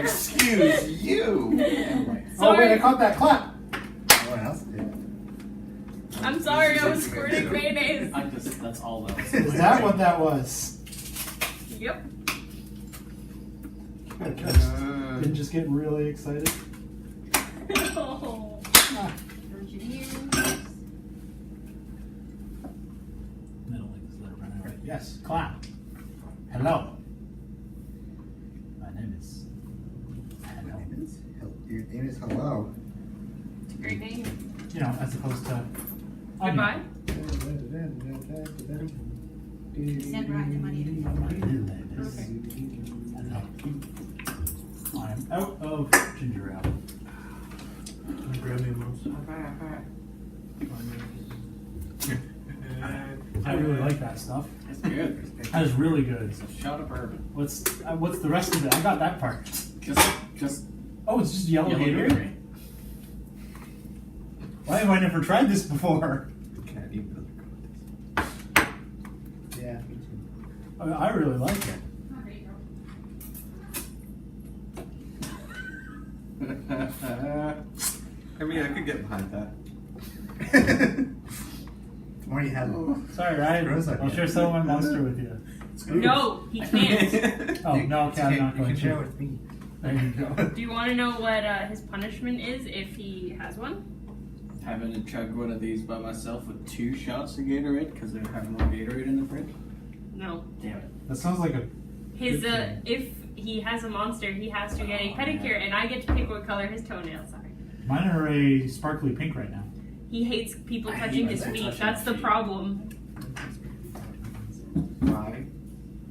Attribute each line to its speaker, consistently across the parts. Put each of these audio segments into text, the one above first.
Speaker 1: Excuse you.
Speaker 2: Oh wait, I caught that clap.
Speaker 3: What else did?
Speaker 4: I'm sorry, I was squirting mayonnaise.
Speaker 5: That's all that was.
Speaker 2: Is that what that was?
Speaker 4: Yep.
Speaker 2: Didn't just get really excited.
Speaker 4: Oh.
Speaker 2: Ah.
Speaker 5: Middle link is let it run out.
Speaker 2: Yes, clap. Hello. My name is.
Speaker 3: Your name is hello.
Speaker 4: It's a great name.
Speaker 2: You know, as opposed to.
Speaker 4: Goodbye.
Speaker 6: Send right the money to
Speaker 2: My real name is.
Speaker 4: Okay.
Speaker 2: Hello. I am out of ginger ale.
Speaker 1: Can you grab me a mouse?
Speaker 2: I really like that stuff.
Speaker 5: It's good.
Speaker 2: That is really good.
Speaker 5: It's a shot of bourbon.
Speaker 2: What's the rest of it? I got that part.
Speaker 5: Just
Speaker 2: Oh, it's just yellow
Speaker 5: yellow
Speaker 2: Gatorade?
Speaker 5: Gatorade.
Speaker 2: Why have I never tried this before?
Speaker 1: Can't eat another
Speaker 3: Yeah, me too.
Speaker 2: I really like it.
Speaker 1: contest. I mean, I could get behind that.
Speaker 3: The more you have,
Speaker 2: Sorry, Ryan.
Speaker 3: Gross on
Speaker 2: I'll
Speaker 3: you.
Speaker 2: share some of my monster with you.
Speaker 4: No, he can't.
Speaker 2: Oh, no, okay, I'm not
Speaker 3: you
Speaker 2: going
Speaker 3: can share
Speaker 2: to.
Speaker 3: with me.
Speaker 2: There you go.
Speaker 4: Do you want to know what his punishment is if he has one?
Speaker 5: Having to chug one of these by myself with 2 shots of Gatorade because they have more Gatorade in the fridge.
Speaker 4: No.
Speaker 5: Damn it.
Speaker 2: That sounds like a.
Speaker 4: His if he has a monster, he has to get a pedicure, and I get to pick what color his toenails are.
Speaker 2: Mine are a sparkly pink right now.
Speaker 4: He hates people
Speaker 5: I hate
Speaker 4: touching
Speaker 5: when
Speaker 4: his
Speaker 5: they
Speaker 4: feet.
Speaker 5: touch
Speaker 4: That's
Speaker 5: my
Speaker 4: the
Speaker 5: feet.
Speaker 4: problem.
Speaker 1: Why?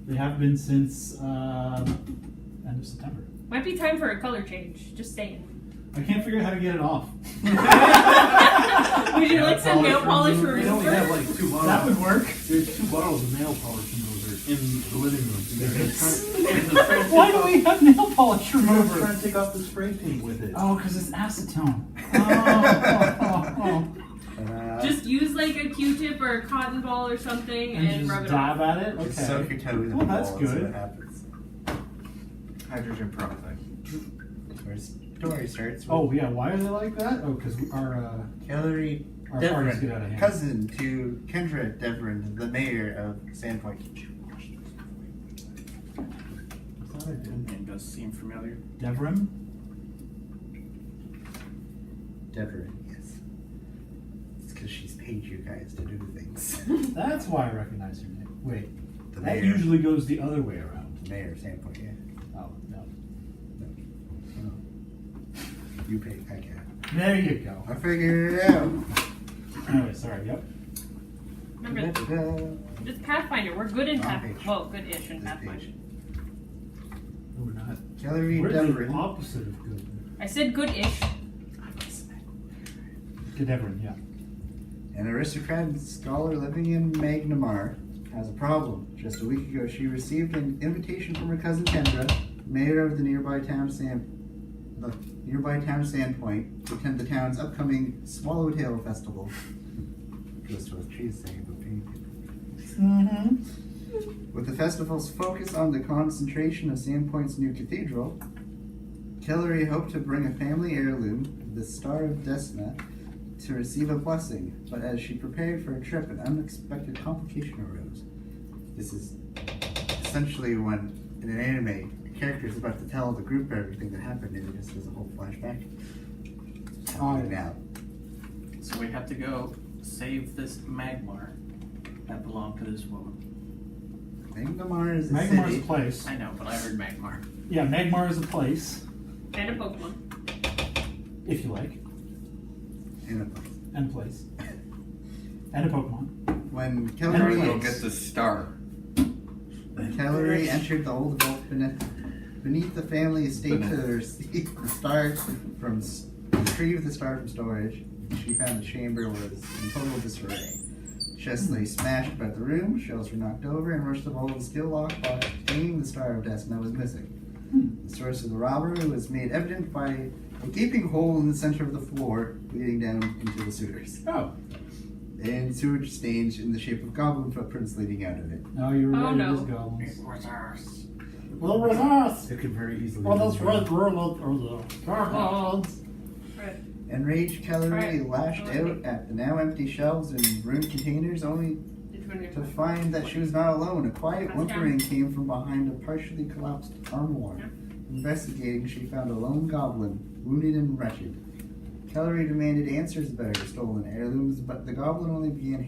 Speaker 2: They have been since end of September.
Speaker 4: Might be time for a color change. Just saying.
Speaker 2: I can't figure out how to get it off.
Speaker 4: Would you like some nail polish
Speaker 1: We only have
Speaker 4: remover?
Speaker 1: like 2 bottles.
Speaker 2: That would work.
Speaker 1: There's 2 bottles of nail polish remover in the living room.
Speaker 2: Why do we have nail polish
Speaker 1: Trying
Speaker 2: remover?
Speaker 1: to take off the spray paint with it.
Speaker 2: Oh, because it's acetone. Oh.
Speaker 4: Just use like a Q-tip or a cotton ball or something and,
Speaker 2: And
Speaker 4: rub
Speaker 2: just
Speaker 4: it off.
Speaker 2: dab at it?
Speaker 3: Just soak
Speaker 2: Okay.
Speaker 3: your toe in the
Speaker 2: Well, that's
Speaker 3: ball and see
Speaker 2: good.
Speaker 3: what happens.
Speaker 1: Hydrogen peroxide.
Speaker 3: Our story starts with
Speaker 2: Oh, yeah, why are they like that? Oh, because our
Speaker 3: Hillary
Speaker 2: parties get out of
Speaker 3: Devrin,
Speaker 2: hand.
Speaker 3: cousin to Kendra Devrin, the mayor of Sandpoint.
Speaker 2: I thought I did.
Speaker 5: Name does seem familiar.
Speaker 2: Devrim?
Speaker 3: Devrin, yes. It's because she's paid you guys to do things.
Speaker 2: That's why I recognize your name. Wait,
Speaker 3: The
Speaker 2: that
Speaker 3: mayor.
Speaker 2: usually goes the other way around.
Speaker 3: The mayor of Sandpoint, yeah.
Speaker 2: Oh, no.
Speaker 3: You pay, I can't.
Speaker 2: There you go.
Speaker 3: I figured it out.
Speaker 2: Anyway, sorry, yep.
Speaker 4: Remember,
Speaker 3: Da-da-da.
Speaker 4: it's Pathfinder. We're good in
Speaker 3: Wrong
Speaker 4: Pathfinder.
Speaker 3: page.
Speaker 4: Well, good-ish in
Speaker 3: This
Speaker 4: Pathfinder.
Speaker 3: page.
Speaker 2: No, we're not.
Speaker 3: Hillary
Speaker 2: We're the
Speaker 3: Devrin.
Speaker 2: opposite of good.
Speaker 4: I said good-ish.
Speaker 2: Good Devrin, yeah.
Speaker 3: An aristocrat and scholar living in Magnamar has a problem. Just a week ago, she received an invitation from her cousin Kendra, mayor of the nearby town Sandpoint, to attend the town's upcoming Swallowtail Festival. Goes to what she's saying about paying people.
Speaker 2: Mm-hmm.
Speaker 3: With the festival's focus on the concentration of Sandpoint's new cathedral, Hillary hoped to bring a family heirloom, the Star of Desna, to receive a blessing, but as she prepared for a trip, an unexpected complication arose. This is essentially when, in an anime, a character is about to tell the group everything that happened, and it just does a whole flashback. Now.
Speaker 5: So we have to go save this Magmar that belonged to this woman.
Speaker 3: Magnamar is a
Speaker 2: Magmar's
Speaker 3: city.
Speaker 2: a place.
Speaker 5: I know, but I heard Magmar.
Speaker 2: Yeah, Magmar is a place,
Speaker 4: And a Pokemon.
Speaker 2: if you like.
Speaker 3: And a place.
Speaker 2: And a place. And a Pokemon.
Speaker 3: When
Speaker 1: Or
Speaker 3: Hillary,
Speaker 1: they'll get the star.
Speaker 3: Hillary entered the old vault beneath the family estate to receive the star from retrieve the star from storage. She found the chamber was in total disarray. Chests lay smashed about the room, shelves were knocked over, and worst of all, the steel lockbox containing the Star of Desna was missing. The source of the robbery was made evident by a gaping hole in the center of the floor leading down into the sewers,
Speaker 2: Oh.
Speaker 3: and sewage stains in the shape of goblin footprints leading out of it.
Speaker 2: No, you were
Speaker 4: Oh,
Speaker 2: right,
Speaker 4: no.
Speaker 2: it is goblins.
Speaker 5: It was ours.
Speaker 2: Well, where's us?
Speaker 3: It could very easily.
Speaker 2: Well, that's
Speaker 3: be
Speaker 2: right, we're the cargods.
Speaker 4: Right.
Speaker 3: Enraged Kellery
Speaker 4: Right.
Speaker 3: lashed out at the now empty shelves and ruined containers, only
Speaker 4: Which one
Speaker 3: to
Speaker 4: you're
Speaker 3: find that she was not alone. A quiet
Speaker 4: Pass
Speaker 3: whimpering came from behind a partially collapsed armoire.
Speaker 4: Yeah.
Speaker 3: Investigating, she found a lone goblin, wounded and wretched. Kellery demanded answers about her stolen heirlooms, but the goblin only began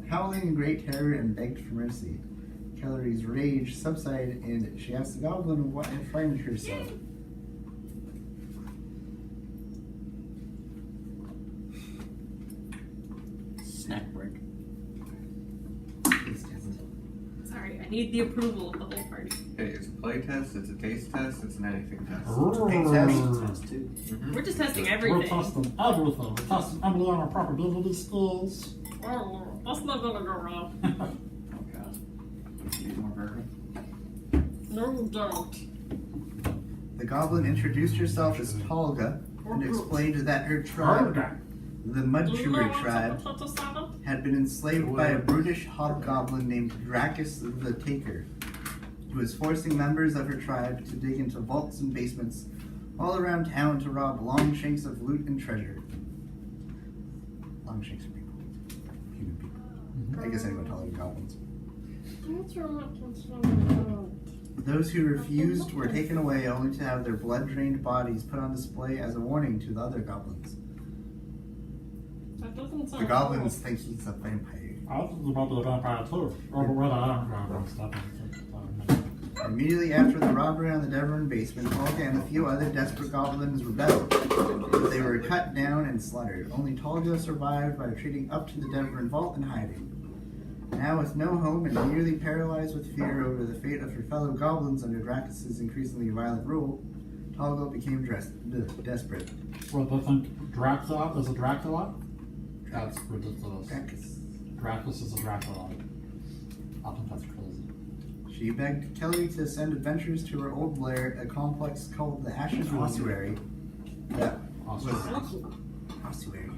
Speaker 3: howling in great terror and begged for mercy. Kellery's rage subsided, and she asked the goblin what had frightened her so.
Speaker 5: Snack break.
Speaker 4: Sorry, I need the approval of the whole party.
Speaker 7: Hey, it's a play test, it's a taste test, it's an anything test.
Speaker 3: Test
Speaker 5: too.
Speaker 4: We're just testing
Speaker 2: We're
Speaker 4: everything.
Speaker 2: testing everything. We're testing everything on our probability skills.
Speaker 4: Oh, that's not gonna go wrong.
Speaker 5: Oh god. Need more bourbon?
Speaker 4: No, don't.
Speaker 3: The goblin introduced herself as Tolga and explained that her tribe, the Mudchewer tribe, had been enslaved by a brutish hobgoblin named Dracus the Taker, who was forcing members of her tribe to dig into vaults and basements all around town to rob Longshanks of loot and treasure. Longshanks are people. Human people. I guess anyone taller than goblins. Those who refused were taken away only to have their blood-drained bodies put on display as a warning to the other goblins.
Speaker 4: That doesn't sound
Speaker 3: The goblins think he's a vampire.
Speaker 2: I was about to the vampire too.
Speaker 3: Immediately after the robbery on the Devon basement, Tolga and a few other desperate goblins rebelled. They were cut down and slaughtered. Only Tolga survived by retreating up to the Devon vault and hiding. Now with no home and nearly paralyzed with fear over the fate of her fellow goblins under Dracus' increasingly violent rule, Tolga became desperate.
Speaker 2: Well, they think Dracula is a Dracula? That's ridiculous.
Speaker 3: Dracus.
Speaker 2: Dracus is a Dracula. I think that's crazy.
Speaker 3: She begged Kellery to send adventurers to her old lair, a complex called the Ashes Ossuary. That was ossuary.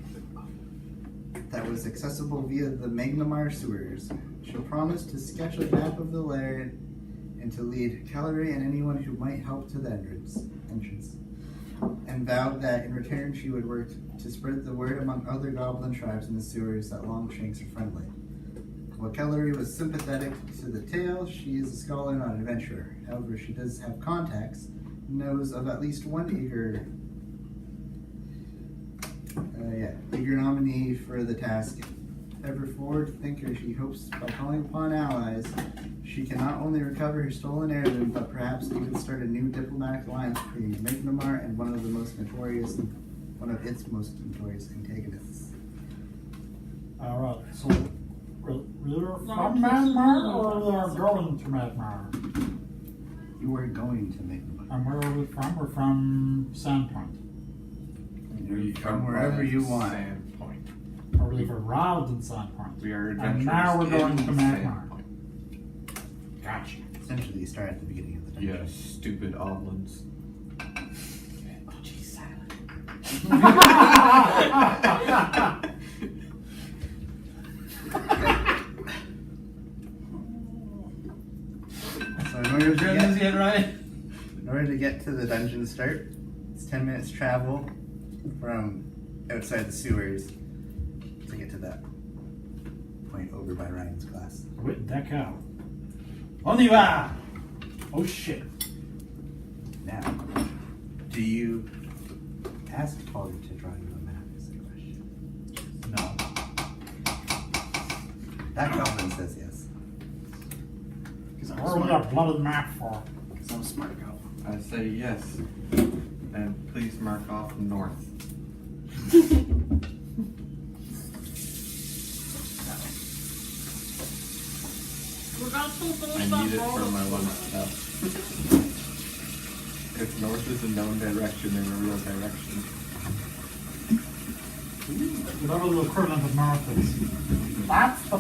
Speaker 3: That was accessible via the Magnamar sewers. She promised to sketch a map of the lair and to lead Kellery and anyone who might help to the entrance, and vowed that in return she would work to spread the word among other goblin tribes in the sewers that Longshanks are friendly. While Kellery was sympathetic to the tale, she is a scholar, not an adventurer. However, she does have contacts, knows of at least one eager nominee for the task. Ever forward thinker, she hopes by calling upon allies, she can not only recover her stolen heirloom, but perhaps even start a new diplomatic alliance between Magnamar and one of its most notorious antagonists.
Speaker 2: Alright, so we're from Magmar or we are going to Magmar?
Speaker 3: You are going to Magnamar.
Speaker 2: And where are we from? We're from Sandpoint.
Speaker 3: From wherever you want.
Speaker 7: Sandpoint.
Speaker 2: Or we've arrived in Sandpoint.
Speaker 7: We are
Speaker 2: And
Speaker 7: adventurers
Speaker 2: now we're going
Speaker 7: in
Speaker 2: to Magmar.
Speaker 7: Sandpoint.
Speaker 2: Gotcha.
Speaker 3: Essentially, you start at the beginning of the dungeon.
Speaker 7: Yeah, stupid oblins.
Speaker 5: Oh, geez, silent.
Speaker 3: So in order to
Speaker 5: Germans
Speaker 3: get,
Speaker 5: get right.
Speaker 3: in order to get to the dungeon start, it's 10 minutes travel from outside the sewers to get to that point over by Ryan's class.
Speaker 2: Wait, that cow. On y va! Oh shit.
Speaker 3: Now, do you ask Polly to draw you a map is the question.
Speaker 2: No.
Speaker 3: That goblin says yes.
Speaker 5: Because I'm
Speaker 2: Where are we
Speaker 5: smart.
Speaker 2: got blooded map for?
Speaker 5: Because I'm a smart girl.
Speaker 7: I say yes. And please mark off north. I need it for my one step. If north is a known direction, then a real direction.
Speaker 2: Whatever the equivalent of north is. That's the...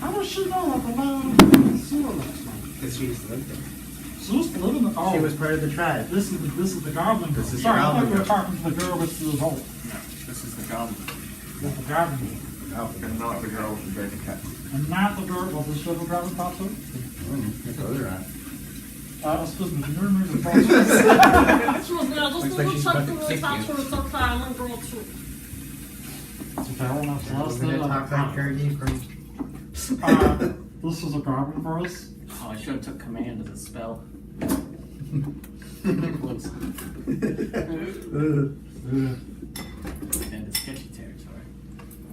Speaker 2: How does she know what the land sewer looks like?
Speaker 3: Because she used to live there.
Speaker 2: She used to live in the... Oh,
Speaker 3: She was part of the tribe.
Speaker 2: this is the goblin girl.
Speaker 3: This is
Speaker 2: Sorry,
Speaker 3: the
Speaker 2: I thought
Speaker 3: goblin
Speaker 2: you were
Speaker 3: girl.
Speaker 2: talking to the girl with the vault.
Speaker 5: No, this is the goblin.
Speaker 2: With the goblin girl.
Speaker 7: And not the girl with the big cat.
Speaker 2: And not the girl... Well, does she have a goblin top too?
Speaker 3: That's what they're at.
Speaker 2: Excuse me, can you remove the box?
Speaker 4: Excuse me, I just
Speaker 3: Looks
Speaker 4: need
Speaker 3: like
Speaker 4: to
Speaker 3: she's
Speaker 4: check
Speaker 3: about
Speaker 4: the
Speaker 3: to kick you.
Speaker 4: password. It's okay, I'm gonna go to.
Speaker 2: It's okay, I won't have to last
Speaker 3: We're gonna talk about Kirby from.
Speaker 2: This is a goblin for us.
Speaker 5: Oh, I should have took command as a spell. Close. Into sketchy territory.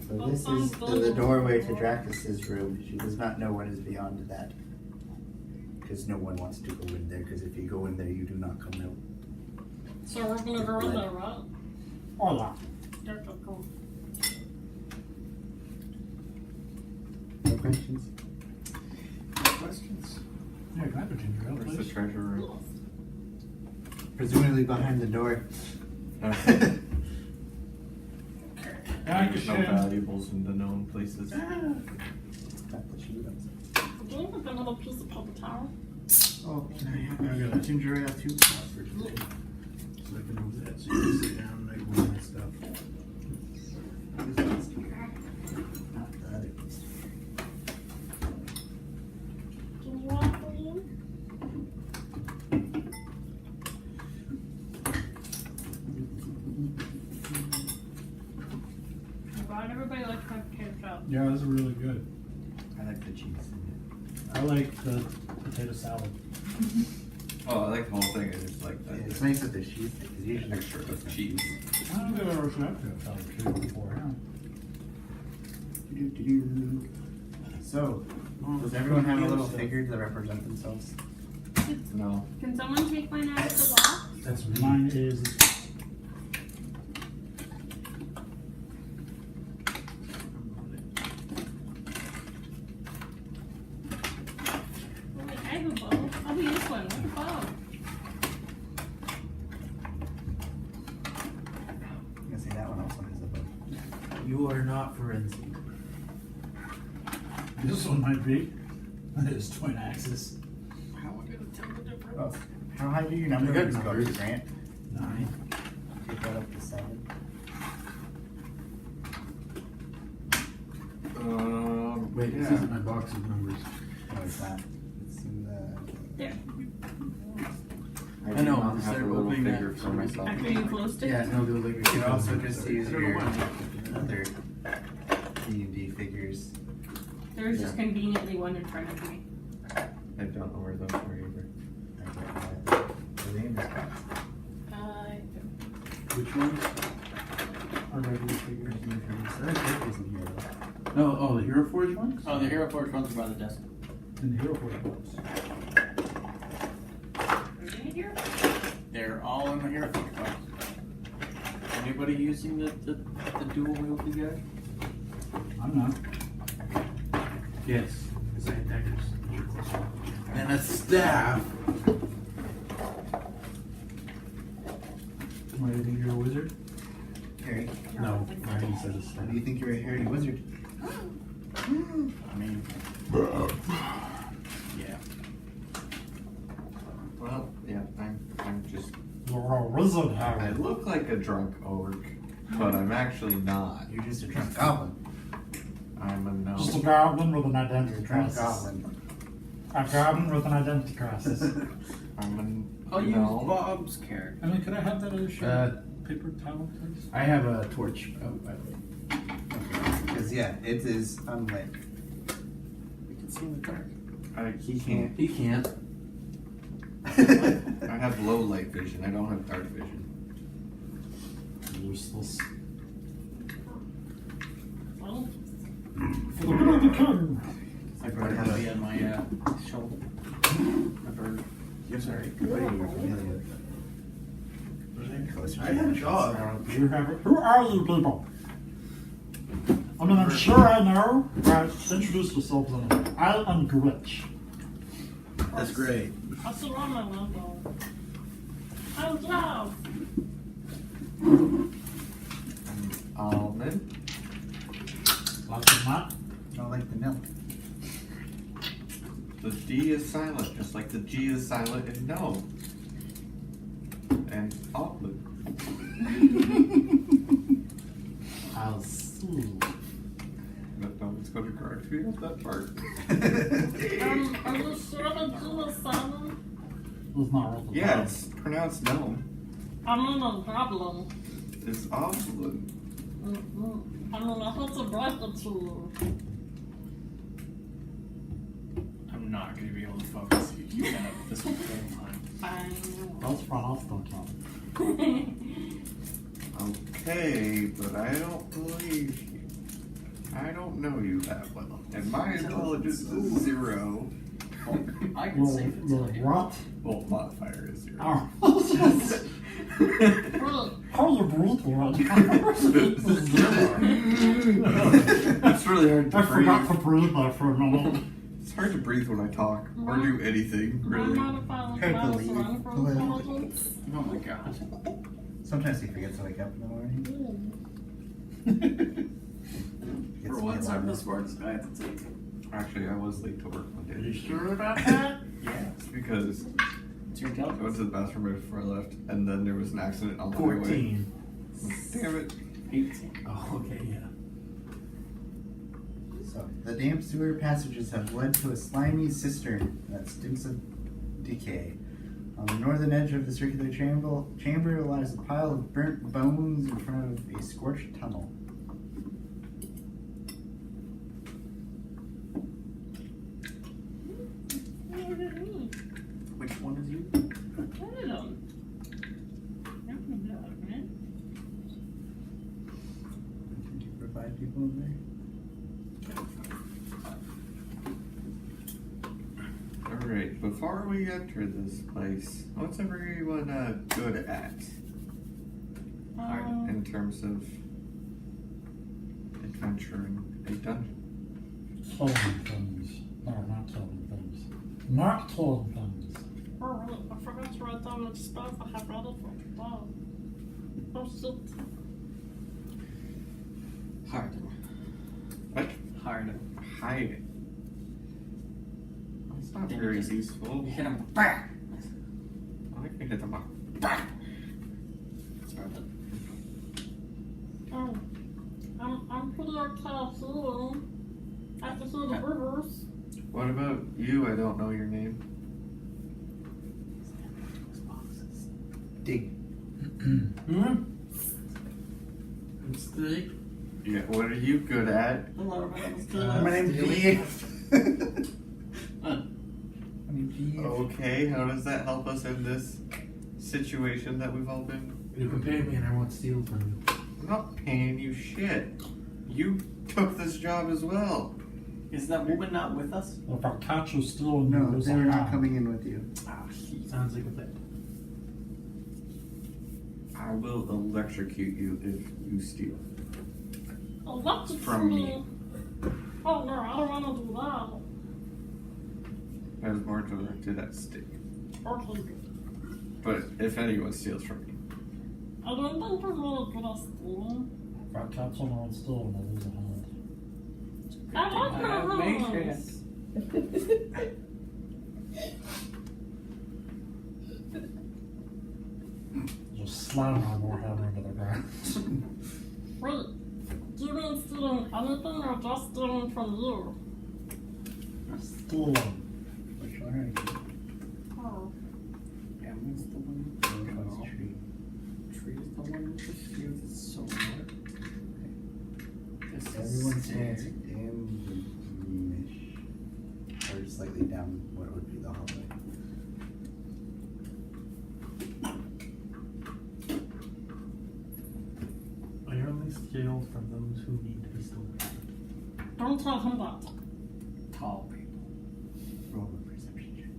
Speaker 3: So this is the doorway to Drakus's room. She does not know what is beyond that. Because no one wants to go in there, because if you go in there, you do not come out.
Speaker 4: So we're gonna go in there, right?
Speaker 2: Oh yeah.
Speaker 4: That's so cool.
Speaker 3: No questions?
Speaker 5: Questions?
Speaker 2: Yeah, can I have a ginger ale,
Speaker 7: Where's the
Speaker 2: please?
Speaker 7: treasure room?
Speaker 3: Presumably behind the door.
Speaker 7: Okay.
Speaker 2: Thank
Speaker 7: There's no
Speaker 2: you.
Speaker 7: valuables in the known places.
Speaker 3: Got the shoe outside.
Speaker 4: Do you have a little piece of paper towel?
Speaker 3: Oh, can I have a ginger ale too?
Speaker 1: So I can move that, so you can sit down and make one of my stuff.
Speaker 3: Not the other piece.
Speaker 4: Can you want please? I'm glad everybody likes my potato salad.
Speaker 2: Yeah, this is really good.
Speaker 3: I like the cheese in
Speaker 2: I like the potato salad.
Speaker 7: Oh, I like the whole thing. I just like
Speaker 3: it.
Speaker 7: that
Speaker 3: It's nice that there's cheese because usually
Speaker 7: extra with cheese.
Speaker 2: I don't think I've ever had potato salad cheese before, huh?
Speaker 3: So, does everyone have a little figure to represent themselves?
Speaker 7: No.
Speaker 4: Can someone take mine out of the box?
Speaker 1: That's me.
Speaker 2: Mine is
Speaker 4: Oh, wait, I have a bow. I'll be this one. What's a bow?
Speaker 3: I'm gonna say that one also has a bow.
Speaker 1: You are not forensic.
Speaker 2: this one might be. It's twin axis.
Speaker 5: How am I gonna tell the difference?
Speaker 3: Oh, how high do your numbers
Speaker 1: I got
Speaker 3: go,
Speaker 1: numbers.
Speaker 3: Grant?
Speaker 2: 9.
Speaker 3: Take that up to 7.
Speaker 1: Wait, this isn't my box of numbers.
Speaker 3: No, it's not. It's in the.
Speaker 4: There.
Speaker 7: I
Speaker 1: I
Speaker 7: do
Speaker 1: know,
Speaker 7: not
Speaker 1: is
Speaker 7: have
Speaker 1: there
Speaker 7: a little
Speaker 1: opening
Speaker 7: figure
Speaker 1: that-
Speaker 7: for myself.
Speaker 4: After you closed it?
Speaker 1: Yeah, no, they're like.
Speaker 3: You can also just use
Speaker 1: I don't know
Speaker 3: your
Speaker 1: why.
Speaker 3: other D&D figures.
Speaker 4: There's just
Speaker 7: Yeah.
Speaker 4: conveniently one in front of me.
Speaker 7: I don't know where those are either.
Speaker 3: The name is got.
Speaker 1: Which ones?
Speaker 2: Our regular figures.
Speaker 3: There's figures in here though.
Speaker 1: No, oh, the Hero Forge ones?
Speaker 5: Oh, the Hero Forge ones are by the desk.
Speaker 2: And the Hero Forge box.
Speaker 4: Are they in here?
Speaker 5: They're all in the Hero Forge box. Anybody using the dual wield together?
Speaker 2: I'm not.
Speaker 1: Yes, because I had daggers. And a staff. Why do you think you're a wizard?
Speaker 3: Harry,
Speaker 1: No, mine says a staff.
Speaker 3: do you think you're a hairy wizard?
Speaker 5: I mean, yeah.
Speaker 7: Well, yeah, I'm just.
Speaker 2: You're a wizard,
Speaker 7: I
Speaker 2: Harry.
Speaker 7: look like a drunk orc, but I'm actually not.
Speaker 3: You're just a drunk goblin.
Speaker 7: I'm a gnome.
Speaker 2: Just a goblin with an
Speaker 3: You're
Speaker 2: identity
Speaker 3: a drunk
Speaker 2: crisis.
Speaker 3: goblin.
Speaker 2: A goblin with an identity crisis.
Speaker 7: I'm a
Speaker 5: I'll use
Speaker 7: gnome.
Speaker 5: Bob's character.
Speaker 2: I mean, could I have that as a shirt? Paper towel, please?
Speaker 1: I have a torch. Oh, by the way.
Speaker 3: Because yeah, it is unlit.
Speaker 5: We can see in the dark.
Speaker 7: He can't.
Speaker 1: He can't.
Speaker 7: I have low light vision. I don't have dark vision.
Speaker 2: Useless.
Speaker 4: Well,
Speaker 2: For the good of the king.
Speaker 5: I brought it to be on my shoulder. A bird.
Speaker 7: Yes, sir.
Speaker 3: Closer
Speaker 1: I
Speaker 3: to
Speaker 1: have
Speaker 3: the
Speaker 1: jaws.
Speaker 2: You have it. Who are you people? I mean, I'm sure I know, but introduce yourselves anyway. I am Grinch.
Speaker 1: That's great.
Speaker 4: I'll sit on my window. Oh, yeah.
Speaker 7: Almond.
Speaker 2: Lots of that.
Speaker 3: Don't like the milk.
Speaker 7: The D is silent, just like the G is silent in no. And almond.
Speaker 2: I'll see.
Speaker 7: No, let's go to Garfield, that part.
Speaker 4: Are you sure that you were silent?
Speaker 2: It's not worth the
Speaker 7: Yeah,
Speaker 2: time.
Speaker 7: it's pronounced gnome.
Speaker 4: I'm in a problem.
Speaker 7: It's awful.
Speaker 4: I'm in a hot gratitude.
Speaker 5: I'm not gonna be able to focus if you have this whole time.
Speaker 4: I
Speaker 2: That's fine, I'll still count.
Speaker 7: Okay, but I don't believe you. I don't know you that well. And my intelligence is 0.
Speaker 5: I can save it.
Speaker 2: What?
Speaker 7: Well, modifier is 0.
Speaker 2: Oh.
Speaker 4: Really?
Speaker 2: How's your brutal?
Speaker 7: It's really hard to
Speaker 2: I forgot to
Speaker 7: breathe.
Speaker 2: breathe there for a moment.
Speaker 7: It's hard to breathe when I talk or do anything,
Speaker 4: I'm
Speaker 7: really.
Speaker 4: modifying
Speaker 3: Hard to
Speaker 4: my
Speaker 3: leave.
Speaker 4: run for intelligence.
Speaker 5: Oh my god.
Speaker 3: Sometimes he forgets to wake up in the morning. Gets
Speaker 5: For
Speaker 3: to be
Speaker 5: once, I'm the
Speaker 3: alarmed.
Speaker 5: smartest guy at the table.
Speaker 7: Actually, I was late to work one
Speaker 2: Are you
Speaker 7: day.
Speaker 2: sure about that?
Speaker 5: Yeah.
Speaker 7: It's because
Speaker 5: It's your
Speaker 7: I went
Speaker 5: intelligence.
Speaker 7: to the bathroom right before I left, and then there was an accident on the way.
Speaker 2: 14.
Speaker 7: Damn it.
Speaker 5: 18.
Speaker 2: Oh, okay, yeah.
Speaker 3: So, the damp sewer passages have led to a slimy cistern that stinks of decay. On the northern edge of the circular chamber lies a pile of burnt bones in front of a scorched tunnel.
Speaker 4: Look at me.
Speaker 5: Which one is you?
Speaker 4: Look at him. I can do it, man.
Speaker 3: For 5 people in there?
Speaker 7: Alright, before we enter this place, what's everyone good at in terms of adventuring a dungeon?
Speaker 2: Killing things. No, not killing things. Not killing things.
Speaker 4: Oh, right. I forgot to write down which spells I have ready for today. Oh, shit.
Speaker 5: Hiding.
Speaker 7: What?
Speaker 5: Hiding.
Speaker 7: Hiding. It's not
Speaker 5: Then
Speaker 7: very
Speaker 5: you just-
Speaker 7: useful.
Speaker 5: You hit him. Back!
Speaker 7: I can hit them up.
Speaker 5: Sorry, but
Speaker 4: Oh, I'm pretty okay too. I can see the rivers.
Speaker 7: What about you? I don't know your name.
Speaker 3: Dig.
Speaker 2: It's the...
Speaker 7: Yeah, what are you good at?
Speaker 4: Hello, my name is
Speaker 3: My name's
Speaker 2: Steely.
Speaker 3: G. My name's G.
Speaker 7: Okay, how does that help us in this situation that we've all been?
Speaker 1: You can pay me and I won't steal from you.
Speaker 7: I'm not paying you shit. You took this job as well.
Speaker 5: is that woman not with us?
Speaker 2: If I catch you stealing,
Speaker 3: No,
Speaker 2: you lose
Speaker 3: they're
Speaker 2: a
Speaker 3: not
Speaker 2: hand.
Speaker 3: coming in with you.
Speaker 5: Ah, shit.
Speaker 1: Sounds like a plan.
Speaker 7: I will electrocute you if you steal.
Speaker 4: electric
Speaker 7: From me.
Speaker 4: Oh no, I don't want to do that.
Speaker 7: I was more directed at stick.
Speaker 4: Okay.
Speaker 7: But if anyone steals from me,
Speaker 4: I don't think we're really good at stealing.
Speaker 2: If I catch someone stealing, I lose a hand.
Speaker 4: I like
Speaker 5: I have
Speaker 4: my
Speaker 5: made
Speaker 4: hands.
Speaker 2: Just slam my warhammer into the ground.
Speaker 4: Wait, do you mean stealing anything or just stealing from you?
Speaker 2: Stealing.
Speaker 3: Which one are you?
Speaker 4: Oh.
Speaker 5: Emma's the one.
Speaker 3: Which one's the tree?
Speaker 5: Tree's the one with the shield. It's so hard. This is
Speaker 3: Everyone's
Speaker 5: scary.
Speaker 3: dancing in the greenish. Or slightly down what would be the hallway.
Speaker 1: I only steal from those who need to be stolen.
Speaker 4: Don't tell him that.
Speaker 5: Tall people.
Speaker 3: Roll a perception check.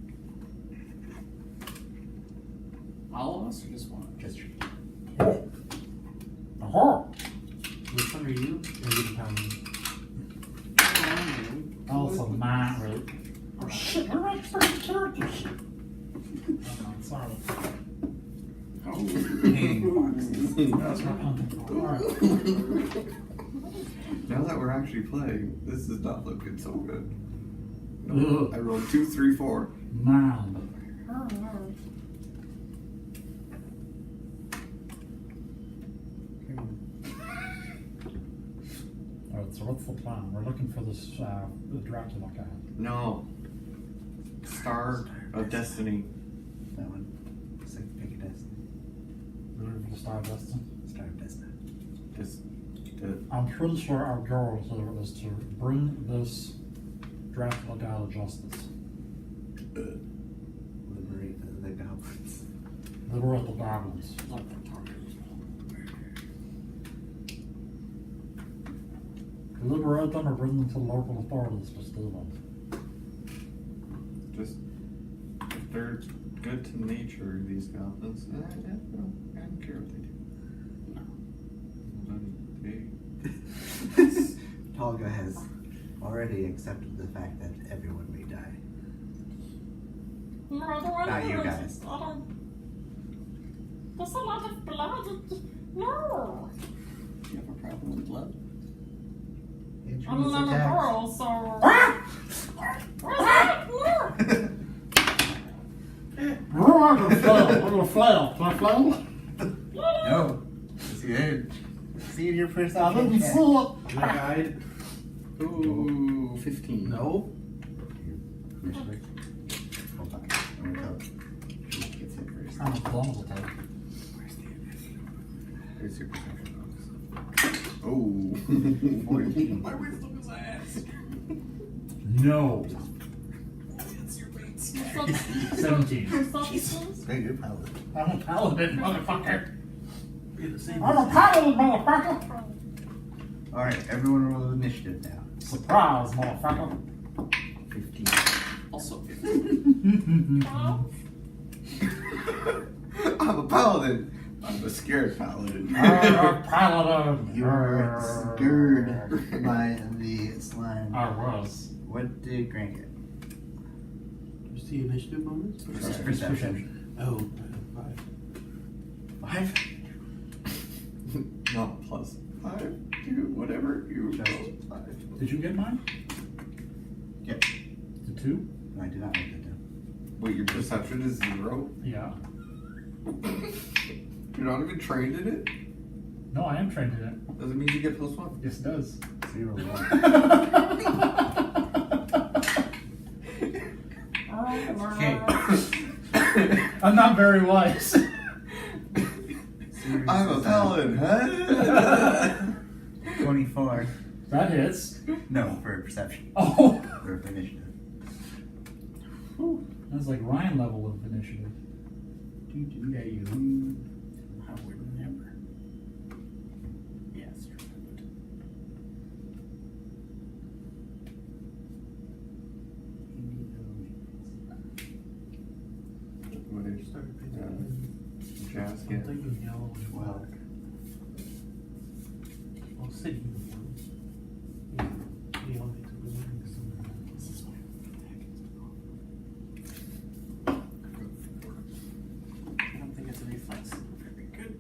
Speaker 5: All of us or just one?
Speaker 3: Just tree.
Speaker 2: Aha!
Speaker 1: Which one are you? Or you can tell me.
Speaker 2: Also, man, right? Oh shit, we're not supposed to character shit. Oh, I'm sorry.
Speaker 3: Painting boxes.
Speaker 2: That's not hunting. Alright.
Speaker 7: now that we're actually playing, this is not looking so good.
Speaker 2: Ugh.
Speaker 7: I rolled 2, 3, 4.
Speaker 2: Man.
Speaker 4: Oh no.
Speaker 2: Alright, so what's the plan? We're looking for this, the Dracula guy.
Speaker 7: No. Star of Destiny.
Speaker 3: That one.
Speaker 2: the Star Dustin?
Speaker 3: Star Vista.
Speaker 7: Just
Speaker 2: I'm pretty sure our goal here is to bring this Dracula guy to justice.
Speaker 3: Liberate the goblins.
Speaker 2: Liberate the goblins. Liberate them or bring them to the local authorities for stealing.
Speaker 7: just if they're good to nature, these goblins, I don't care what they do. Well, then
Speaker 3: Tolga has already accepted the fact that everyone may die. Not you guys.
Speaker 4: There's a lot of blood. No.
Speaker 5: Do you have a problem with blood?
Speaker 3: Injuries,
Speaker 4: I'm not a
Speaker 3: attacks.
Speaker 4: girl, so.
Speaker 2: I'm gonna flail. Can I flail?
Speaker 3: No. It's good. See your first
Speaker 2: I
Speaker 3: option.
Speaker 2: didn't see it.
Speaker 1: Can I guide?
Speaker 5: Ooh, 15.
Speaker 1: No.
Speaker 3: Initiative. Hold on. I'm gonna tell. She gets hit first.
Speaker 2: I'm a vulnerable type.
Speaker 7: Here's your perception bonus. Oh,
Speaker 3: 14.
Speaker 5: My wisdom is ass.
Speaker 2: No.
Speaker 5: It's your rates.
Speaker 2: 17.
Speaker 3: Very good pilot.
Speaker 2: I'm a paladin, motherfucker.
Speaker 1: Be the same.
Speaker 2: I'm a paladin, motherfucker.
Speaker 3: Alright, everyone roll initiative now.
Speaker 2: Surprise, motherfucker.
Speaker 3: 15.
Speaker 5: Also,
Speaker 7: I'm a paladin. I'm a scared paladin.
Speaker 2: I'm a paladin.
Speaker 3: You are scared by the slime.
Speaker 2: I was.
Speaker 3: What did Grant get?
Speaker 1: What's the initiative bonus?
Speaker 3: Perception.
Speaker 1: Oh, 5.
Speaker 3: 5?
Speaker 7: Not plus 5. Do whatever you
Speaker 3: Just
Speaker 7: roll.
Speaker 3: 5.
Speaker 2: Did you get mine?
Speaker 3: Yep.
Speaker 2: The 2?
Speaker 3: No, I did not write that down.
Speaker 7: Wait, your perception is 0?
Speaker 2: Yeah.
Speaker 7: You're not even trained in it?
Speaker 2: No, I am trained in it.
Speaker 7: Doesn't mean you get plus 1.
Speaker 2: Yes, it does.
Speaker 3: 0 1. Okay.
Speaker 2: I'm not very wise.
Speaker 7: I'm a paladin. Huh?
Speaker 3: 24.
Speaker 2: That hits.
Speaker 3: No, for perception.
Speaker 2: Oh.
Speaker 3: For initiative.
Speaker 2: That's like Ryan level of initiative.
Speaker 3: Yeah, you.
Speaker 5: I would never. Yes, you're good.
Speaker 7: What did you start? Jazz
Speaker 1: I'm
Speaker 7: get.
Speaker 1: thinking yellow as well.
Speaker 3: 12.
Speaker 1: I'll say uniform. Yeah. Yeah, I'll get to the wings and
Speaker 5: This is my I don't think it's a reflex. Very good.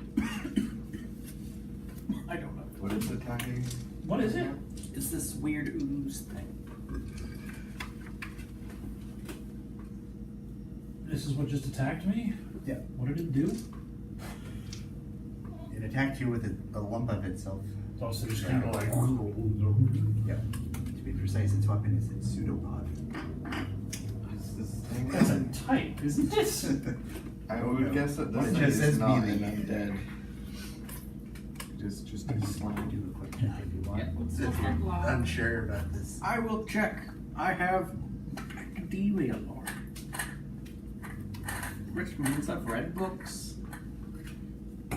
Speaker 5: I don't know.
Speaker 7: What is attacking?
Speaker 2: What is it?
Speaker 5: It's this weird ooze thing.
Speaker 2: This is what just attacked me?
Speaker 3: Yeah.
Speaker 2: What did it do?
Speaker 3: It attacked you with a lump of itself.
Speaker 2: Oh, so just kind of like.
Speaker 3: Yep. To be precise, its weapon is its pseudopod.
Speaker 7: Is this thing?
Speaker 2: That's a type, isn't it?
Speaker 7: I would guess that this
Speaker 3: It
Speaker 7: thing
Speaker 3: just
Speaker 7: is
Speaker 3: says
Speaker 7: not an
Speaker 3: melee.
Speaker 7: undead. Just a slime.
Speaker 3: Do a quick check if you want.
Speaker 5: Yeah.
Speaker 3: If you're unsure about this.
Speaker 5: I will check. I have academia lore, which means I've read books.
Speaker 1: I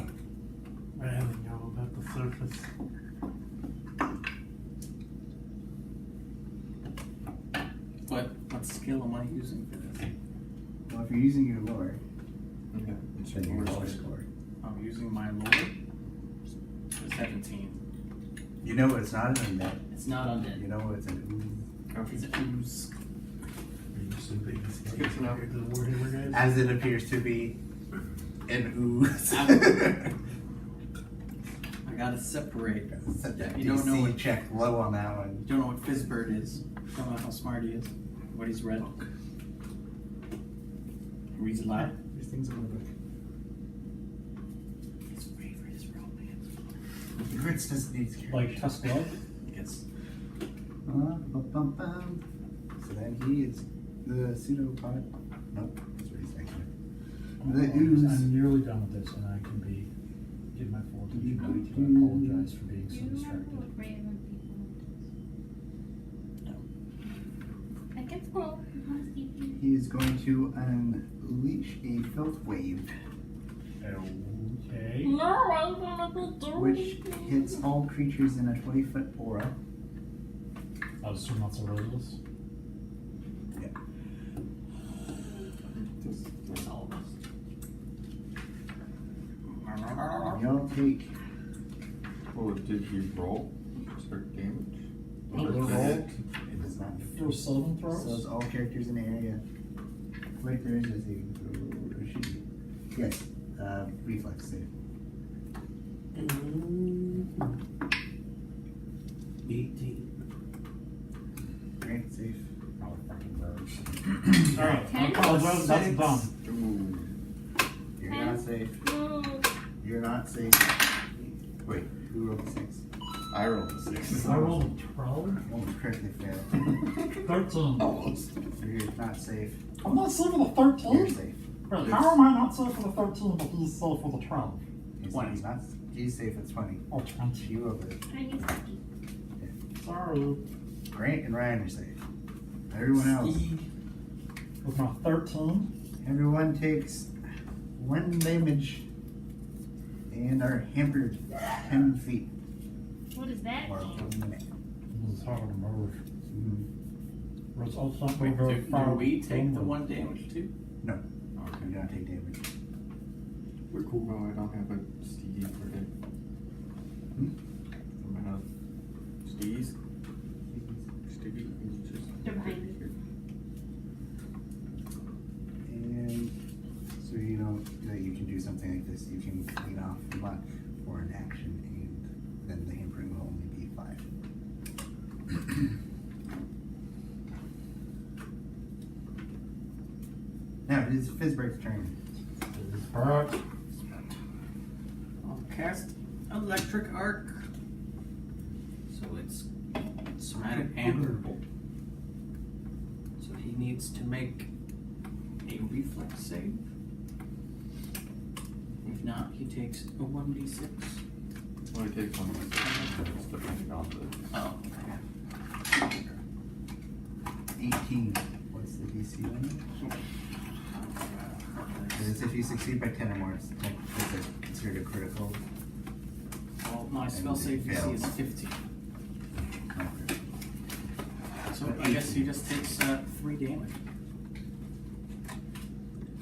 Speaker 1: only know about the surface.
Speaker 5: What skill am I using for this?
Speaker 3: Well, if you're using your lore,
Speaker 7: Okay.
Speaker 3: then your lore score.
Speaker 5: I'm using my lore. 17.
Speaker 3: You know it's not an undead.
Speaker 5: It's not undead.
Speaker 3: You know it's an
Speaker 7: Okay.
Speaker 5: It's a ooze.
Speaker 1: Are you assuming this is
Speaker 7: Good to know.
Speaker 1: the Warhammer guys?
Speaker 3: as it appears to be an ooze.
Speaker 5: I gotta separate.
Speaker 3: Set that
Speaker 5: You don't know
Speaker 3: DC
Speaker 5: what-
Speaker 3: check low on that one.
Speaker 5: You don't know what Fizzbird is. Don't know how smart he is. What he's read. Reads a lot.
Speaker 3: These things are over.
Speaker 5: His favorite is romance.
Speaker 3: Grits doesn't need to
Speaker 2: Like Tusk Love?
Speaker 5: Yes.
Speaker 3: So then he is the pseudopod. Nope, that's what he's actually. The
Speaker 2: I'm
Speaker 3: ooze.
Speaker 2: nearly done with this and I can be Give my full attention back to you. I apologize for being so
Speaker 6: You remember
Speaker 2: distracted.
Speaker 6: what random people does? Like it's cool. Honestly.
Speaker 3: He is going to unleash a filth wave,
Speaker 2: Okay.
Speaker 4: No, I wanna be doing
Speaker 3: which hits all creatures in a 20-foot aura.
Speaker 2: I assume that's a radius.
Speaker 5: That's all of us.
Speaker 3: Y'all take
Speaker 7: Oh, did he roll? Start damage?
Speaker 3: it does not.
Speaker 2: Do 7 throws?
Speaker 3: So it's all characters in the area. Wait, there is a saving throw. Or should be. Yes, reflex save.
Speaker 5: 18.
Speaker 3: Great, safe.
Speaker 2: Oh, fucking birds. Alright, I apologize, that's dumb.
Speaker 7: Ooh.
Speaker 3: You're not safe.
Speaker 4: No.
Speaker 3: You're not safe. Wait, who rolled the 6?
Speaker 7: I rolled a 6.
Speaker 2: I rolled a 12.
Speaker 3: Almost critically failed.
Speaker 2: 13.
Speaker 7: Almost.
Speaker 3: You're not safe.
Speaker 2: I'm not safe with a
Speaker 3: You're
Speaker 2: 13?
Speaker 3: safe.
Speaker 2: Wait, how am I not safe with a 13 but he's safe with a 12?
Speaker 3: He's not. He's safe at 20.
Speaker 2: Oh, 20.
Speaker 3: You over it.
Speaker 6: Tiny sticky.
Speaker 2: Sorry.
Speaker 3: Grant and Ryan are safe. Everyone else.
Speaker 2: With my 13.
Speaker 3: Everyone takes 1 damage and are hampered 10 feet
Speaker 4: What is that?
Speaker 3: for 1 minute.
Speaker 2: This is hard to move. It's also not
Speaker 5: Wait,
Speaker 2: very
Speaker 5: do
Speaker 2: far.
Speaker 5: we take the
Speaker 2: from
Speaker 5: 1 damage too?
Speaker 3: No,
Speaker 5: Okay.
Speaker 3: you don't take damage.
Speaker 7: We're cool. Oh, I don't have a Steve for it. I'm gonna have Steve's. Stevie is just.
Speaker 4: They're behind me.
Speaker 3: And so you know that you can do something like this. You can clean off a lot for an action, and then the hampering will only be 5. Now it is Fizzbreak's turn.
Speaker 2: Alright.
Speaker 5: I'll cast Electric Arc. So it's somatic and purple. So he needs to make a reflex save. If not, he takes a 1d6.
Speaker 7: Well, it takes 1 it's depending on the.
Speaker 5: Oh,
Speaker 3: 18. What's the DC on it? Because if you succeed by 10 or more, it's considered a critical.
Speaker 5: well, my spell save DC is 15. So I guess he just takes 3 damage.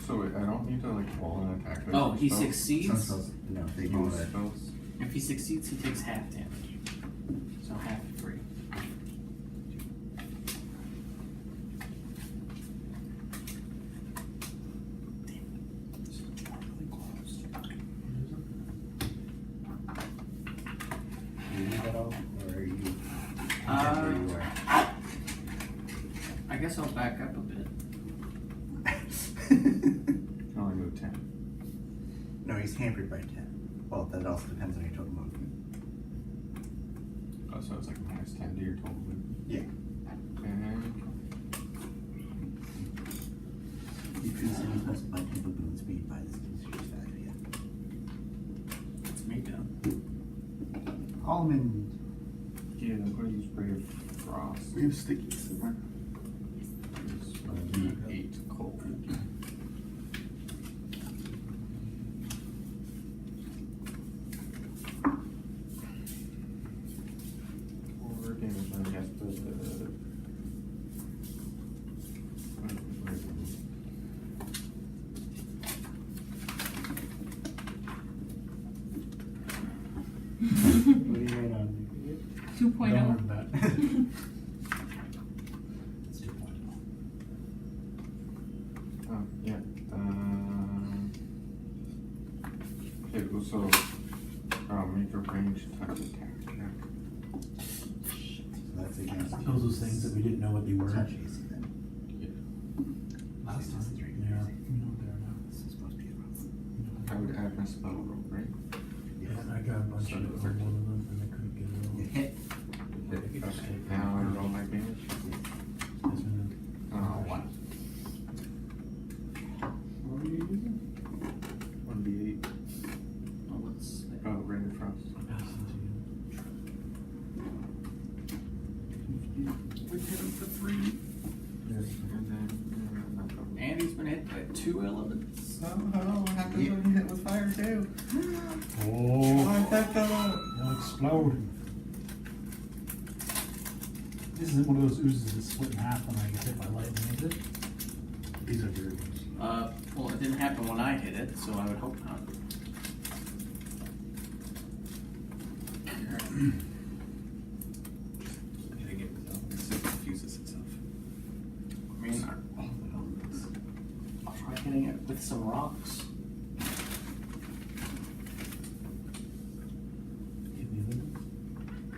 Speaker 7: So wait, I don't need to like roll an attack.
Speaker 5: Oh, he
Speaker 7: spell?
Speaker 3: Some
Speaker 5: succeeds.
Speaker 3: spells, no, they do
Speaker 7: Most
Speaker 3: it.
Speaker 7: spells.
Speaker 5: If he succeeds, he takes half damage. So half 3.
Speaker 3: Do you need that all, or are you?
Speaker 5: Uh,
Speaker 3: where you are?
Speaker 5: I guess I'll back up a bit.
Speaker 7: Can only move 10.
Speaker 3: No, he's hampered by 10. Well, that also depends on your total movement.
Speaker 7: Oh, so it's like minus 10 to your total movement.
Speaker 3: Yeah.
Speaker 7: And
Speaker 3: Decrease any plus by tempo boon speed by this considered value, yeah.
Speaker 5: It's me done.
Speaker 3: Almond.
Speaker 7: yeah, I'm going to use Ray of Frost.
Speaker 1: We have stickies somewhere.
Speaker 7: It's D8 cold. 4 damage, I guess,
Speaker 3: What do you rate on?
Speaker 4: 2.0.
Speaker 2: Don't worry about that. It's 2.0.
Speaker 7: oh, yeah. Okay, so, make a ranged touch attack.
Speaker 3: So that's against
Speaker 1: Those things that we didn't know what they were.
Speaker 3: touch AC then.
Speaker 2: Last time.
Speaker 3: This is right.
Speaker 2: Yeah. We know there now.
Speaker 3: This is supposed to be a problem.
Speaker 7: I would add my spell roll, right?
Speaker 1: And I got a bunch of them, one of them, and I couldn't get it
Speaker 3: You
Speaker 1: all.
Speaker 3: hit.
Speaker 7: Okay, now I roll my damage. One. What are you using? 1d8.
Speaker 5: Oh, what's that?
Speaker 7: Oh,
Speaker 5: 2 elements.
Speaker 3: Oh, what happens when you hit with fire too?
Speaker 2: Oh,
Speaker 3: Trifecta!
Speaker 2: it'll explode. This isn't one of those oozes that split in half when I get hit by lightning, is it?
Speaker 1: These are very good.
Speaker 5: Well, it didn't happen when I hit it, so I would hope not.
Speaker 7: It confuses itself.
Speaker 5: I mean, I'll try hitting it with some rocks.
Speaker 2: Hit the other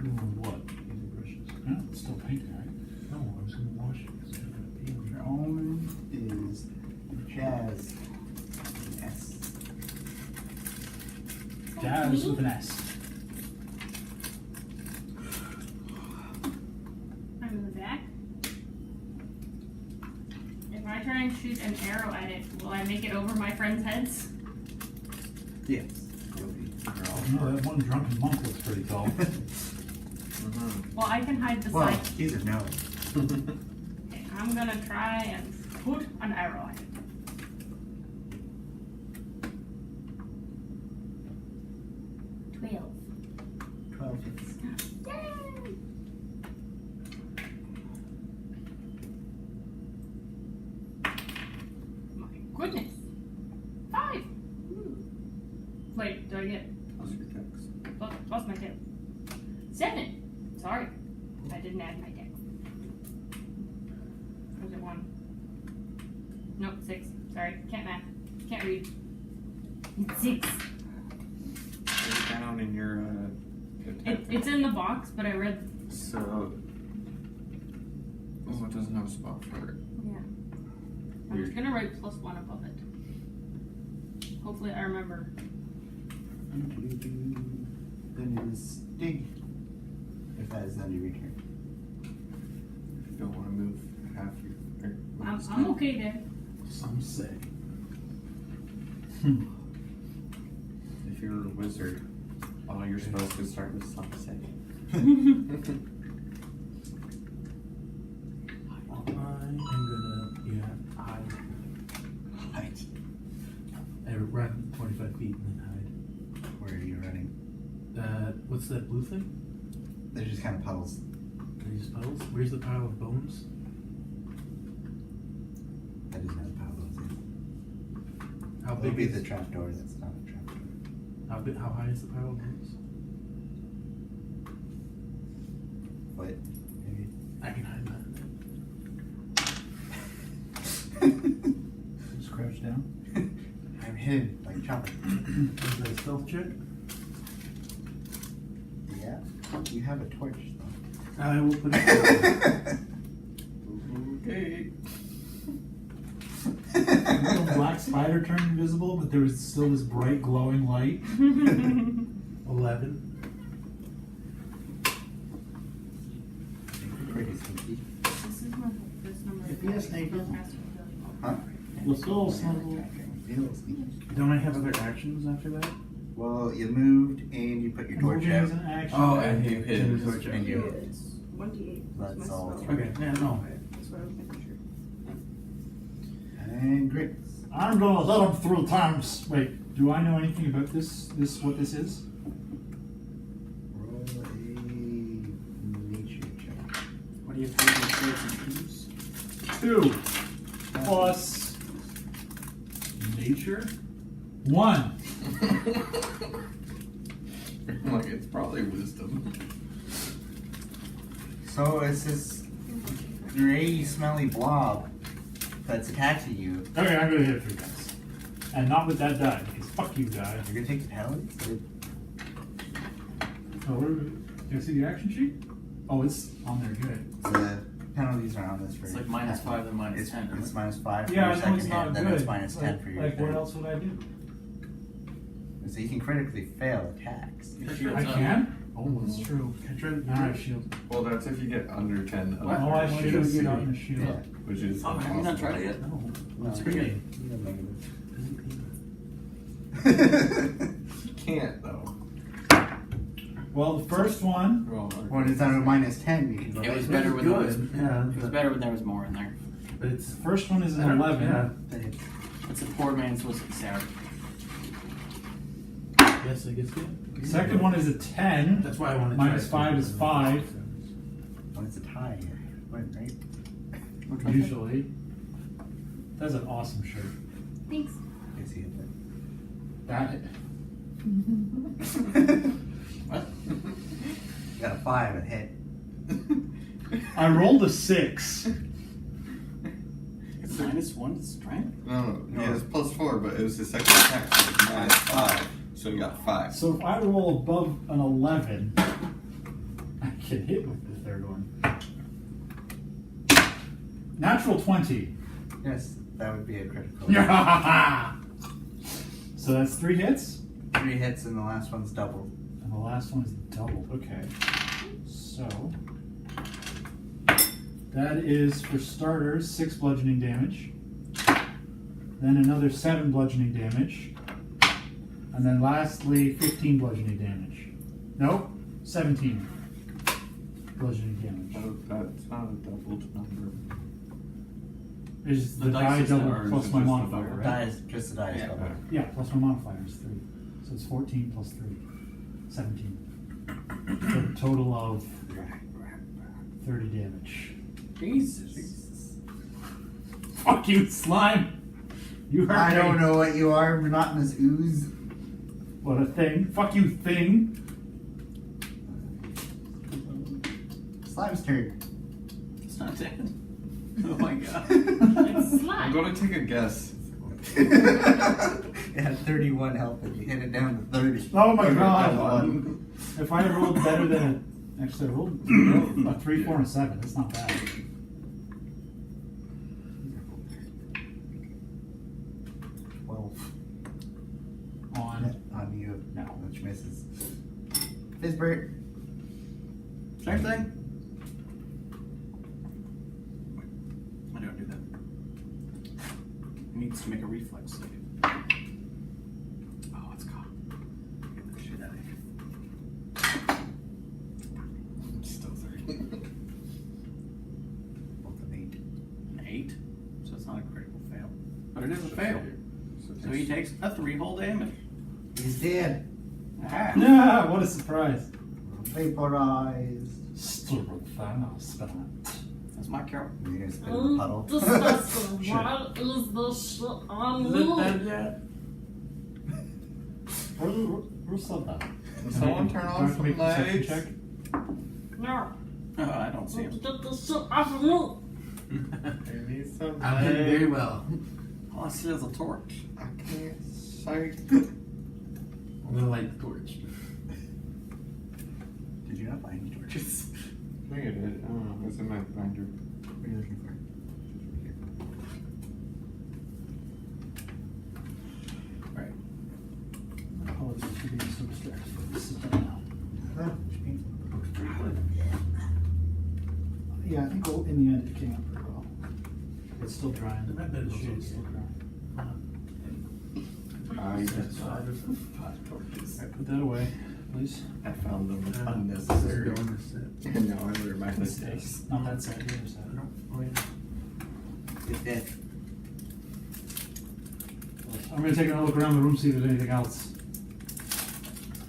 Speaker 2: one? What? These brushes. No, it's still painting, right? No, I was gonna wash it because I got paint.
Speaker 3: Your own is Jazz. Yes.
Speaker 2: Jazz with an S.
Speaker 4: I'm in the back. If I try and shoot an arrow at it, will I make it over my friends' heads?
Speaker 3: Yes. You'll be.
Speaker 2: No, that one drunken monk looks pretty tall.
Speaker 4: Well, I can hide the
Speaker 3: Well,
Speaker 4: sight.
Speaker 3: he's a no.
Speaker 4: Okay, I'm gonna try and put an arrow at it.
Speaker 6: Twelve.
Speaker 3: 12 hits.
Speaker 4: Yay! My goodness. 5. Wait, do I get
Speaker 7: How's your text?
Speaker 4: plus my dex? 7. Sorry, I didn't add my dex. Was it 1? Nope, 6. Sorry, can't math. Can't read. 6.
Speaker 7: It's down in your
Speaker 4: It's in the box, but I read.
Speaker 7: So, oh, it doesn't have a spot for it.
Speaker 4: Yeah. I'm just gonna write +1 above it. Hopefully, I remember.
Speaker 3: Then it is dig. If that is under your turn.
Speaker 7: If you don't want to move half your.
Speaker 4: I'm okay there.
Speaker 2: Some say.
Speaker 7: If you're a wizard, all your spells could start with something.
Speaker 2: I'm gonna, hide.
Speaker 3: Right.
Speaker 2: I run 25 feet and then
Speaker 3: Where are you running?
Speaker 2: hide. What's that blue thing?
Speaker 3: They're just kind of puddles.
Speaker 2: Are these puddles? Where's the pile of bones?
Speaker 3: That doesn't have puddles.
Speaker 2: How
Speaker 3: It'll
Speaker 2: big
Speaker 3: be
Speaker 2: is
Speaker 3: the trapdoor that's not a trapdoor.
Speaker 2: How high is the pile of bones?
Speaker 3: What? Maybe.
Speaker 2: I can hide that. Just crouch down.
Speaker 3: I'm hidden like Chopper.
Speaker 2: Is that a stealth check?
Speaker 3: Yeah. You have a torch
Speaker 2: I will put it.
Speaker 7: Okay.
Speaker 2: The black spider turned invisible, but there was still this bright glowing light. 11.
Speaker 3: Pretty sneaky.
Speaker 4: This is this number.
Speaker 2: Yes, thank you.
Speaker 3: Huh?
Speaker 2: Let's go, Snuggle.
Speaker 3: Real sneaky.
Speaker 2: Don't I have other actions after that?
Speaker 3: Well, you moved and you put your torch
Speaker 2: Moving
Speaker 3: out.
Speaker 2: is an action.
Speaker 7: Oh, and you hit
Speaker 3: Your
Speaker 7: it.
Speaker 3: torch and you hit.
Speaker 6: It's 1d8.
Speaker 3: That's all.
Speaker 2: Okay, yeah, no.
Speaker 6: That's what I was making sure.
Speaker 3: And great.
Speaker 2: I'm gonna let him through times. Wait, do I know anything about this? What this is?
Speaker 3: Roll a nature check.
Speaker 5: What do you think of shirts and shoes?
Speaker 2: 2 plus nature. 1.
Speaker 7: Like, it's probably wisdom.
Speaker 3: So it's this gray, smelly blob that's attacking you.
Speaker 2: Okay, I'm gonna hit it 3 times, and not with that die because fuck you, die.
Speaker 3: You're gonna take the penalty?
Speaker 2: Oh, can I see the action sheet? Oh, it's on there. Good.
Speaker 3: The penalties are on this for.
Speaker 5: It's like -5 and
Speaker 3: It's
Speaker 5: -10.
Speaker 3: It's -5 for
Speaker 2: Yeah,
Speaker 3: your
Speaker 2: I know
Speaker 3: second
Speaker 2: it's
Speaker 3: hit,
Speaker 2: not
Speaker 3: and
Speaker 2: good.
Speaker 3: then it's -10 for your
Speaker 2: Like, what
Speaker 3: third.
Speaker 2: else would I do?
Speaker 3: So you can critically fail attacks.
Speaker 5: Your
Speaker 2: I
Speaker 5: shield's up.
Speaker 2: can. Oh, that's true. Can I try to? Nah, I have shield.
Speaker 7: Well, that's if you get under 10.
Speaker 5: What?
Speaker 2: Oh, I
Speaker 7: under
Speaker 2: should
Speaker 7: C,
Speaker 2: get on the shield.
Speaker 3: Yeah.
Speaker 7: Which is.
Speaker 5: Oh, have you not tried it yet?
Speaker 2: No.
Speaker 3: No,
Speaker 2: What's
Speaker 3: it's
Speaker 2: your
Speaker 5: pretty
Speaker 2: name?
Speaker 7: You can't, though.
Speaker 2: Well, the first one.
Speaker 7: Well,
Speaker 3: When it's under -10, you can go.
Speaker 5: It was better when there was.
Speaker 2: Yeah,
Speaker 5: It was better when there was more in there.
Speaker 2: but it's the first one is an 11.
Speaker 3: The hit.
Speaker 5: It's a poor man's whiskey sour.
Speaker 1: Yes, I guess, yeah.
Speaker 2: Second one is a 10.
Speaker 1: That's why I wanted to
Speaker 2: Minus 5 is 5.
Speaker 3: Oh, it's a tie here. Wait, right?
Speaker 2: Usually. That's an awesome shirt.
Speaker 6: Thanks.
Speaker 3: I see it.
Speaker 2: That.
Speaker 5: What?
Speaker 3: Got a 5 and hit.
Speaker 2: I rolled a 6.
Speaker 5: It's -1 to strength?
Speaker 7: No, he has +4, but it was his second attack, so it's -5. So you got 5.
Speaker 2: So if I roll above an 11, I can hit with the third one. Natural 20.
Speaker 3: Yes, that would be a critical.
Speaker 2: So that's 3 hits?
Speaker 3: 3 hits and the last one's doubled.
Speaker 2: And the last one is doubled. Okay. So that is, for starters, 6 bludgeoning damage. Then another 7 bludgeoning damage. And then lastly, 15 bludgeoning damage. Nope, 17 bludgeoning damage.
Speaker 7: That's not a doubled number.
Speaker 2: Is
Speaker 5: The
Speaker 2: the
Speaker 5: dice
Speaker 2: die
Speaker 5: is
Speaker 2: double
Speaker 7: or is
Speaker 2: plus
Speaker 7: it
Speaker 2: my
Speaker 7: just the
Speaker 2: modifier,
Speaker 7: double?
Speaker 2: right?
Speaker 3: Die is just the die is
Speaker 5: Yeah.
Speaker 3: doubled.
Speaker 2: Yeah, plus my modifier is 3. So it's 14 plus 3. 17. For a total of 30 damage.
Speaker 5: Jesus.
Speaker 2: Fuck you, slime! You hurt
Speaker 3: I
Speaker 2: me.
Speaker 3: don't know what you are, monotonous ooze.
Speaker 2: What a thing. Fuck you, thing.
Speaker 3: Slime's turn.
Speaker 5: It's not dead. Oh my god.
Speaker 6: It's
Speaker 7: I'm
Speaker 6: slime.
Speaker 7: gonna take a guess.
Speaker 3: It had 31 health and you hit it down to 30.
Speaker 2: Oh my
Speaker 7: Okay,
Speaker 2: god.
Speaker 7: one.
Speaker 2: If I rolled better than actually, I rolled a 3, 4, and a 7. That's not bad.
Speaker 3: On you.
Speaker 2: No.
Speaker 3: Which misses. Fizzbert.
Speaker 5: Same thing. I don't do that. He needs to make a reflex save. Oh, it's caught. Get the shit out of here.
Speaker 7: Still 3.
Speaker 3: Both an 8.
Speaker 5: An 8? So it's not a critical fail. But it is a fail. So he takes a 3 whole damage.
Speaker 3: He's dead.
Speaker 5: Ah.
Speaker 2: Yeah, what a surprise.
Speaker 3: Vaporized.
Speaker 5: That's my carol.
Speaker 3: You're gonna spit in the puddle.
Speaker 6: Disgusting. What is this shit on
Speaker 1: Is it
Speaker 6: me?
Speaker 1: dead yet?
Speaker 2: Who said that?
Speaker 7: Someone turn off
Speaker 2: Do I have to make a
Speaker 7: the
Speaker 2: perception
Speaker 7: lights.
Speaker 2: check?
Speaker 6: No.
Speaker 5: Oh, I don't see him.
Speaker 6: Get this shit off of me.
Speaker 7: I need some
Speaker 1: I did very well.
Speaker 5: All I see is a torch.
Speaker 7: I can't sight.
Speaker 1: I'm gonna light the torch.
Speaker 3: Did you not buy any torches?
Speaker 7: I think I did. Oh, it's in my binder.
Speaker 3: What are you looking for?
Speaker 5: Right.
Speaker 2: Apologies for being so distracted. Sit down now. Yeah, I think in the end it came out pretty well. It's still drying.
Speaker 1: The red bed
Speaker 2: The
Speaker 1: was
Speaker 2: shade's
Speaker 1: okay.
Speaker 2: still drying.
Speaker 7: Just
Speaker 1: Five torches.
Speaker 2: Alright, put that away, please.
Speaker 7: I found them
Speaker 1: This is
Speaker 7: unnecessary.
Speaker 1: going to sit.
Speaker 7: No, I learned my mistakes.
Speaker 2: Not that side, the other side.
Speaker 1: Oh, yeah.
Speaker 3: It's dead.
Speaker 2: I'm gonna take another look around the room, see if there's anything else.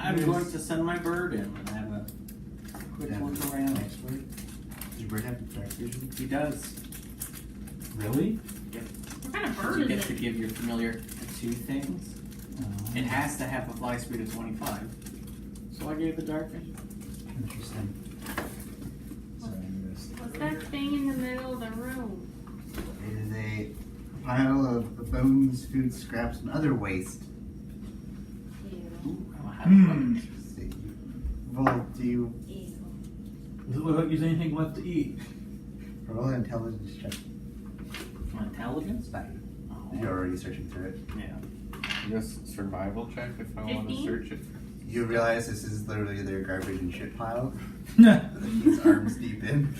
Speaker 5: I'm going to send my bird in and have a quick look around.
Speaker 3: Next word. Does your bird have dark vision?
Speaker 5: He does.
Speaker 2: Really?
Speaker 6: What kind of
Speaker 5: You
Speaker 6: bird
Speaker 5: get
Speaker 6: is
Speaker 5: to
Speaker 6: it?
Speaker 5: give your familiar 2 things. It has to have a fly speed of 25. So I gave the dark vision.
Speaker 2: Interesting. Sorry, I missed.
Speaker 6: What's that thing in the middle of the room?
Speaker 3: It is a pile of bones, food scraps, and other waste.
Speaker 6: Ew.
Speaker 5: Ooh, I don't have
Speaker 2: Hmm.
Speaker 3: Well, do you
Speaker 6: Ew.
Speaker 1: Does it look like there's anything left to eat?
Speaker 3: roll an intelligence check?
Speaker 5: intelligence.
Speaker 3: It's not you.
Speaker 5: Oh,
Speaker 3: You're already searching through it.
Speaker 5: yeah.
Speaker 7: Just survival check if I want to
Speaker 6: 15?
Speaker 7: search it.
Speaker 3: You realize this is literally their garbage and shit pile.
Speaker 2: Yeah.
Speaker 3: His arms deep in.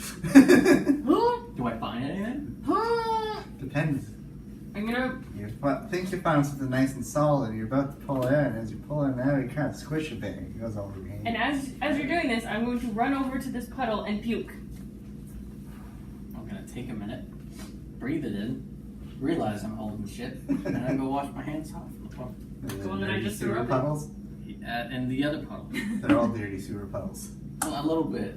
Speaker 5: Do I find anything?
Speaker 3: Depends.
Speaker 6: I'm gonna.
Speaker 3: You think you found something nice and solid, and you're about to pull it in. As you pull it out, you kind of squish a bit, and it goes all over your hand.
Speaker 6: And as you're doing this, I'm going to run over to this puddle and puke.
Speaker 5: I'm gonna take a minute, breathe it in, realize I'm holding shit, and I go wash my hands off.
Speaker 4: The one that I just threw
Speaker 3: sewer
Speaker 4: up in?
Speaker 3: puddles.
Speaker 5: And the other puddle.
Speaker 3: They're all dirty sewer puddles.
Speaker 5: Well, a little bit.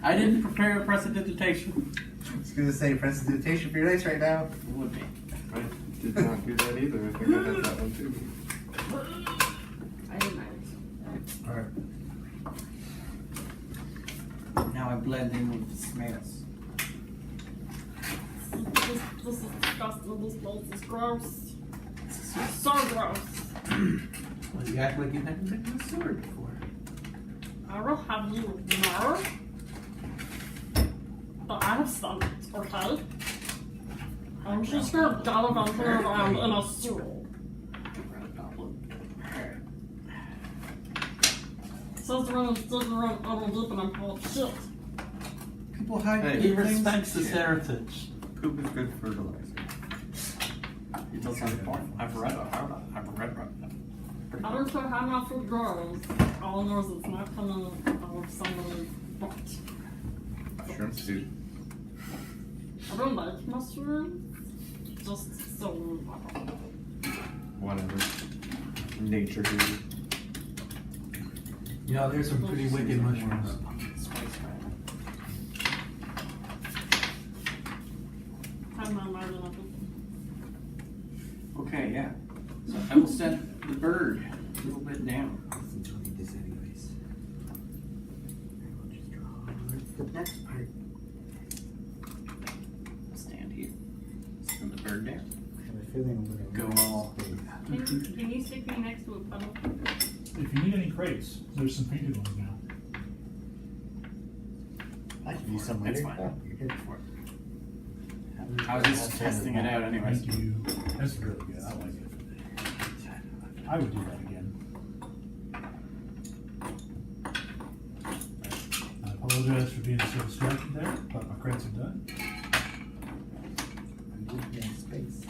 Speaker 5: I didn't prepare a prestidigitation.
Speaker 3: I was gonna say prestidigitation for your dice right now.
Speaker 5: It would be.
Speaker 7: I did not do that either. I think I had that one too.
Speaker 4: I did mine.
Speaker 3: Alright.
Speaker 5: Now I blend in with the smells.
Speaker 4: This is disgusting. This place is gross. It's so gross.
Speaker 1: Well, you act like you've never been in the sewer before.
Speaker 4: I will have you know that I have stomachs, okay? I'm just gonna gallivant around in a sewer. Says the room is digging around under deep and I'm full of shit.
Speaker 5: People hide
Speaker 7: Hey,
Speaker 1: He
Speaker 5: good things.
Speaker 1: respects his heritage.
Speaker 7: Poop is good fertilizer.
Speaker 5: It does sound important. I've read about it.
Speaker 4: I don't care how my food grows. All I know is it's not coming out of somebody's butt.
Speaker 7: Shrimp soup.
Speaker 4: I don't like mushrooms. Just so
Speaker 7: Whatever. Nature food.
Speaker 1: You know, there's some pretty wicked mushrooms.
Speaker 4: I'm not married enough.
Speaker 5: Okay, yeah. So I will set the bird a little bit down.
Speaker 3: Since we'll need this anyways. I'll just draw the next part.
Speaker 5: Stand here. Set the bird down.
Speaker 3: I have a feeling I'm gonna
Speaker 5: Go all.
Speaker 4: Can you stick me next to a puddle?
Speaker 2: If you need any crates, there's some painted ones now.
Speaker 3: I can use some
Speaker 5: It's
Speaker 3: later.
Speaker 5: fine.
Speaker 3: Oh, you're good.
Speaker 5: I was just testing it out anyways.
Speaker 2: Thank you. That's really good. I like it. I would do that again. I apologize for being so distracted there, but my crates are done.
Speaker 3: I'm giving you space.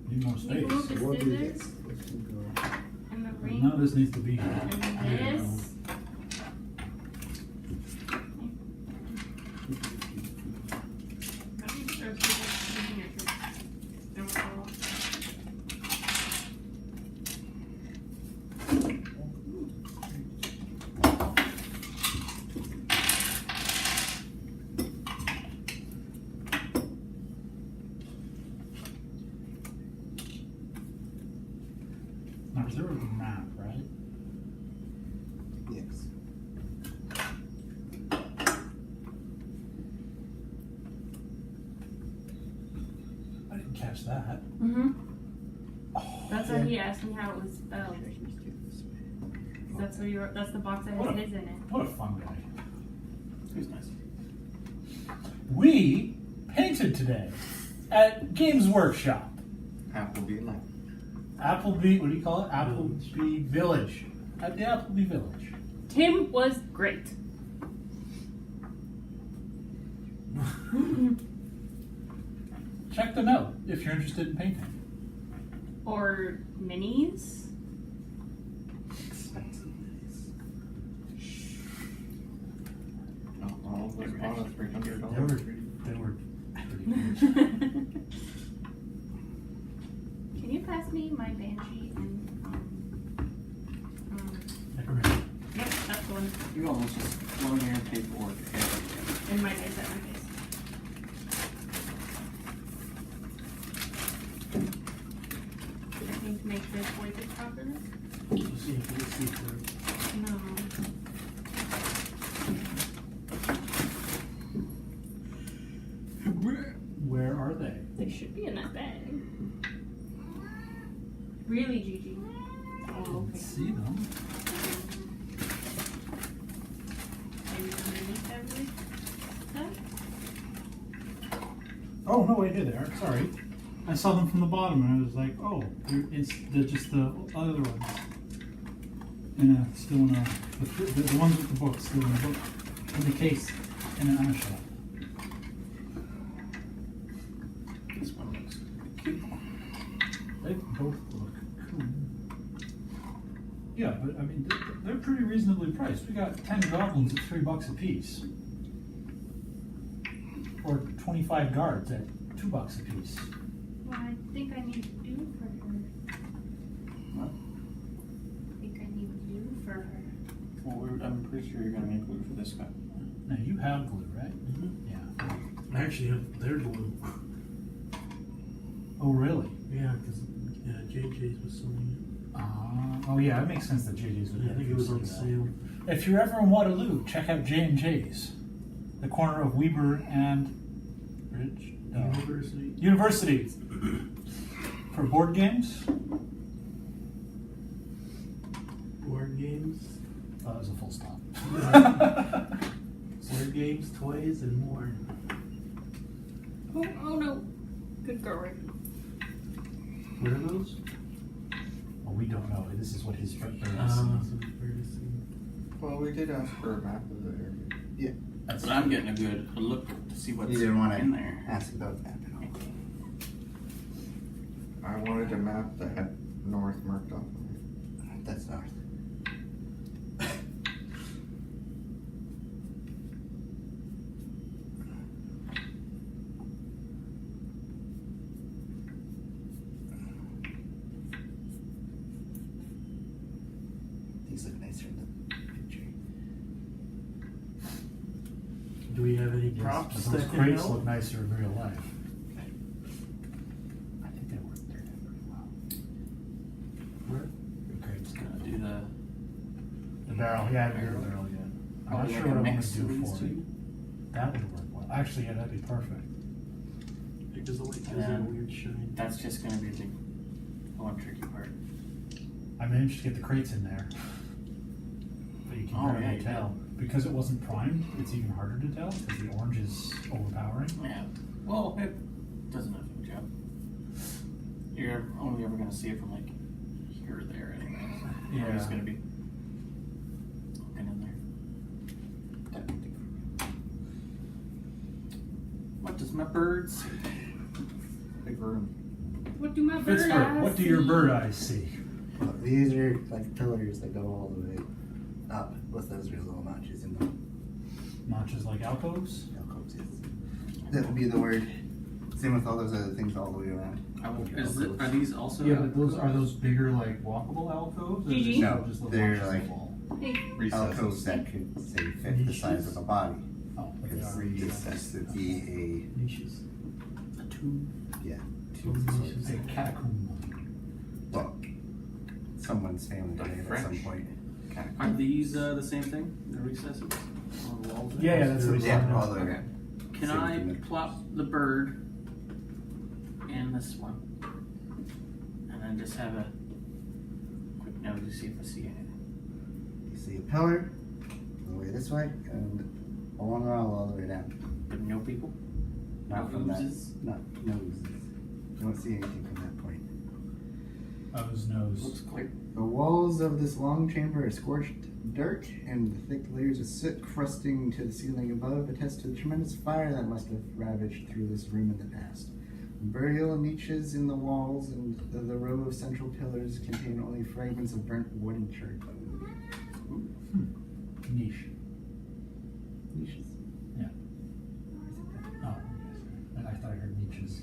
Speaker 2: Need more
Speaker 4: You
Speaker 2: space.
Speaker 4: move the
Speaker 3: We'll do
Speaker 4: scissors
Speaker 3: this. Which can go.
Speaker 4: and the ring
Speaker 2: None of this needs to be here.
Speaker 4: and this. How do you start using it? Don't fall off.
Speaker 2: Now, there was a map, right?
Speaker 3: Yes.
Speaker 2: I didn't catch that.
Speaker 4: Mm-hmm.
Speaker 2: Oh,
Speaker 4: That's
Speaker 2: yeah.
Speaker 4: why he asked me how it was spelled. That's what you wrote. That's the box that has his in it.
Speaker 2: What a fun guy.
Speaker 5: Who's nice?
Speaker 2: We painted today at Games Workshop.
Speaker 7: Applebee Lane.
Speaker 2: Applebee, what do you call it? Applebee Village. At the Applebee Village.
Speaker 4: Tim was great.
Speaker 2: Check them out if you're interested in painting.
Speaker 4: Or minis.
Speaker 7: All of those bought us $300.
Speaker 2: They were pretty good.
Speaker 4: Can you pass me my banshee and
Speaker 2: Necromancer.
Speaker 4: yep, that's the one.
Speaker 5: You almost just flown your paperwork everywhere.
Speaker 4: And my dice at my face. I think to make this weighted properly.
Speaker 2: Let's see if we see for
Speaker 4: No.
Speaker 2: where are they?
Speaker 4: They should be in that bag. Really, Gigi? Oh, okay.
Speaker 2: Let's see them.
Speaker 4: Maybe underneath every stuff?
Speaker 2: Oh no, wait, here they are. Sorry, I saw them from the bottom and I was like, oh, they're just the other ones. Still in a the ones with the book still in the book in the case in an shop.
Speaker 5: This one looks cute.
Speaker 2: They both look cool. Yeah, but I mean, they're pretty reasonably priced. We got 10 goblins at $3 a piece. Or 25 guards at $2 a piece.
Speaker 6: Well, I think I need glue for her.
Speaker 5: What?
Speaker 6: I think I need glue for her.
Speaker 5: Well, I'm pretty sure you're gonna make glue for this guy.
Speaker 2: Now you have glue, right?
Speaker 1: Mhm.
Speaker 2: Yeah.
Speaker 1: I actually have their glue.
Speaker 2: Oh, really?
Speaker 1: Yeah, because JJ's was selling
Speaker 2: Oh yeah, it makes sense that JJ's
Speaker 1: it.
Speaker 2: would
Speaker 1: Yeah, I think it was on
Speaker 2: that.
Speaker 1: sale.
Speaker 2: If you're ever in Waterloo, check out J&J's. The corner of Weber and Bridge? No.
Speaker 1: University.
Speaker 2: For board games?
Speaker 1: Board games.
Speaker 2: Oh, that was a full stop.
Speaker 1: Board games, toys, and more.
Speaker 4: Oh no. Good girl, right?
Speaker 1: What are those?
Speaker 2: Well, we don't know. This is what his bird is.
Speaker 7: Well, we did ask for a map of the area.
Speaker 5: That's what I'm getting a good look to see what's
Speaker 3: You didn't want
Speaker 5: in
Speaker 3: to
Speaker 5: there.
Speaker 3: ask about that at all.
Speaker 7: I wanted a map that had north marked off on it.
Speaker 3: That's north. These look nicer in the picture.
Speaker 1: Do we have any
Speaker 2: Yes,
Speaker 1: props
Speaker 2: but those
Speaker 1: that can
Speaker 2: crates
Speaker 1: help?
Speaker 2: look nicer in real life. I think they work there pretty well.
Speaker 1: Where?
Speaker 2: The crates
Speaker 5: Gonna
Speaker 2: good.
Speaker 5: do
Speaker 2: The barrel, yeah, the barrel, yeah. I'm not
Speaker 5: probably
Speaker 2: sure
Speaker 5: like
Speaker 2: what
Speaker 5: a
Speaker 2: I want
Speaker 5: mix
Speaker 2: to
Speaker 5: of
Speaker 2: do
Speaker 5: these
Speaker 2: for it.
Speaker 5: two.
Speaker 2: That would work well. Actually, yeah, that'd be perfect.
Speaker 1: Because the light gives it a
Speaker 5: Yeah.
Speaker 1: weird shine.
Speaker 5: That's just gonna be the one tricky part.
Speaker 2: I managed to get the crates in there. But you can
Speaker 5: Oh,
Speaker 2: barely
Speaker 5: yeah, you
Speaker 2: tell. Because it wasn't primed, it's even harder to tell because the orange is overpowering.
Speaker 5: Yeah. Well, it does an effing job. You're only ever gonna see it from like here or there anyway. You're
Speaker 2: Yeah.
Speaker 5: just gonna be looking in there. What does my bird see?
Speaker 7: Big room.
Speaker 4: What do my bird
Speaker 2: Pittsburgh,
Speaker 4: eyes
Speaker 2: what do your
Speaker 4: see?
Speaker 2: bird eyes see?
Speaker 3: Well, these are like pillars that go all the way up with those little notches in them.
Speaker 2: Notches like alcoves?
Speaker 3: Alcoves, yes. That would be the word. Same with all those other things all the way around.
Speaker 5: Are these also?
Speaker 2: Yeah, but are those bigger like walkable alcoves? Or
Speaker 4: GG.
Speaker 2: just-
Speaker 3: No,
Speaker 2: just little
Speaker 3: they're
Speaker 2: notches in the
Speaker 3: like-
Speaker 2: wall?
Speaker 4: Hey,
Speaker 3: Alcoves that could say fit the size of a body.
Speaker 2: Oh, but they
Speaker 3: Because
Speaker 2: are.
Speaker 3: this would be
Speaker 1: Niches.
Speaker 5: A tube.
Speaker 3: a, yeah, two
Speaker 1: Niches.
Speaker 2: A catacomb.
Speaker 3: well, someone's family
Speaker 7: Like
Speaker 3: did it at
Speaker 7: French.
Speaker 3: some point.
Speaker 5: Are these the same thing? The recesses on the walls? there?
Speaker 2: Yeah, that's what he's
Speaker 3: Yeah,
Speaker 2: talking
Speaker 3: all
Speaker 2: about.
Speaker 3: the way
Speaker 5: Okay.
Speaker 3: around.
Speaker 5: Can
Speaker 3: Same
Speaker 5: I
Speaker 3: thing.
Speaker 5: plop the bird in this one? And then just have a quick nose to see if I see anything.
Speaker 3: You see a pillar, all the way this way, and a long aisle all the way down.
Speaker 5: But no people?
Speaker 3: Not
Speaker 5: No
Speaker 3: from that.
Speaker 5: oozes?
Speaker 3: Not no oozes. You don't see anything from that point.
Speaker 2: O's nose.
Speaker 5: Looks clear.
Speaker 3: The walls of this long chamber are scorched dirt, and the thick layers of soot crusting to the ceiling above attest to the tremendous fire that must have ravaged through this room in the past. Burial niches in the walls and the row of central pillars contain only fragments of burnt wood and charcoal.
Speaker 2: Niche.
Speaker 3: Niches.
Speaker 2: Oh, yes. I thought I heard Nietzsche's.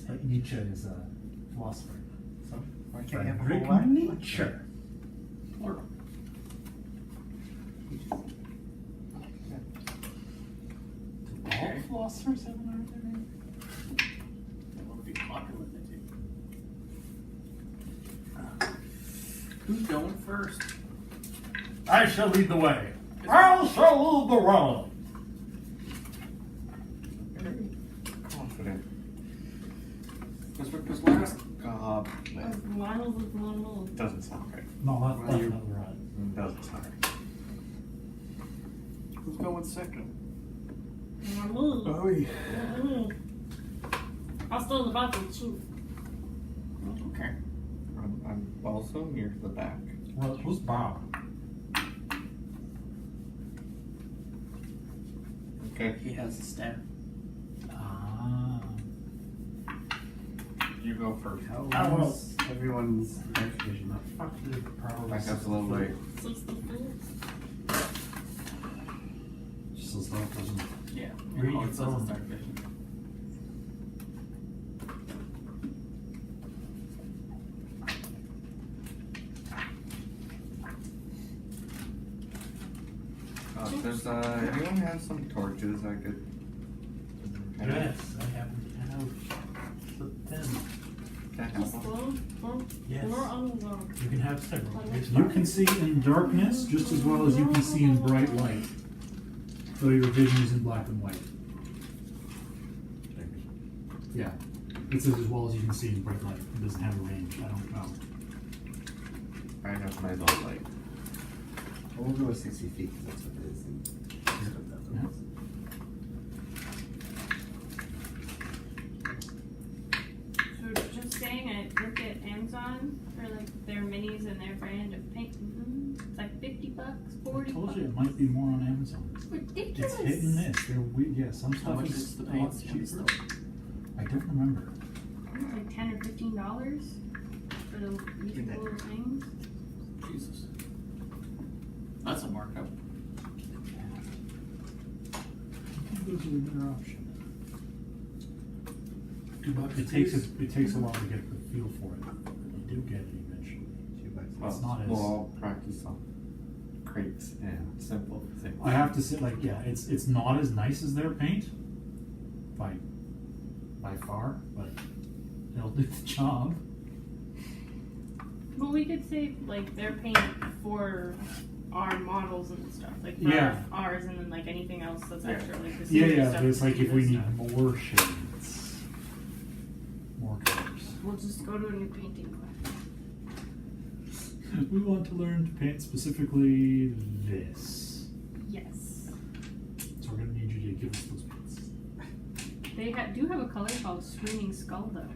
Speaker 2: But Nietzsche is a philosopher. So,
Speaker 3: Why can't you have a
Speaker 2: Friedrich
Speaker 3: whole lot?
Speaker 2: Nietzsche.
Speaker 5: Plural.
Speaker 2: All philosophers have an art their name?
Speaker 5: I want to be popular with it too. Who's going first?
Speaker 2: I shall lead the way. I shall lead the way.
Speaker 7: Very confident.
Speaker 5: Because last
Speaker 7: God,
Speaker 4: as miles as one
Speaker 7: doesn't sound right.
Speaker 2: No, that's
Speaker 7: Well,
Speaker 2: definitely right.
Speaker 7: Doesn't sound right.
Speaker 5: who's going second?
Speaker 4: I move.
Speaker 7: Oh, yeah.
Speaker 4: I'll stay in the bathroom too.
Speaker 5: Okay.
Speaker 7: I'm also near the back.
Speaker 2: Well, who's Bob?
Speaker 7: Okay,
Speaker 5: He has the staff.
Speaker 2: Ah.
Speaker 7: you go first.
Speaker 3: How is everyone's night vision?
Speaker 2: Fuck you, probably.
Speaker 7: I have a little light.
Speaker 4: 60 feet.
Speaker 2: Just as long as it doesn't
Speaker 5: Yeah.
Speaker 2: Read
Speaker 5: And all
Speaker 2: your
Speaker 5: it says is
Speaker 2: phone.
Speaker 5: dark vision.
Speaker 7: Does anyone have some torches I could?
Speaker 2: Yes, I have the 10.
Speaker 7: Can I have
Speaker 4: Just
Speaker 7: one?
Speaker 2: Yes.
Speaker 4: we're on the
Speaker 2: You can have several. You can see in darkness just as well as you can see in bright light. So your vision is in black and white. Yeah. It says as well as you can see in bright light. It doesn't have a range. I don't know.
Speaker 7: I have my low light.
Speaker 3: We'll go with 60 feet because that's what it is.
Speaker 2: Yeah.
Speaker 6: So just saying, I looked at Amazon for like their minis and their brand of paint. It's like $50,
Speaker 2: I
Speaker 6: $40.
Speaker 2: told you it might be more on Amazon.
Speaker 6: It's ridiculous.
Speaker 2: It's hit and miss. They're weird. Yeah, some
Speaker 5: How
Speaker 2: stuff
Speaker 5: much
Speaker 2: is
Speaker 5: is the
Speaker 2: a lot
Speaker 5: paint stims
Speaker 2: cheaper.
Speaker 5: though?
Speaker 2: I don't remember.
Speaker 6: It's like $10 or $15 for the usable things.
Speaker 5: Jesus. That's a markup.
Speaker 2: I think those are a better option. It takes a while to get the feel for it. But you do get it eventually.
Speaker 7: Well,
Speaker 2: It's not as-
Speaker 7: we'll all practice on crates and simple things.
Speaker 2: I have to say, like, yeah, it's not as nice as their paint, by far, but it'll do the job.
Speaker 6: But we could save like their paint for our models and stuff, like for
Speaker 2: Yeah.
Speaker 6: ours, and then like anything else that's
Speaker 5: Yeah.
Speaker 6: extra, like the
Speaker 2: Yeah,
Speaker 6: scenery
Speaker 2: yeah,
Speaker 6: stuff
Speaker 2: but it's
Speaker 6: we
Speaker 2: like
Speaker 6: do
Speaker 2: if we
Speaker 6: this
Speaker 2: need
Speaker 6: stuff.
Speaker 2: more shades, more colors.
Speaker 6: We'll just go to a new painting class.
Speaker 2: We want to learn to paint specifically this.
Speaker 6: Yes.
Speaker 2: So we're gonna need you to give us those paints.
Speaker 6: They do have a color called Screaming Skull, though.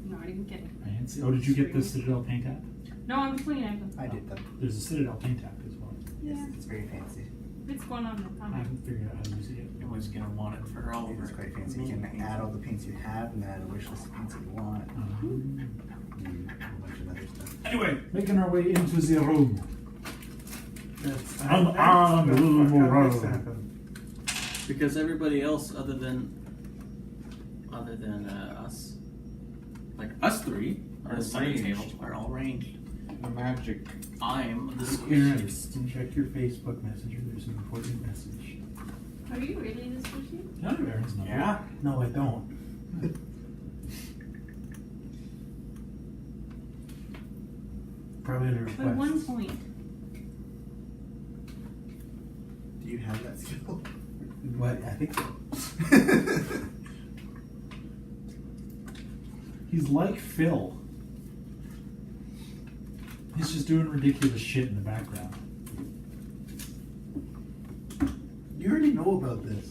Speaker 6: Not even kidding.
Speaker 2: Fancy. Oh, did you get the Citadel paint app?
Speaker 6: No, I'm just looking at them.
Speaker 3: I did them.
Speaker 2: There's a Citadel paint app as well.
Speaker 6: Yeah.
Speaker 3: It's very fancy.
Speaker 6: It's going on the
Speaker 2: I
Speaker 6: comic.
Speaker 2: haven't figured out how to use it yet.
Speaker 5: Everyone's gonna want it for all of
Speaker 3: It's
Speaker 5: it.
Speaker 3: quite fancy. You can add all the paints you have and add a wish list of paints that you want. And a whole bunch of other stuff.
Speaker 2: Anyway, making our way into the room.
Speaker 1: That's
Speaker 2: On the road.
Speaker 5: Because everybody else, other than us, like us three, are the center
Speaker 7: Ranged.
Speaker 5: table are all ranged.
Speaker 7: The magic.
Speaker 5: I'm the
Speaker 2: Aaron,
Speaker 5: squishiest.
Speaker 2: check your Facebook Messenger. There's an important message.
Speaker 6: Are you really this squishy?
Speaker 2: None of Aaron's number.
Speaker 5: Yeah.
Speaker 2: No, I don't. Probably under
Speaker 6: By 1 point.
Speaker 3: Do you have that skill?
Speaker 2: What? I think so. He's like Phil. He's just doing ridiculous shit in the background.
Speaker 1: You already know about this.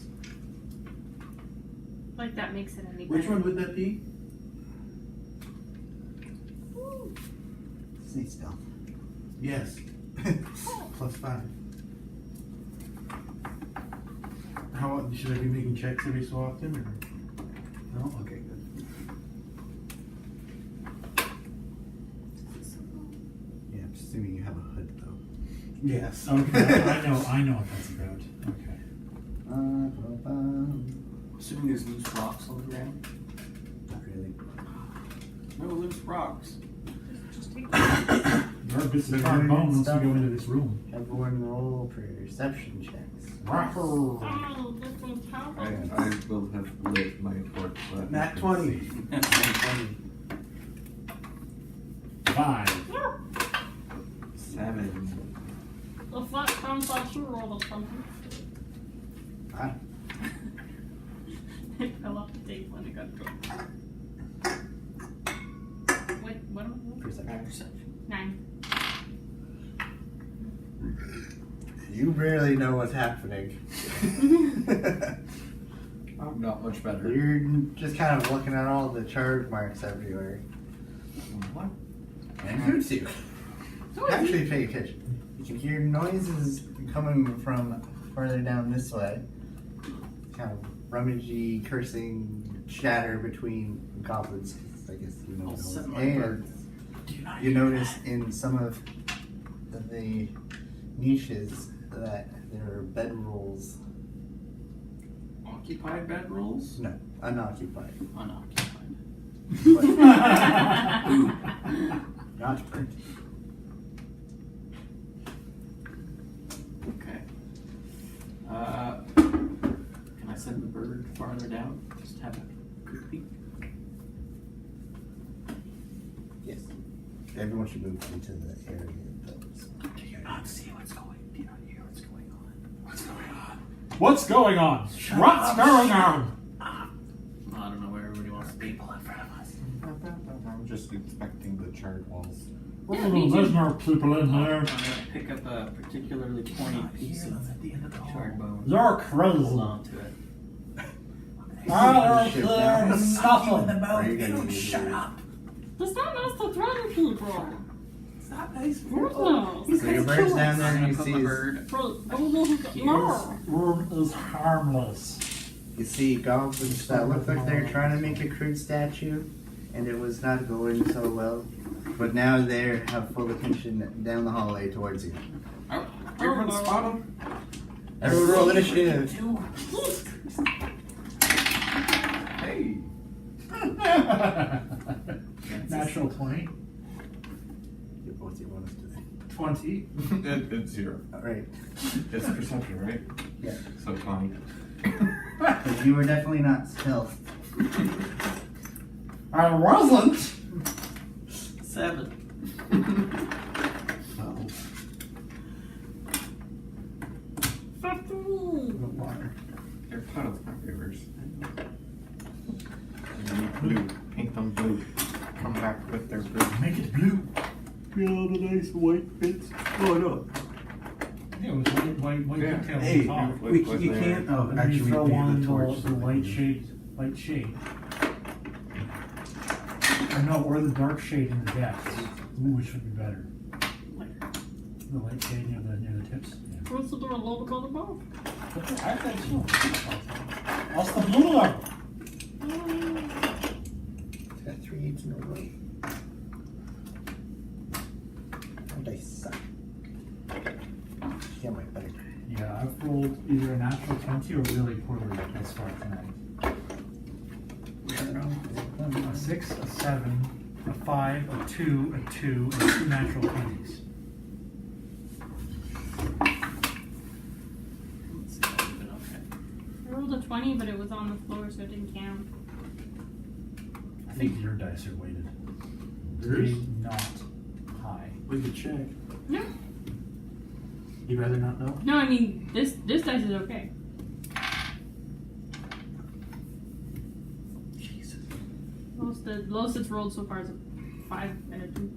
Speaker 6: Like that makes it any
Speaker 1: Which
Speaker 6: better.
Speaker 1: one would that be?
Speaker 3: Sneak stealth.
Speaker 1: Yes. +5. How should I be making checks every so often? Or? No? Okay, good.
Speaker 3: Yeah, I'm just assuming you have a hood though.
Speaker 1: Yes.
Speaker 2: Okay, I know what that's about. Okay.
Speaker 5: Assuming there's loose rocks on the ground.
Speaker 3: Not really.
Speaker 5: No loose rocks.
Speaker 6: Just take
Speaker 2: There are bits of hard bone once we go into this room.
Speaker 3: Everyone roll perception checks.
Speaker 6: Oh, this one's
Speaker 7: I
Speaker 6: powerful.
Speaker 7: will have lit my torch. so that
Speaker 1: Nat
Speaker 7: you can
Speaker 1: 20.
Speaker 7: see.
Speaker 5: That's funny.
Speaker 2: 5.
Speaker 6: Yeah.
Speaker 7: 7.
Speaker 4: If that counts, I too rolled a 20.
Speaker 3: Ah,
Speaker 6: It fell off the table and it got dropped. What am I rolling?
Speaker 3: perception.
Speaker 5: Perception.
Speaker 6: 9.
Speaker 3: You barely know what's happening.
Speaker 7: Not much better.
Speaker 3: You're just kind of looking at all the charge marks everywhere.
Speaker 7: What?
Speaker 3: And who's you? Actually pay attention. You can hear noises coming from further down this way. Kind of rummagey, cursing chatter between goblins. I guess you know
Speaker 5: I'll
Speaker 3: those.
Speaker 5: set my
Speaker 3: And
Speaker 5: bird. Do you not
Speaker 3: you
Speaker 5: hear
Speaker 3: notice
Speaker 5: that?
Speaker 3: in some of the niches that there are bedrolls
Speaker 5: Occupied bedrolls?
Speaker 3: No, unoccupied.
Speaker 5: Unoccupied.
Speaker 3: But
Speaker 5: Ooh.
Speaker 3: not burnt.
Speaker 5: Okay. Can I send the bird farther down? Just have a quick peek.
Speaker 3: Yes. Everyone should move into the area of those.
Speaker 5: Do you not see what's going? Do you not hear what's going on? What's going on?
Speaker 2: What's going on? What's going on?
Speaker 5: I don't know where everybody wants to be. People in front of us.
Speaker 7: I'm just inspecting the charred walls.
Speaker 2: Oh, there's no people in there.
Speaker 5: I'm gonna pick up a particularly pointy piece of charred bone.
Speaker 2: You're crazy.
Speaker 5: Hold on to it.
Speaker 2: I
Speaker 3: Shit,
Speaker 2: don't
Speaker 3: now.
Speaker 2: care nothing.
Speaker 3: Are you gonna shut up?
Speaker 4: It's not nice to threaten people.
Speaker 5: It's not nice.
Speaker 4: Of course not.
Speaker 3: So your bird's down there
Speaker 5: I'm
Speaker 3: and you
Speaker 5: gonna put
Speaker 3: see
Speaker 5: my
Speaker 3: his,
Speaker 5: bird.
Speaker 4: No.
Speaker 2: Room is harmless.
Speaker 3: you see goblins that look like they're trying to make a crude statue, and it was not going so well. But now they have full attention down the hallway towards you.
Speaker 5: Oh, everyone spot him.
Speaker 3: Everyone roll initiative.
Speaker 7: Hey!
Speaker 2: Natural 20.
Speaker 3: What's your bonus today?
Speaker 2: 20.
Speaker 7: It's 0.
Speaker 3: Alright.
Speaker 7: It's perception, right?
Speaker 3: Yeah.
Speaker 7: So 20.
Speaker 3: But you were definitely not stealth.
Speaker 2: I wasn't.
Speaker 5: 7.
Speaker 7: They're puddles, not rivers. You need blue. Paint them blue. Come back with their blue.
Speaker 2: Make it blue. Get all the nice white bits. Oh no. Yeah, it was white
Speaker 7: Yeah.
Speaker 2: detail
Speaker 1: Hey,
Speaker 2: on top.
Speaker 1: you can't, oh,
Speaker 2: And then you
Speaker 1: actually,
Speaker 2: throw
Speaker 1: maybe
Speaker 2: on
Speaker 1: the torch.
Speaker 2: the light shade. Or no, or the dark shade in the depths. Ooh, which would be better. The light shade near the tips. Yeah.
Speaker 4: What's the door loaded on the boat?
Speaker 2: I think so. What's the blue one?
Speaker 3: It's got 3 8s in a row. My dice suck. Yeah, my better.
Speaker 2: Yeah, I've rolled either a natural 20 or really poorly thus far tonight. A 6, a 7, a 5, a 2, a 2, and 2 natural 20s.
Speaker 5: Let's see if I've been okay.
Speaker 4: I rolled a 20, but it was on the floor, so it didn't count.
Speaker 2: I think your dice are weighted.
Speaker 1: Yours?
Speaker 2: Not high.
Speaker 1: We could check.
Speaker 4: No.
Speaker 1: You'd rather not know?
Speaker 4: No, I mean, this dice is okay.
Speaker 5: Jesus.
Speaker 4: The lowest it's rolled so far is a 5 and a 2.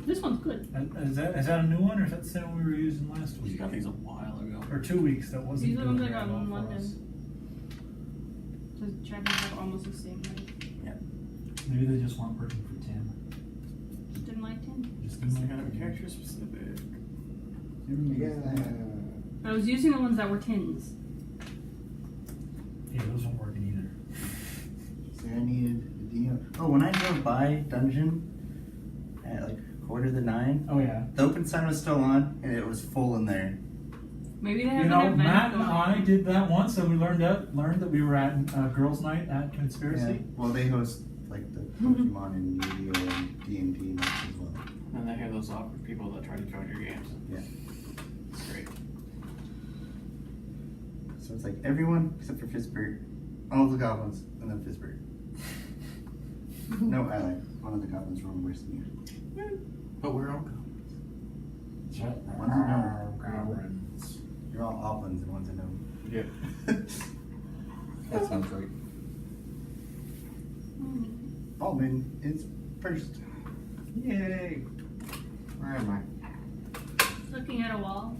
Speaker 4: This one's good.
Speaker 2: Is that a new one, or is that the same one we were using last
Speaker 5: We
Speaker 2: week?
Speaker 5: got these a while ago.
Speaker 2: Or 2 weeks that wasn't
Speaker 4: These are the ones I
Speaker 2: doing
Speaker 4: got
Speaker 2: very
Speaker 4: in
Speaker 2: well for
Speaker 4: London.
Speaker 2: us.
Speaker 4: So Chapman's have almost the same, right?
Speaker 2: Maybe they just weren't working for Tim.
Speaker 4: Just didn't like 10.
Speaker 2: Just
Speaker 5: It's
Speaker 2: didn't
Speaker 5: kind of
Speaker 2: like
Speaker 5: a character specific.
Speaker 4: I was using the ones that were tins.
Speaker 2: Yeah, those weren't working either.
Speaker 3: So I needed a DM. Oh, when I drove by dungeon at like 8:45,
Speaker 2: Oh yeah.
Speaker 3: the open sign was still on and it was full in there.
Speaker 4: Maybe they have
Speaker 2: You
Speaker 4: an
Speaker 2: know,
Speaker 4: event
Speaker 2: Matt and
Speaker 4: going
Speaker 2: I
Speaker 4: on.
Speaker 2: did that once, and we learned that we were at girls' night at Conspiracy.
Speaker 3: Yeah. Well, they host like the Pokemon and Yu-Gi-Oh and D&D nights as well.
Speaker 5: And they have those awkward people that try to join your games.
Speaker 3: Yeah.
Speaker 5: It's great.
Speaker 3: So it's like everyone except for Fizzbird, all the goblins, and then Fizzbird. No, I like one of the goblins were worse than you.
Speaker 5: But we're all goblins.
Speaker 3: One's a gnome.
Speaker 2: Goblins.
Speaker 3: You're all oblins and one's a gnome.
Speaker 7: Yep. That sounds right.
Speaker 3: Alban is first.
Speaker 7: Yay! Where am I?
Speaker 4: Looking at a wall.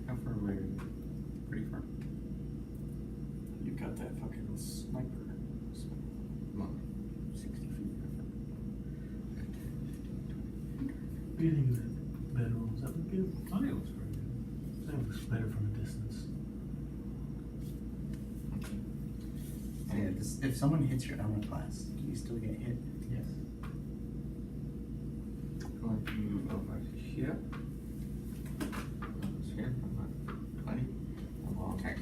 Speaker 7: How far away is it? Pretty far.
Speaker 5: You got that fucking sniper.
Speaker 7: Come on. 60 feet.
Speaker 1: What do you think of that bedroll? Does that look good? I think it looks pretty good. That looks better from a distance.
Speaker 3: Yeah, if someone hits your armor class, do you still get hit?
Speaker 2: Yes.
Speaker 7: Going to go back here. Here. 20. Well, okay.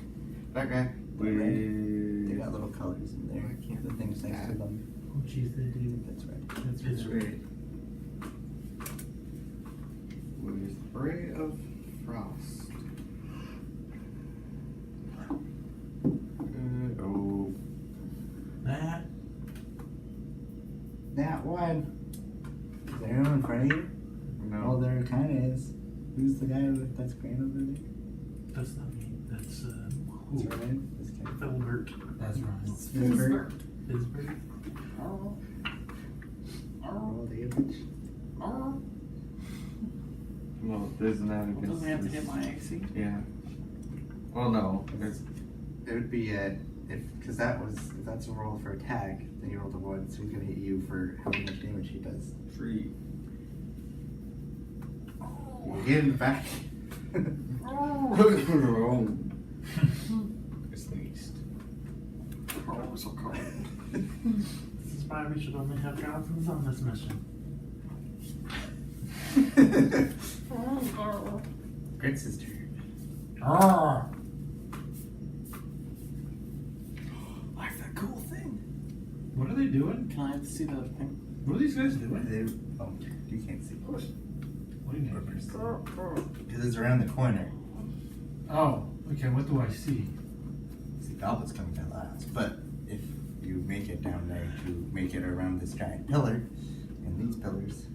Speaker 7: That guy.
Speaker 3: They got little colors in there.
Speaker 7: I can't
Speaker 3: The things next to them.
Speaker 1: Oh, jeez, they do.
Speaker 3: That's right.
Speaker 1: That's
Speaker 7: It's red. With Ray of Frost. Oh.
Speaker 1: That.
Speaker 3: That one. Is there anyone in front of you?
Speaker 7: No.
Speaker 3: Well, there kind of is. Who's the guy that's green over there?
Speaker 1: That's not me. That's,
Speaker 3: What's her name? This guy.
Speaker 1: Filbert.
Speaker 2: That's right.
Speaker 3: Spinbird.
Speaker 1: Pittsburgh.
Speaker 3: Roll damage.
Speaker 7: Well, isn't that
Speaker 5: Well,
Speaker 7: against
Speaker 5: doesn't have to
Speaker 7: this-
Speaker 5: hit my AC.
Speaker 7: Yeah. Well, no. It's,
Speaker 3: It would be because if that's a roll for attack, then you rolled a 1, so he's gonna hit you for how much damage he does.
Speaker 7: 3.
Speaker 3: You get in the back.
Speaker 7: I sneezed.
Speaker 5: Oh, so cold.
Speaker 1: This is why we should only have Johnsons on this mission.
Speaker 3: Gritz's turn.
Speaker 2: Ah,
Speaker 5: Like that cool thing.
Speaker 2: what are they doing?
Speaker 5: Can I see the thing?
Speaker 2: What are these guys doing?
Speaker 3: You can't see.
Speaker 2: What do you mean?
Speaker 3: Because it's around the corner.
Speaker 2: Oh, okay. What do I see?
Speaker 3: See, Goblet's coming down last. But if you make it down there to make it around this giant pillar, and these pillars.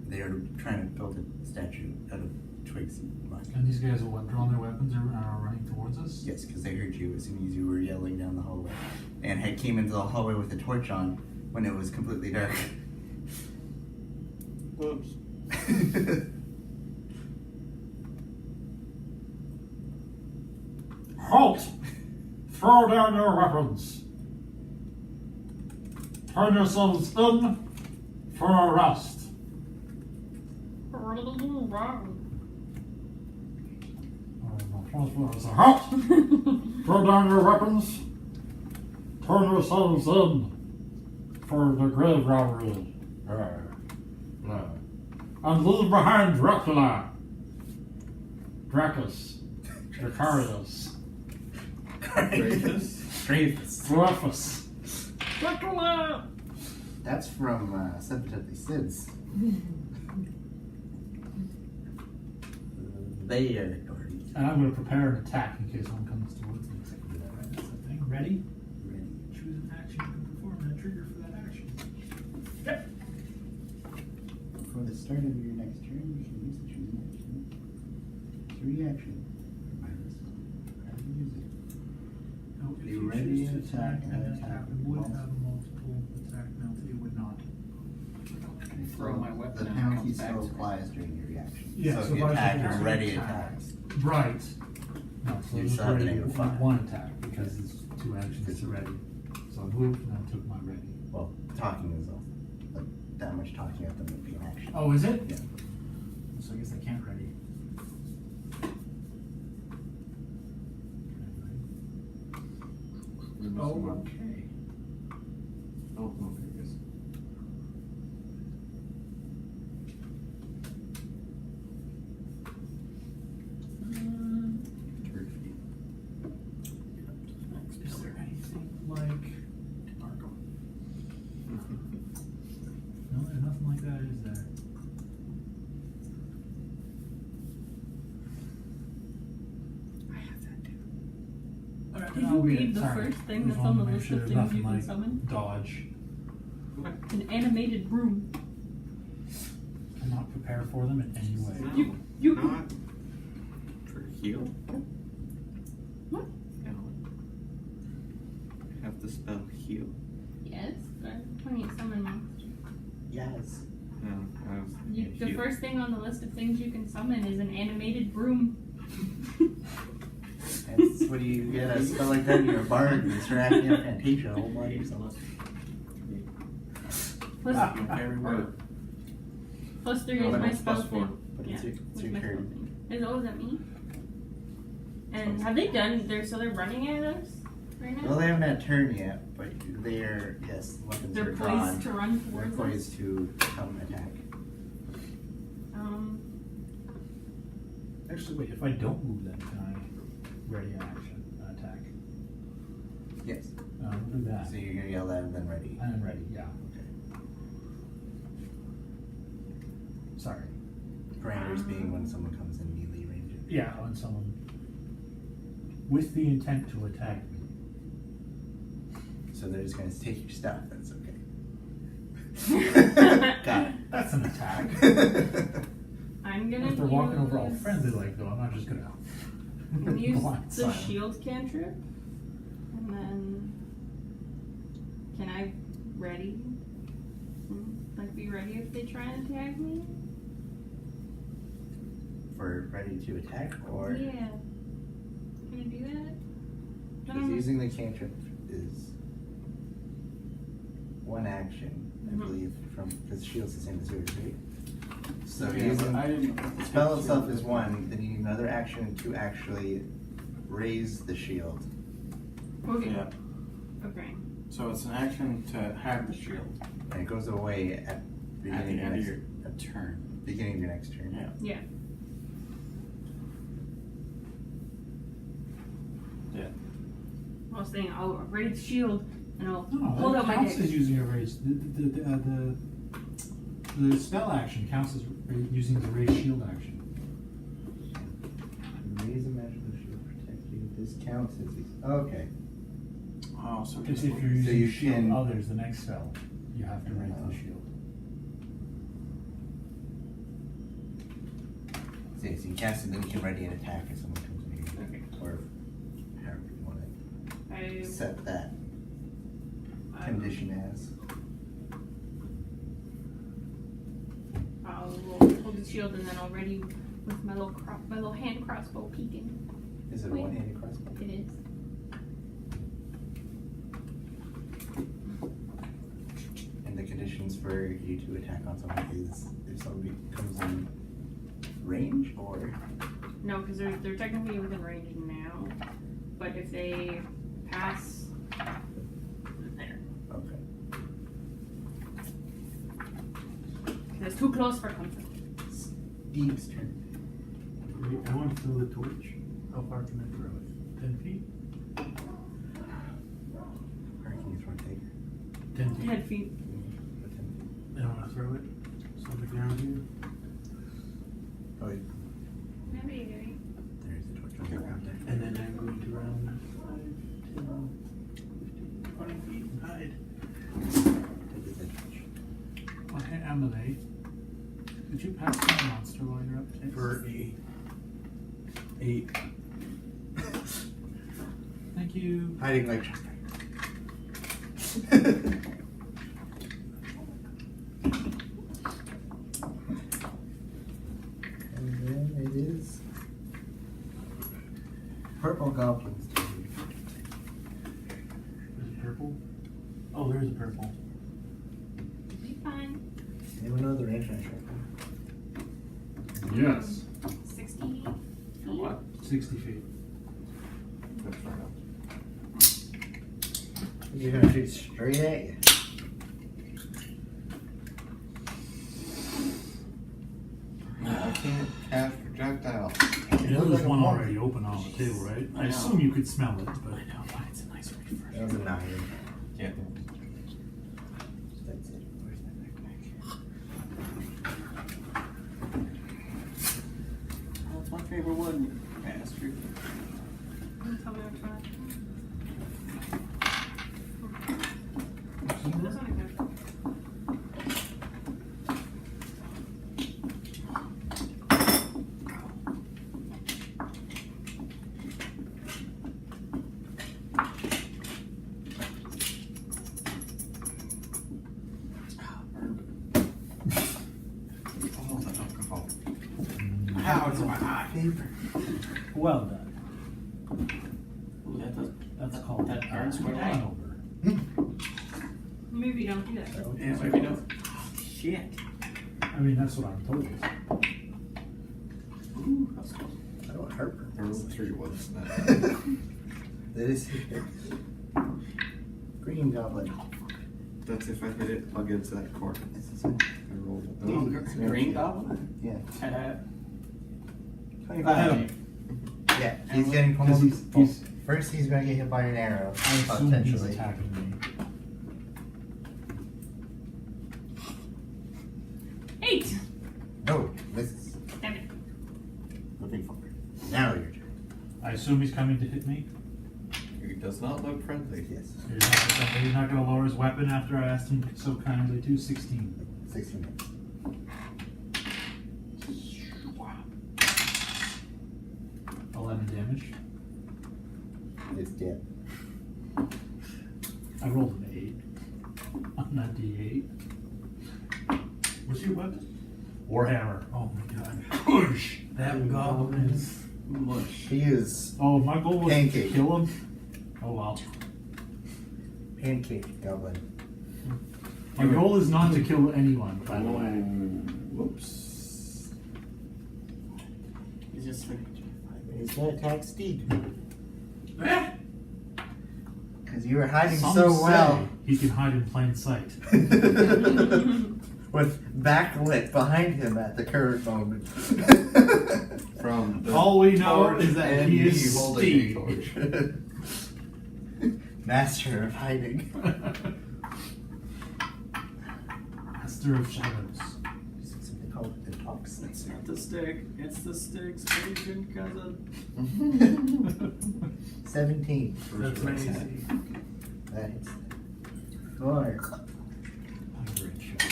Speaker 3: They are trying to build a statue out of twigs and mud.
Speaker 2: And these guys are what? Drawing their weapons and are running towards us?
Speaker 3: Yes, because they heard you as soon as you were yelling down the hallway. And had came into the hallway with a torch on when it was completely dark.
Speaker 7: Whoops.
Speaker 2: Halt! Throw down your weapons. Turn yourselves in for a rest. Halt! Throw down your weapons. Turn yourselves in for the grave robbery. And leave behind Dracula, Dracus, Dracarius, Dreyfus.
Speaker 3: That's from Seven Deadly Sins. They are authorities.
Speaker 2: And I'm going to prepare an attack in case someone comes towards me. So I can do that right. That's the thing. Ready?
Speaker 3: Ready.
Speaker 2: Choose an action you can perform and a trigger for that action.
Speaker 3: For the start of your next turn, you can use the choosing action. It's a reaction. Minus. How do you use it?
Speaker 2: No, if
Speaker 3: Be
Speaker 2: you
Speaker 3: ready
Speaker 2: choose
Speaker 3: to attack and attack
Speaker 2: it would
Speaker 3: multiple.
Speaker 2: have a multiple attack penalty. It would not.
Speaker 5: Throw my weapon
Speaker 3: The
Speaker 5: and it
Speaker 3: penalty
Speaker 5: comes back
Speaker 3: still
Speaker 5: to me.
Speaker 3: applies during your reaction.
Speaker 2: Yeah,
Speaker 3: so
Speaker 2: so
Speaker 3: if you
Speaker 2: if I
Speaker 3: attack
Speaker 2: should
Speaker 3: your
Speaker 2: just
Speaker 3: ready
Speaker 2: attack.
Speaker 3: attacks.
Speaker 2: Right. No, so
Speaker 3: You
Speaker 2: it's
Speaker 3: still have the
Speaker 2: ready
Speaker 3: negative
Speaker 2: with
Speaker 3: 5.
Speaker 2: one attack because it's two actions. It's ready. So I moved and I took my ready.
Speaker 3: Well, talking is all. Like, that much talking at them would be an action.
Speaker 2: Oh, is it?
Speaker 3: Yeah.
Speaker 2: So I guess I can't ready. Oh, okay.
Speaker 7: Oh, no, there it is.
Speaker 3: Turkey.
Speaker 1: Is there anything like. No, there's nothing like that, is there?
Speaker 3: I have that too.
Speaker 1: Alright,
Speaker 4: Did
Speaker 1: I'll
Speaker 4: you
Speaker 1: read
Speaker 4: read
Speaker 1: it.
Speaker 4: the
Speaker 1: Sorry.
Speaker 4: first thing
Speaker 1: Just
Speaker 4: that's on
Speaker 1: wanted
Speaker 4: the
Speaker 1: to make
Speaker 4: list
Speaker 1: sure
Speaker 4: of
Speaker 1: there's
Speaker 4: things you
Speaker 1: nothing
Speaker 4: can
Speaker 1: like
Speaker 4: summon?
Speaker 1: Dodge.
Speaker 4: An animated broom.
Speaker 2: Cannot prepare for them in any way.
Speaker 7: No,
Speaker 4: You-
Speaker 7: not for heal.
Speaker 4: What?
Speaker 7: No. I have the spell heal.
Speaker 6: Yes, but when you summon monsters.
Speaker 3: Yes.
Speaker 7: No, I was
Speaker 6: The
Speaker 7: heal.
Speaker 6: first thing on the list of things you can summon is an animated broom.
Speaker 3: That's what do you get a spell like that? You're a bard. You start acting out Fantasia all by yourself.
Speaker 7: Every word.
Speaker 6: Plus 3
Speaker 7: No,
Speaker 6: is
Speaker 7: that
Speaker 6: my
Speaker 7: was
Speaker 6: spell
Speaker 7: plus 4.
Speaker 6: thing.
Speaker 3: But
Speaker 6: Yeah,
Speaker 3: it's your
Speaker 6: what's my spell
Speaker 3: turn.
Speaker 6: thing? Is that me? And have they done? They're running at us right now.
Speaker 3: Well, they haven't had a turn yet, but they're, yes, weapons
Speaker 6: They're
Speaker 3: are drawn.
Speaker 6: poised to run
Speaker 3: They're
Speaker 6: towards us.
Speaker 3: poised to come attack.
Speaker 2: Actually, wait, if I don't move then can I ready an action, an attack?
Speaker 3: Yes.
Speaker 2: We'll do that.
Speaker 3: So you're gonna yell that and then ready.
Speaker 2: And I'm ready, yeah.
Speaker 3: Okay.
Speaker 2: Sorry.
Speaker 3: Parameters being when someone comes in melee range.
Speaker 2: Yeah, on someone with the intent to attack me.
Speaker 3: So they're just gonna take your stuff. That's okay.
Speaker 2: Got it. That's an attack.
Speaker 6: I'm gonna
Speaker 2: If they're walking over all
Speaker 6: use-
Speaker 2: friendly like though, I'm not just gonna
Speaker 6: I'm gonna use
Speaker 2: blindside
Speaker 6: the
Speaker 2: them.
Speaker 6: shield cantrip, and then can I ready? Like be ready if they try and attack me?
Speaker 3: For ready to attack, or
Speaker 6: Yeah. Can I do that?
Speaker 3: because using the cantrip is one action, I believe, from because shield's the same as yours, right? So
Speaker 5: Yeah,
Speaker 3: using
Speaker 5: but I didn't.
Speaker 3: the spell itself is one, then you need another action to actually raise the shield.
Speaker 6: Okay.
Speaker 5: Yeah.
Speaker 6: Okay.
Speaker 5: So it's an action to have the shield
Speaker 3: And it goes away at the
Speaker 5: at the
Speaker 3: beginning,
Speaker 5: end of
Speaker 3: of
Speaker 5: your
Speaker 3: your
Speaker 5: turn.
Speaker 3: beginning of your next turn.
Speaker 5: Yeah.
Speaker 6: Yeah.
Speaker 5: Yeah.
Speaker 6: I was saying I'll raise shield and I'll
Speaker 2: No,
Speaker 6: hold
Speaker 2: that
Speaker 6: up my
Speaker 2: counts
Speaker 6: dick.
Speaker 2: as using a raise. The spell action counts as using the raise shield action.
Speaker 3: Raise a magical shield protect you. This counts as okay.
Speaker 5: Oh, so
Speaker 2: If
Speaker 5: just
Speaker 2: you're using
Speaker 3: you
Speaker 2: shield
Speaker 3: can-
Speaker 2: others, the next spell, you have to raise the shield.
Speaker 3: So you cast it, then you can ready an attack if someone comes near you.
Speaker 6: Okay.
Speaker 3: Or however you want
Speaker 6: I
Speaker 3: to set that condition as.
Speaker 6: I'll hold the shield and then I'll ready with my little hand crossbow peeking.
Speaker 3: Is it a
Speaker 6: Wait.
Speaker 3: one-handed crossbow?
Speaker 6: It is.
Speaker 3: And the conditions for you to attack on someone is if somebody comes in range or
Speaker 6: No, because they're technically within range now. But if they pass there.
Speaker 3: okay.
Speaker 6: It's too close for comfort.
Speaker 3: Deep's turn.
Speaker 1: I want to throw the torch. How far can I throw it? 10 feet?
Speaker 3: Or can you throw a dagger?
Speaker 1: 10 feet.
Speaker 6: 10 feet.
Speaker 1: I want to throw it. It's on the ground here.
Speaker 3: Oh, wait.
Speaker 6: Maybe.
Speaker 3: There's the torch on the ground there.
Speaker 1: And then I'm going to run 5, 10, 15, 20 feet and hide.
Speaker 3: Take the torch.
Speaker 2: Okay, Emily, could you pass me the monster while you're up to
Speaker 1: For a 8.
Speaker 2: Thank you.
Speaker 3: Hiding like And then it is purple goblins.
Speaker 1: Is it purple? Oh, there is a purple.
Speaker 6: Be fine.
Speaker 3: Anyone know the range on a
Speaker 2: Yes.
Speaker 6: 60 feet.
Speaker 5: what?
Speaker 2: 60 feet.
Speaker 5: That's right up.
Speaker 3: You're gonna shoot straight at you.
Speaker 7: I can't cast projectile.
Speaker 2: Yeah, there's one already open on the table, right? I
Speaker 5: I know.
Speaker 2: assume you could smell it, but
Speaker 5: I know, but it's a nice refresh.
Speaker 3: That was a 9.
Speaker 5: Yeah.
Speaker 3: That's it. Where's that backpack?
Speaker 5: Oh, it's my favorite one, bastard.
Speaker 6: Tell me which one. This one is good.
Speaker 7: Oh, the alcohol.
Speaker 5: Ow, it's in my eye.
Speaker 3: Paper.
Speaker 2: well done.
Speaker 5: Ooh, that does.
Speaker 2: That's called
Speaker 5: That burns my eye.
Speaker 2: over.
Speaker 6: Maybe don't do that.
Speaker 5: Yeah, maybe no. Shit.
Speaker 2: I mean, that's what I'm told.
Speaker 5: Ooh, that's close.
Speaker 3: I don't hurt.
Speaker 7: There was 3, wasn't it?
Speaker 3: That is green goblin.
Speaker 7: That's if I hit it against that corner.
Speaker 3: This is it.
Speaker 7: I rolled it.
Speaker 5: Green goblin?
Speaker 3: Yeah.
Speaker 2: 25.
Speaker 3: Yeah, he's getting pummeled.
Speaker 2: He's-
Speaker 3: First, he's gonna get hit by an arrow,
Speaker 2: I assume he's
Speaker 3: potentially.
Speaker 2: attacking me.
Speaker 6: 8!
Speaker 3: No, misses.
Speaker 6: Damn it.
Speaker 3: Looking forward. Now your turn.
Speaker 2: I assume he's coming to hit me.
Speaker 7: He does not look friendly.
Speaker 3: Yes.
Speaker 2: He's not going to lower his weapon after I asked him so kindly to. 16.
Speaker 3: 16 minutes.
Speaker 2: 11 damage.
Speaker 3: It's dead.
Speaker 2: I rolled an 8 on that D8.
Speaker 1: What's your weapon?
Speaker 2: Warhammer.
Speaker 1: Oh my god. Push! That goblin is.
Speaker 5: Mush.
Speaker 3: He is
Speaker 2: Oh, my goal was to
Speaker 3: Pancake.
Speaker 2: kill him. Oh well.
Speaker 3: pancake goblin.
Speaker 2: My goal is not to kill anyone, by the way.
Speaker 5: Whoops. He's just like.
Speaker 3: He's gonna attack Steed.
Speaker 1: Eh?
Speaker 3: Because you were hiding
Speaker 2: Some
Speaker 3: so
Speaker 2: say
Speaker 3: well.
Speaker 2: he can hide in plain sight.
Speaker 3: With backlit behind him at the current moment.
Speaker 7: From the
Speaker 2: All we know
Speaker 7: torch
Speaker 2: is that
Speaker 7: and
Speaker 2: he
Speaker 7: me
Speaker 2: is
Speaker 7: holding a
Speaker 2: Steve.
Speaker 7: torch.
Speaker 3: Master of hiding.
Speaker 2: Master of shadows.
Speaker 3: Something called the tox.
Speaker 5: It's not the stick, it's the stick's Asian cousin.
Speaker 3: 17.
Speaker 1: That's amazing.
Speaker 3: That hits. 4.
Speaker 2: I'm a great shot.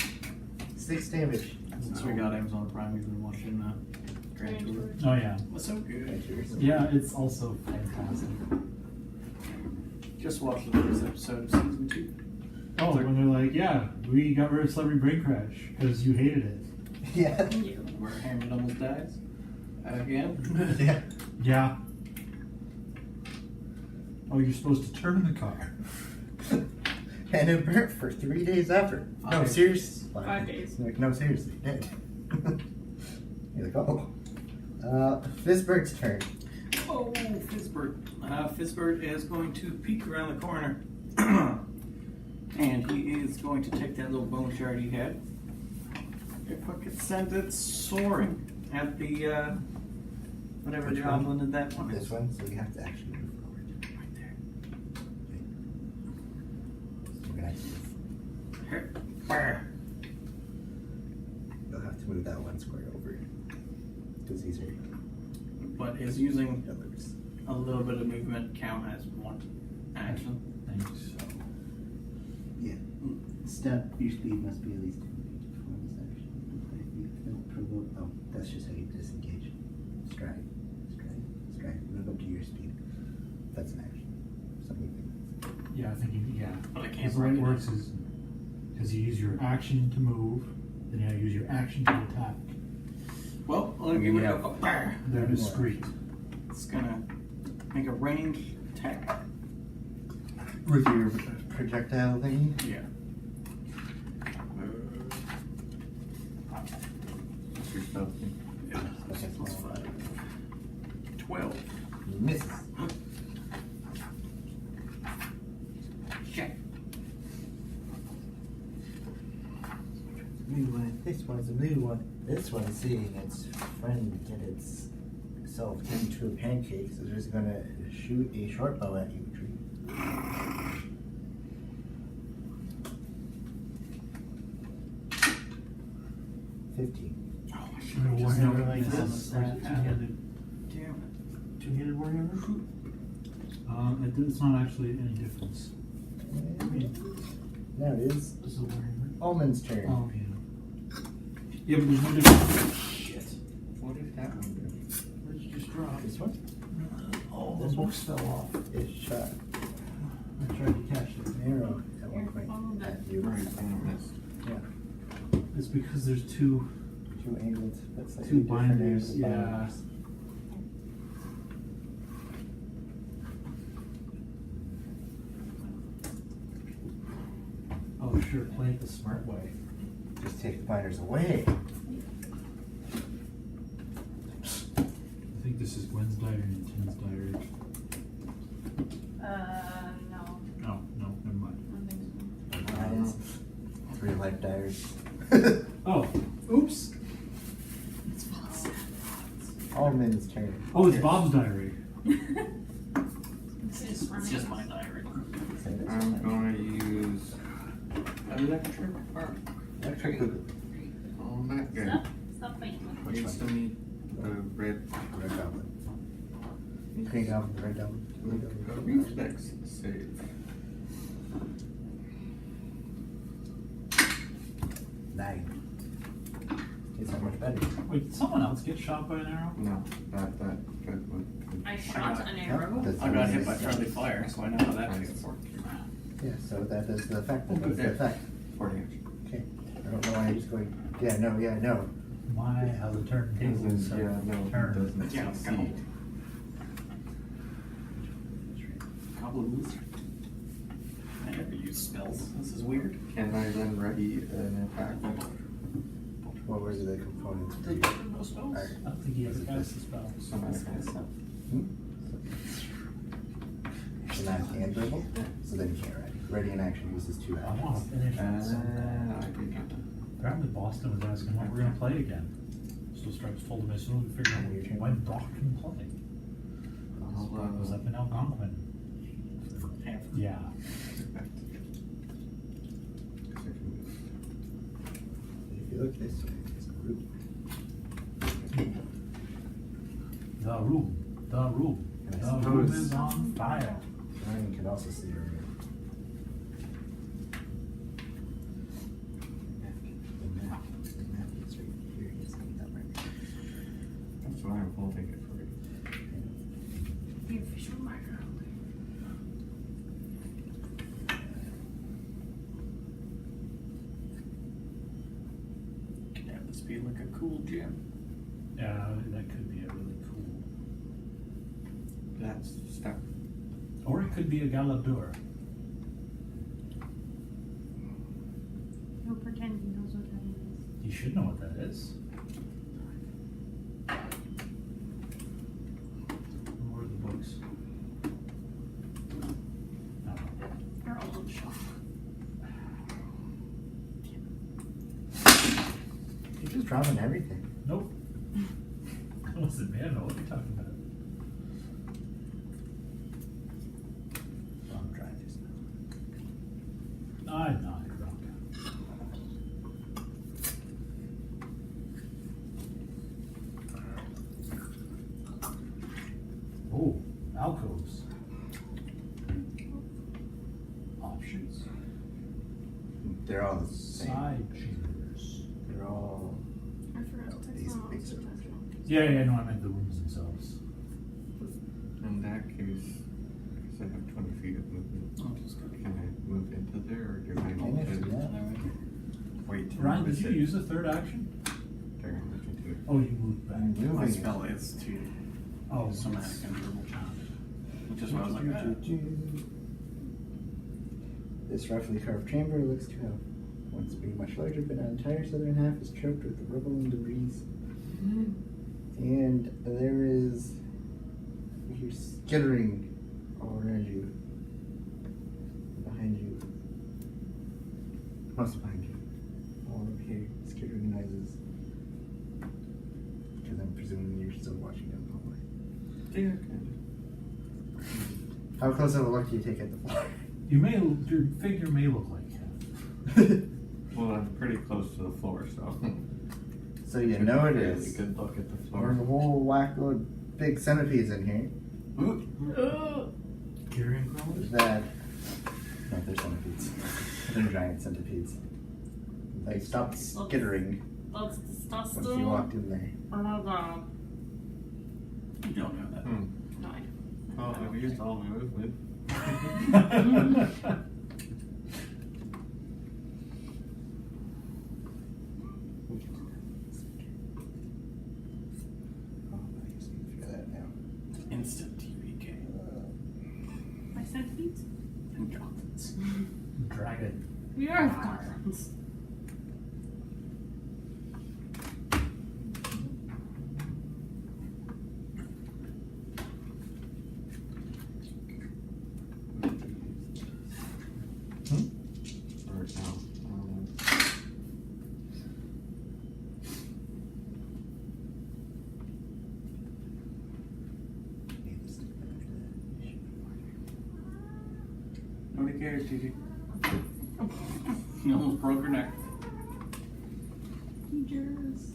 Speaker 3: 6 damage.
Speaker 5: Since we got Amazon Prime, we've been watching Grand Tour.
Speaker 2: Oh yeah.
Speaker 5: What's so good?
Speaker 2: Yeah, it's also fantastic.
Speaker 5: Just watched the first episode of season 2.
Speaker 2: Oh, when they're like, yeah, we got rid of Celebrity Brain Crash because you hated it.
Speaker 3: Yeah.
Speaker 5: Where Hammond almost dies. Again.
Speaker 3: Yeah.
Speaker 2: Yeah. Oh, you're supposed to turn the car.
Speaker 3: And it burnt for 3 days after. No,
Speaker 5: 5.
Speaker 3: seriously.
Speaker 6: 5 days.
Speaker 3: Like, no, seriously. Dead. You're like, oh. Fizberg's turn.
Speaker 5: Oh, Fizzbird. Fizzbird is going to peek around the corner. And he is going to take that little bone shard he had. If I could send it soaring at the, whatever
Speaker 3: Which
Speaker 5: goblin
Speaker 3: one?
Speaker 5: that one is.
Speaker 3: This one, so you have to actually move forward.
Speaker 5: Right there.
Speaker 3: So we're gonna have to move.
Speaker 5: Here. Where?
Speaker 3: You'll have to move that one square over. Because these are
Speaker 5: But is using
Speaker 3: others.
Speaker 5: a little bit of movement count as one action?
Speaker 2: Thanks.
Speaker 3: Step, your speed must be at least 2 feet before this action. If you don't provoke, oh, that's just how you disengage. Stride, stride, stride. Move up to your speed. That's an action. So moving.
Speaker 2: Yeah, I think yeah.
Speaker 5: But I can't
Speaker 2: Because the way it
Speaker 5: break it.
Speaker 2: works is because you use your action to move, then you use your action to attack.
Speaker 5: Well, let me give it a fire.
Speaker 2: They're discreet.
Speaker 5: It's gonna make a range attack.
Speaker 3: With your projectile thing?
Speaker 5: Yeah.
Speaker 7: What's your spell thing?
Speaker 5: Yeah. Plus 5. 12.
Speaker 3: Misses.
Speaker 5: Check.
Speaker 3: New one. This one's a new one. This one's seeing its friend get itself into a pancake, so it's gonna shoot a short bow at you, Tree.
Speaker 5: Oh, I should have just
Speaker 1: Warhammer
Speaker 5: known
Speaker 1: like
Speaker 5: this
Speaker 1: this.
Speaker 5: on the side.
Speaker 1: Two-handed.
Speaker 5: Damn
Speaker 1: Two-handed warhammer?
Speaker 2: It's not actually any difference.
Speaker 3: Now it is
Speaker 1: This is a warhammer.
Speaker 3: Almond's turn.
Speaker 2: Oh yeah. Yeah, but there's no difference.
Speaker 3: Shit. What did that one do?
Speaker 1: Where did you just drop?
Speaker 3: This one?
Speaker 1: Oh, the books fell off.
Speaker 3: It shot
Speaker 1: I tried to catch it.
Speaker 3: an arrow at one point at you.
Speaker 7: Right, this.
Speaker 2: It's because there's two
Speaker 3: Two angled, but slightly
Speaker 2: two
Speaker 3: different
Speaker 2: binders.
Speaker 3: angled
Speaker 2: Yeah.
Speaker 3: binders.
Speaker 2: Oh sure, play it the smart way.
Speaker 3: Just take the binders away.
Speaker 2: I think this is Gwen's diary and Tim's diary.
Speaker 6: No.
Speaker 2: Oh no, never mind.
Speaker 6: I don't think so.
Speaker 3: Mine is 3 life diaries.
Speaker 2: Oh, oops.
Speaker 3: Oh, Almond's turn.
Speaker 2: Oh, it's Bob's diary.
Speaker 5: It's just my diary.
Speaker 7: I'm going to use electric arc
Speaker 3: Electric Boogaloo.
Speaker 7: on that guy.
Speaker 6: Stop fighting.
Speaker 7: Needs to meet the red
Speaker 3: Red Goblin. Green Goblin, Red Goblin. Blue Goblin.
Speaker 7: reflex save.
Speaker 3: 9. It's not much better.
Speaker 2: Wait, did someone else get shot by an arrow?
Speaker 7: No, that would.
Speaker 6: I shot an arrow.
Speaker 3: That's
Speaker 5: I got hit by
Speaker 3: nice.
Speaker 5: friendly fire, so I know how that feels.
Speaker 3: Yeah, so that is the effect.
Speaker 5: Oh,
Speaker 3: That's
Speaker 5: good.
Speaker 3: the effect.
Speaker 7: 40 inch.
Speaker 3: Okay. I don't know why I'm just going. Yeah, no.
Speaker 2: My, how the turntables have turned.
Speaker 7: Doesn't
Speaker 5: Yeah,
Speaker 7: succeed.
Speaker 5: Goblins. I never use spells. This is weird.
Speaker 7: Can I then ready an attack?
Speaker 3: What were the components for you?
Speaker 5: No spells.
Speaker 2: I don't think he ever cast a spell.
Speaker 7: Some other kind of stuff.
Speaker 3: So now it's hand dribble, so then you can't ready. Ready in action uses 2
Speaker 2: I want
Speaker 3: actions.
Speaker 2: to finish with something.
Speaker 7: I did get that.
Speaker 2: Apparently Boston was asking what we're going to play again. So Stripes told him as soon as we figured out when Doc can play. It was up in Algonquin. Yeah.
Speaker 3: If you look this way, it's a room.
Speaker 2: The room. The room.
Speaker 3: And I
Speaker 2: The room
Speaker 3: suppose-
Speaker 2: is on fire.
Speaker 3: Ryan can also see your room. The map is right here. It's hanging up right there.
Speaker 7: That's why I'm holding it for you.
Speaker 6: The official marker.
Speaker 5: Can have this be like a cool gem.
Speaker 2: Yeah, that could be a really cool.
Speaker 7: That's stuck.
Speaker 2: Or it could be a Galadur.
Speaker 6: He'll pretend he knows what that is.
Speaker 2: You should know what that is. Where are the books? No.
Speaker 6: They're all on the shelf.
Speaker 3: You're just dropping everything.
Speaker 2: Nope. Listen, man, I know what you're talking about.
Speaker 3: I'm trying this now.
Speaker 2: I'm not drunk. Oh, alcoves. Options.
Speaker 3: They're all the same.
Speaker 2: Side chambers.
Speaker 3: They're all.
Speaker 6: I forgot to text
Speaker 3: These
Speaker 6: my mom.
Speaker 3: big
Speaker 6: so
Speaker 3: circles.
Speaker 6: that's wrong.
Speaker 2: Yeah, no, I meant the rooms themselves.
Speaker 7: In that case, because I have 20 feet of movement,
Speaker 5: I'm just gonna
Speaker 7: can I move into there or do I
Speaker 3: Can
Speaker 7: need
Speaker 3: if you
Speaker 7: to
Speaker 3: want.
Speaker 7: wait till
Speaker 2: Ryan,
Speaker 7: it's
Speaker 2: did you use a third action?
Speaker 7: There, look into it.
Speaker 2: Oh, you moved back.
Speaker 3: Moving
Speaker 5: My
Speaker 3: it.
Speaker 5: spell is to
Speaker 2: Oh,
Speaker 5: somatic and verbal. Which is why I was like, ah.
Speaker 3: This roughly carved chamber looks to have once been much larger, but our entire southern half is choked with rubble and debris. And there is you're skittering all around you, behind you, mostly behind you, all over here, skittering noises. Because I'm presuming you're still watching down the hallway.
Speaker 7: Yeah, kind
Speaker 3: How close of a look do you take at the floor?
Speaker 2: You may, your figure may look like him.
Speaker 7: of. Well, I'm pretty close to the floor, so.
Speaker 3: So you know it
Speaker 7: Really
Speaker 3: is.
Speaker 7: good look at the floor.
Speaker 3: There's a whole wacko big centipedes in here.
Speaker 1: Carrying crawlers?
Speaker 3: That no, they're centipedes. They're giant centipedes. They stopped skittering
Speaker 4: That's
Speaker 3: once
Speaker 4: disgusting.
Speaker 3: you walked in there.
Speaker 4: Oh my god.
Speaker 5: You don't know that.
Speaker 7: Hmm.
Speaker 6: No, I don't.
Speaker 7: Oh, I've used all my movement.
Speaker 3: Oh, I just need to figure that now.
Speaker 5: Instant TVK.
Speaker 6: My centipedes?
Speaker 5: And goblins.
Speaker 2: Dragon.
Speaker 4: We are goblins.
Speaker 7: Or no.
Speaker 5: Nobody cares, Gigi. You almost broke her neck.
Speaker 6: Teachers.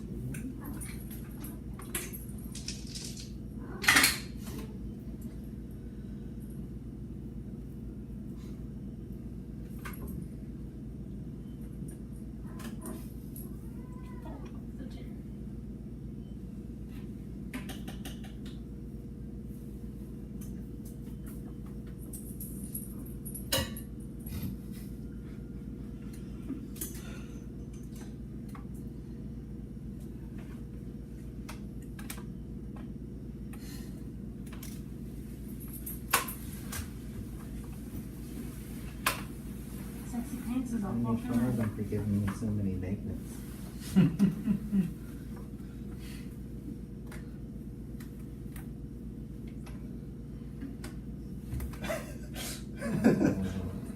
Speaker 6: Sexy pants is all
Speaker 3: I'm
Speaker 6: fucking
Speaker 3: sure them for giving me so many magnets.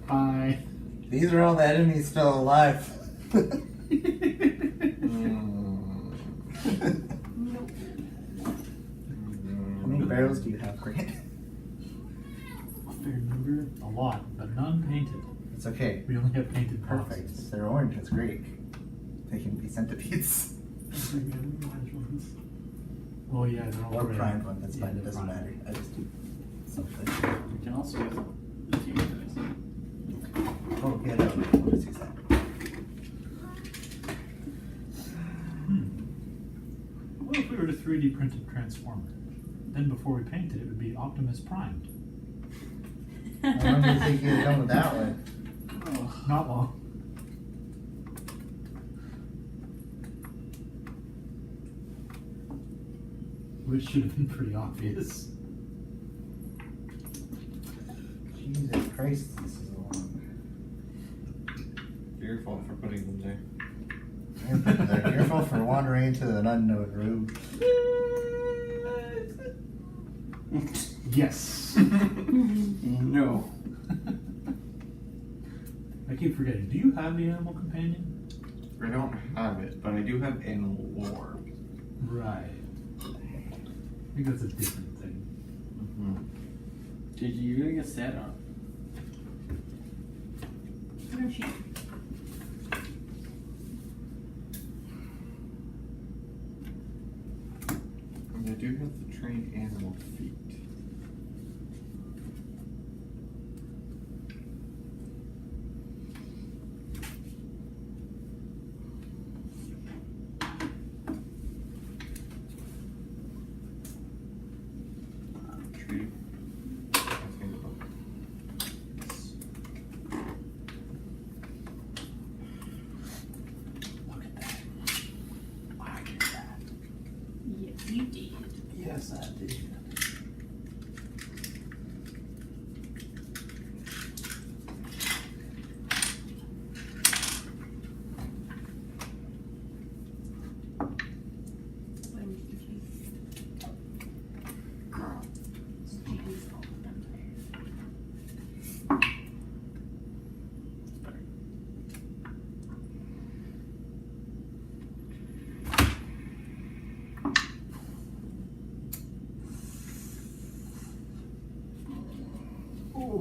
Speaker 2: Hi.
Speaker 3: These are all the enemies still alive. How many barrels do you have, Grant?
Speaker 2: A fair number, a lot, but none painted.
Speaker 3: It's okay.
Speaker 2: We only have painted
Speaker 3: Perfect.
Speaker 2: boxes.
Speaker 3: If they're orange, that's great. They can be centipedes.
Speaker 2: Oh yeah, they're all
Speaker 3: Or
Speaker 2: red.
Speaker 3: primed one, that's
Speaker 2: Yeah,
Speaker 3: fine. It
Speaker 2: they're
Speaker 3: doesn't
Speaker 2: primed.
Speaker 3: matter. I just do something.
Speaker 5: You can also use the team guys.
Speaker 3: Oh, yeah, no. Let's use that.
Speaker 2: What if we were to 3D print a transformer? Then before we paint it, it would be Optimus Primed.
Speaker 3: I remember thinking you were done with that one.
Speaker 2: Oh, not long. Which should have been pretty obvious.
Speaker 3: Jesus Christ, this is a long.
Speaker 7: Your fault for putting them there.
Speaker 3: They're your fault for wandering into an unknown room.
Speaker 2: Yes.
Speaker 5: No.
Speaker 2: I keep forgetting. Do you have the animal companion?
Speaker 7: I don't have it, but I do have animal lore.
Speaker 2: Right. I think that's a different thing.
Speaker 5: Did you really get sat on?
Speaker 6: Where's she?
Speaker 7: And I do have the trained animal feet. Tree.
Speaker 2: Look at that. I did that.
Speaker 6: Yes, you did.
Speaker 2: Yes, I did. Ooh.
Speaker 6: Oh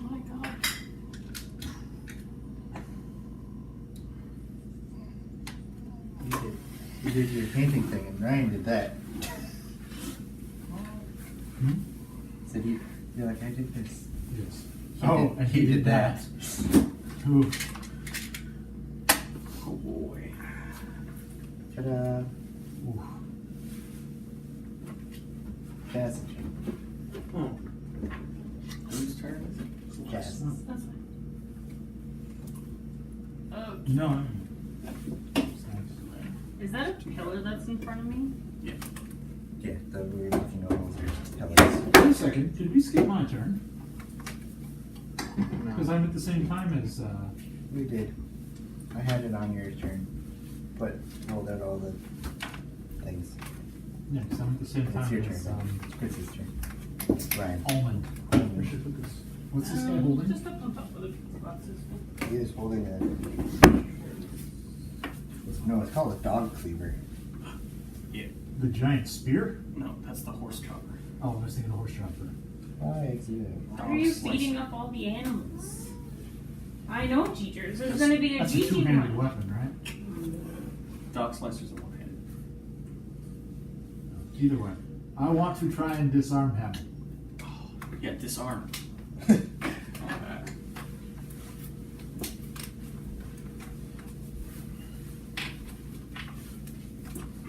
Speaker 6: my god.
Speaker 3: You did your painting thing, and Ryan did that.
Speaker 2: Hmm?
Speaker 3: Said you're like, I did this.
Speaker 2: Yes.
Speaker 3: He
Speaker 2: Oh,
Speaker 3: did-
Speaker 2: and
Speaker 3: he did that.
Speaker 2: Ooh.
Speaker 5: Oh boy.
Speaker 3: Ta-da.
Speaker 2: Ooh.
Speaker 3: Passage.
Speaker 5: Whose turn is it?
Speaker 3: Yes.
Speaker 6: That's fine. Oh,
Speaker 2: No.
Speaker 6: is that a pillar that's in front of me?
Speaker 3: Yeah, the weird looking ovals are pellets.
Speaker 2: Wait a second. Did we skip my turn? Because I'm at the same time as.
Speaker 3: We did. I had it on your turn, but rolled out all the things.
Speaker 2: Yeah, because I'm at the same
Speaker 3: It's
Speaker 2: time
Speaker 3: your
Speaker 2: as
Speaker 3: turn. It's Chris's turn. Ryan.
Speaker 2: Almond. We should put this. What's this guy holding?
Speaker 6: Just up on top of the boxes.
Speaker 3: He is holding a. No, it's called a dog cleaver.
Speaker 5: Yeah.
Speaker 2: The giant spear?
Speaker 5: No, that's the horse chopper.
Speaker 2: Oh, I was thinking a horse chopper.
Speaker 3: Why exit?
Speaker 6: Why are you beating up all the animals? I know teachers. There's gonna be a
Speaker 2: That's a
Speaker 6: teaching
Speaker 2: two-handed
Speaker 6: one.
Speaker 2: weapon, right?
Speaker 5: Dog slicers are one-handed.
Speaker 2: Either way. I want to try and disarm him.
Speaker 5: Yeah, disarm.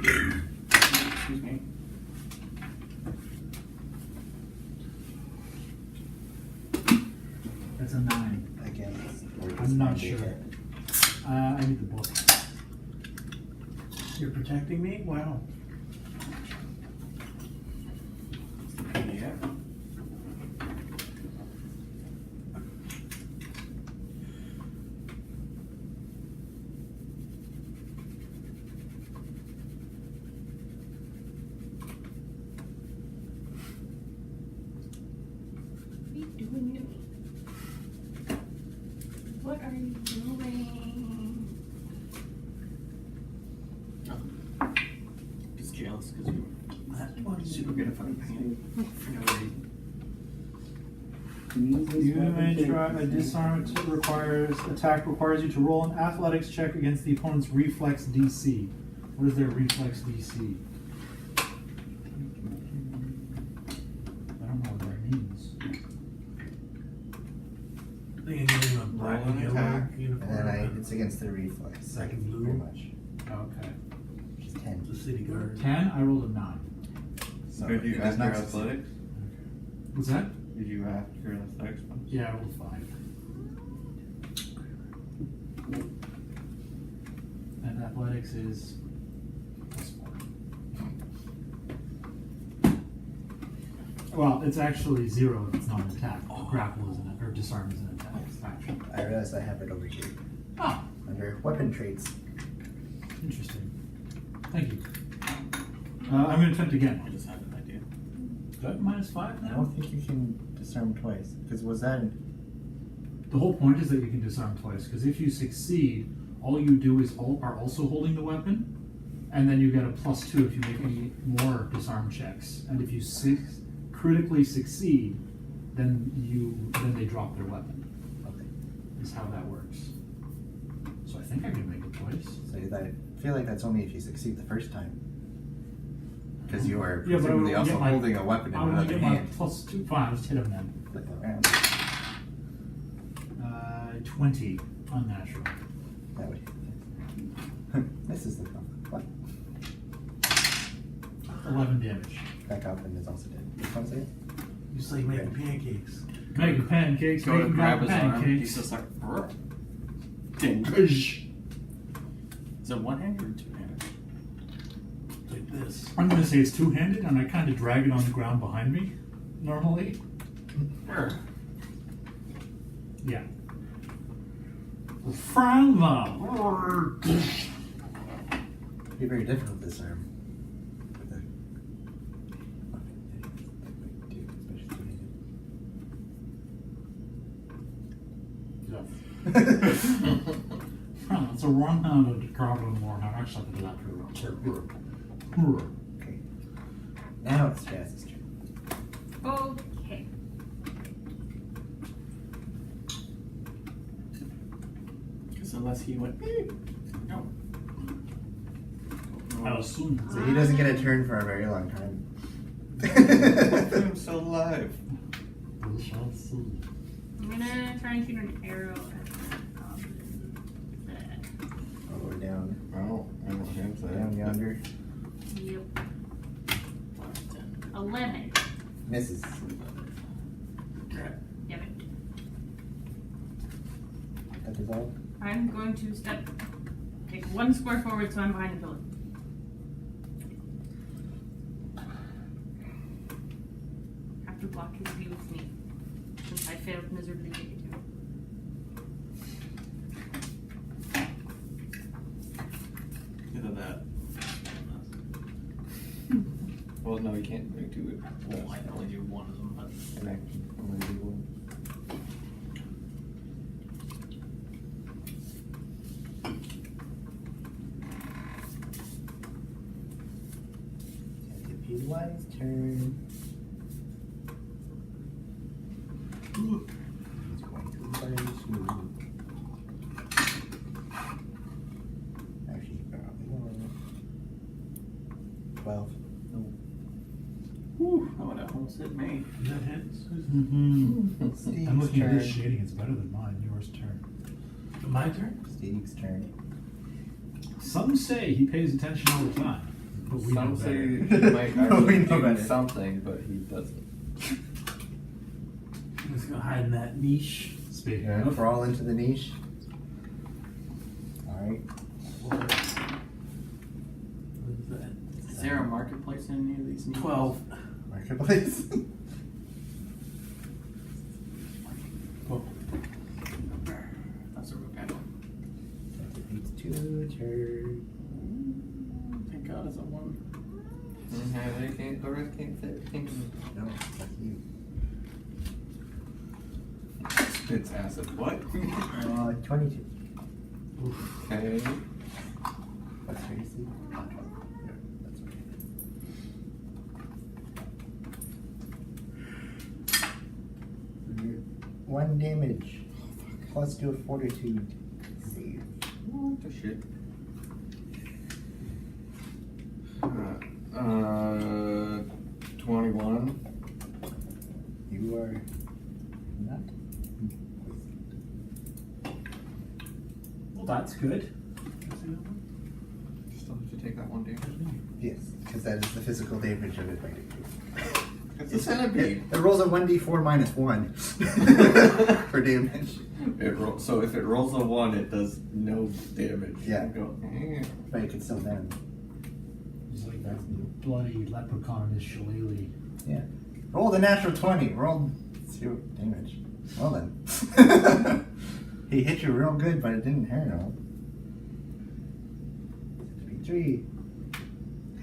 Speaker 5: Excuse me.
Speaker 2: That's a 9.
Speaker 3: Against. or just
Speaker 2: I'm not
Speaker 3: mandate
Speaker 2: sure.
Speaker 3: it?
Speaker 2: I need the book.
Speaker 1: You're protecting me? Wow.
Speaker 5: Yeah.
Speaker 6: What are you doing?
Speaker 5: Just jealous because we
Speaker 1: That
Speaker 5: were super good at fucking painting for no reason.
Speaker 2: You may try a disarm attack requires you to roll an athletics check against the opponent's reflex DC. What is their reflex DC? I don't know what that means.
Speaker 1: I think I give him a black
Speaker 7: Roll
Speaker 1: and
Speaker 7: an
Speaker 1: yellow
Speaker 7: attack,
Speaker 1: uniform.
Speaker 3: And then it's against the reflex.
Speaker 1: Black and blue.
Speaker 3: Pretty much.
Speaker 2: Okay.
Speaker 3: Just 10.
Speaker 1: The city guard.
Speaker 2: 10, I rolled a 9.
Speaker 3: So
Speaker 7: Did you
Speaker 3: it does
Speaker 7: ask your
Speaker 3: not succeed.
Speaker 7: athletics?
Speaker 2: What's that?
Speaker 7: Did you ask your athletics one?
Speaker 2: Yeah, I rolled 5. And athletics is +4. Well, it's actually 0 if it's not an attack. Grapple is an or disarm is an attack. Actually.
Speaker 3: I realized I have it over here.
Speaker 2: Ah,
Speaker 3: Under weapon traits.
Speaker 2: interesting. Thank you. I'm going to attempt again.
Speaker 5: I just had an idea.
Speaker 2: Good. -5
Speaker 3: I
Speaker 2: now.
Speaker 3: don't think you can disarm twice. Because was that.
Speaker 2: The whole point is that you can disarm twice, because if you succeed, all you do is are also holding the weapon, and then you get a +2 if you make any more disarm checks. And if you critically succeed, then they drop their weapon.
Speaker 3: Okay.
Speaker 2: Is how that works. So I think I can make it twice.
Speaker 3: So I feel like that's only if you succeed the first time. Because you are
Speaker 2: Yeah, but I
Speaker 3: presumably
Speaker 2: would
Speaker 3: also
Speaker 2: get my-
Speaker 3: holding a weapon in
Speaker 2: I'm gonna
Speaker 3: another
Speaker 2: get my
Speaker 3: hand.
Speaker 2: +2. Fine, I'll just hit him then.
Speaker 3: Flip it around.
Speaker 2: 20 unnatural.
Speaker 3: That would hit. This is the what?
Speaker 2: 11 damage.
Speaker 3: That goblin is also dead. Which one's it?
Speaker 1: You say making pancakes.
Speaker 2: Making pancakes,
Speaker 5: Go to
Speaker 2: making
Speaker 5: grab his arm. He's
Speaker 2: pancakes.
Speaker 5: just like, "Brr." Ding. Is it one-handed or two-handed?
Speaker 1: Like this.
Speaker 2: I'm going to say it's two-handed, and I kind of drag it on the ground behind me, normally.
Speaker 5: Brr.
Speaker 2: Yeah. From the...
Speaker 3: It'd be very difficult to disarm. With a
Speaker 2: Oh, it's a one-handed goblin war. I actually did that pretty well.
Speaker 3: Okay. Now it's Jazz's turn.
Speaker 6: Okay.
Speaker 5: Because unless he went, beep. No.
Speaker 2: How soon?
Speaker 3: So he doesn't get a turn for a very long time.
Speaker 7: I'm still alive.
Speaker 2: We shall see.
Speaker 6: I'm gonna try and shoot an arrow at that goblin.
Speaker 3: All the way down.
Speaker 7: Oh, I don't have that.
Speaker 3: Down yonder.
Speaker 6: Yep. 11.
Speaker 3: Misses.
Speaker 5: Grab.
Speaker 6: Damn it.
Speaker 3: That is all.
Speaker 6: I'm going to take 1 square forward so I'm behind the pillar. Have to block his view with me, since I failed miserably to get to him.
Speaker 5: Either that.
Speaker 7: Well, no, you can't bring two.
Speaker 5: Well, I can only do one of them, but
Speaker 7: An action. Only do one.
Speaker 3: Deputy Wise turn.
Speaker 5: Almost hit me.
Speaker 1: Is that hits?
Speaker 2: Mm-hmm.
Speaker 3: Steve's
Speaker 2: I'm looking at
Speaker 3: turn.
Speaker 2: this shading. It's better than mine. Yours turn.
Speaker 1: My turn?
Speaker 3: Steve's turn.
Speaker 2: Some say he pays attention all the time, but we know
Speaker 7: Some say he
Speaker 2: better.
Speaker 7: might
Speaker 3: We
Speaker 7: actually
Speaker 3: know
Speaker 7: do
Speaker 3: better.
Speaker 7: something, but he doesn't.
Speaker 1: I'm just gonna hide in that niche.
Speaker 2: Speaking
Speaker 3: Yeah,
Speaker 2: of,
Speaker 3: crawl into the niche. Alright.
Speaker 1: What is that?
Speaker 5: Is there a marketplace in any of these? needs?
Speaker 1: 12.
Speaker 3: Marketplace.
Speaker 1: Oh,
Speaker 5: That's a real bad one.
Speaker 3: It's 2 turn.
Speaker 5: Thank God it's a 1.
Speaker 7: Yeah, they can't, the rest can't fit.
Speaker 3: No, that's you.
Speaker 7: It's acid. What?
Speaker 3: 22.
Speaker 7: Okay.
Speaker 3: What's your AC? Yeah, that's right. 1 damage. Plus 2 of fortitude. Save.
Speaker 7: What the shit? 21.
Speaker 3: You are not.
Speaker 2: well, that's good.
Speaker 7: Still have to take that 1 damage.
Speaker 3: Yes, because that is the physical damage of it biting you.
Speaker 7: It's a centipede.
Speaker 3: It rolls a 1d4 minus 1 for damage.
Speaker 7: So if it rolls a 1, it does no damage.
Speaker 3: Yeah.
Speaker 7: You go, eh.
Speaker 3: But it can still bend.
Speaker 2: He's like that bloody leprechaun in his shillelagh.
Speaker 3: Yeah. Roll the natural 20. Roll 0 damage. Well then. He hit you real good, but it didn't hurt him. 3.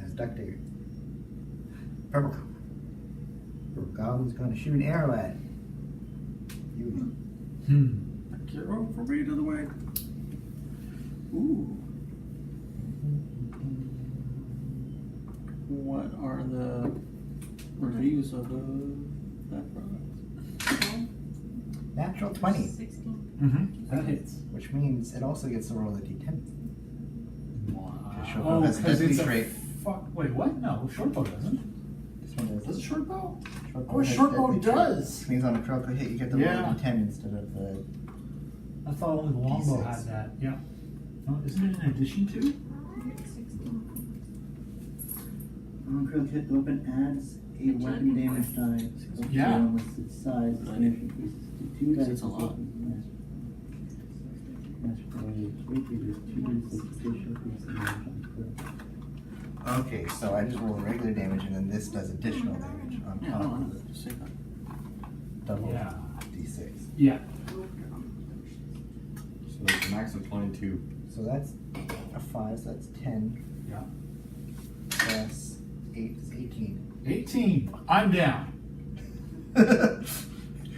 Speaker 3: Has duct tape. Purple. Purple Goblin's going to shoot an arrow at you.
Speaker 5: Get roll for me to the way. Ooh. What are the reviews of that product?
Speaker 3: Natural 20,
Speaker 6: 16.
Speaker 2: Mm-hmm. That hits.
Speaker 3: which means it also gets to roll a d10.
Speaker 2: Wow.
Speaker 3: Short bow
Speaker 2: Oh,
Speaker 3: has
Speaker 2: because
Speaker 3: deadly
Speaker 2: it's a
Speaker 3: trait.
Speaker 2: fuck. Wait, what? No, short bow doesn't.
Speaker 3: This one does.
Speaker 2: Does a short bow?
Speaker 3: Short
Speaker 2: Oh, a
Speaker 3: has
Speaker 2: short bow
Speaker 3: deadly trait.
Speaker 2: does.
Speaker 3: Which means on a critical hit you get to roll
Speaker 2: Yeah.
Speaker 3: a d10 instead of the.
Speaker 2: I thought only the longbow
Speaker 3: D6.
Speaker 2: had that. Yeah. Oh, isn't it in addition to?
Speaker 6: 16.
Speaker 8: On critical hit, the weapon adds a weapon damage die.
Speaker 2: Yeah.
Speaker 8: With its size, its damage increases to 2 dice.
Speaker 5: It's a lot.
Speaker 3: Okay, so I just roll regular damage and then this does additional damage on
Speaker 5: Yeah, I
Speaker 3: top
Speaker 5: don't
Speaker 3: of
Speaker 5: know. Just say that.
Speaker 3: double
Speaker 2: Yeah.
Speaker 3: d6.
Speaker 2: Yeah.
Speaker 7: So it's a max of 22.
Speaker 3: So that's a 5, so that's 10.
Speaker 2: Yeah.
Speaker 3: Plus 8 is 18.
Speaker 2: 18. I'm down.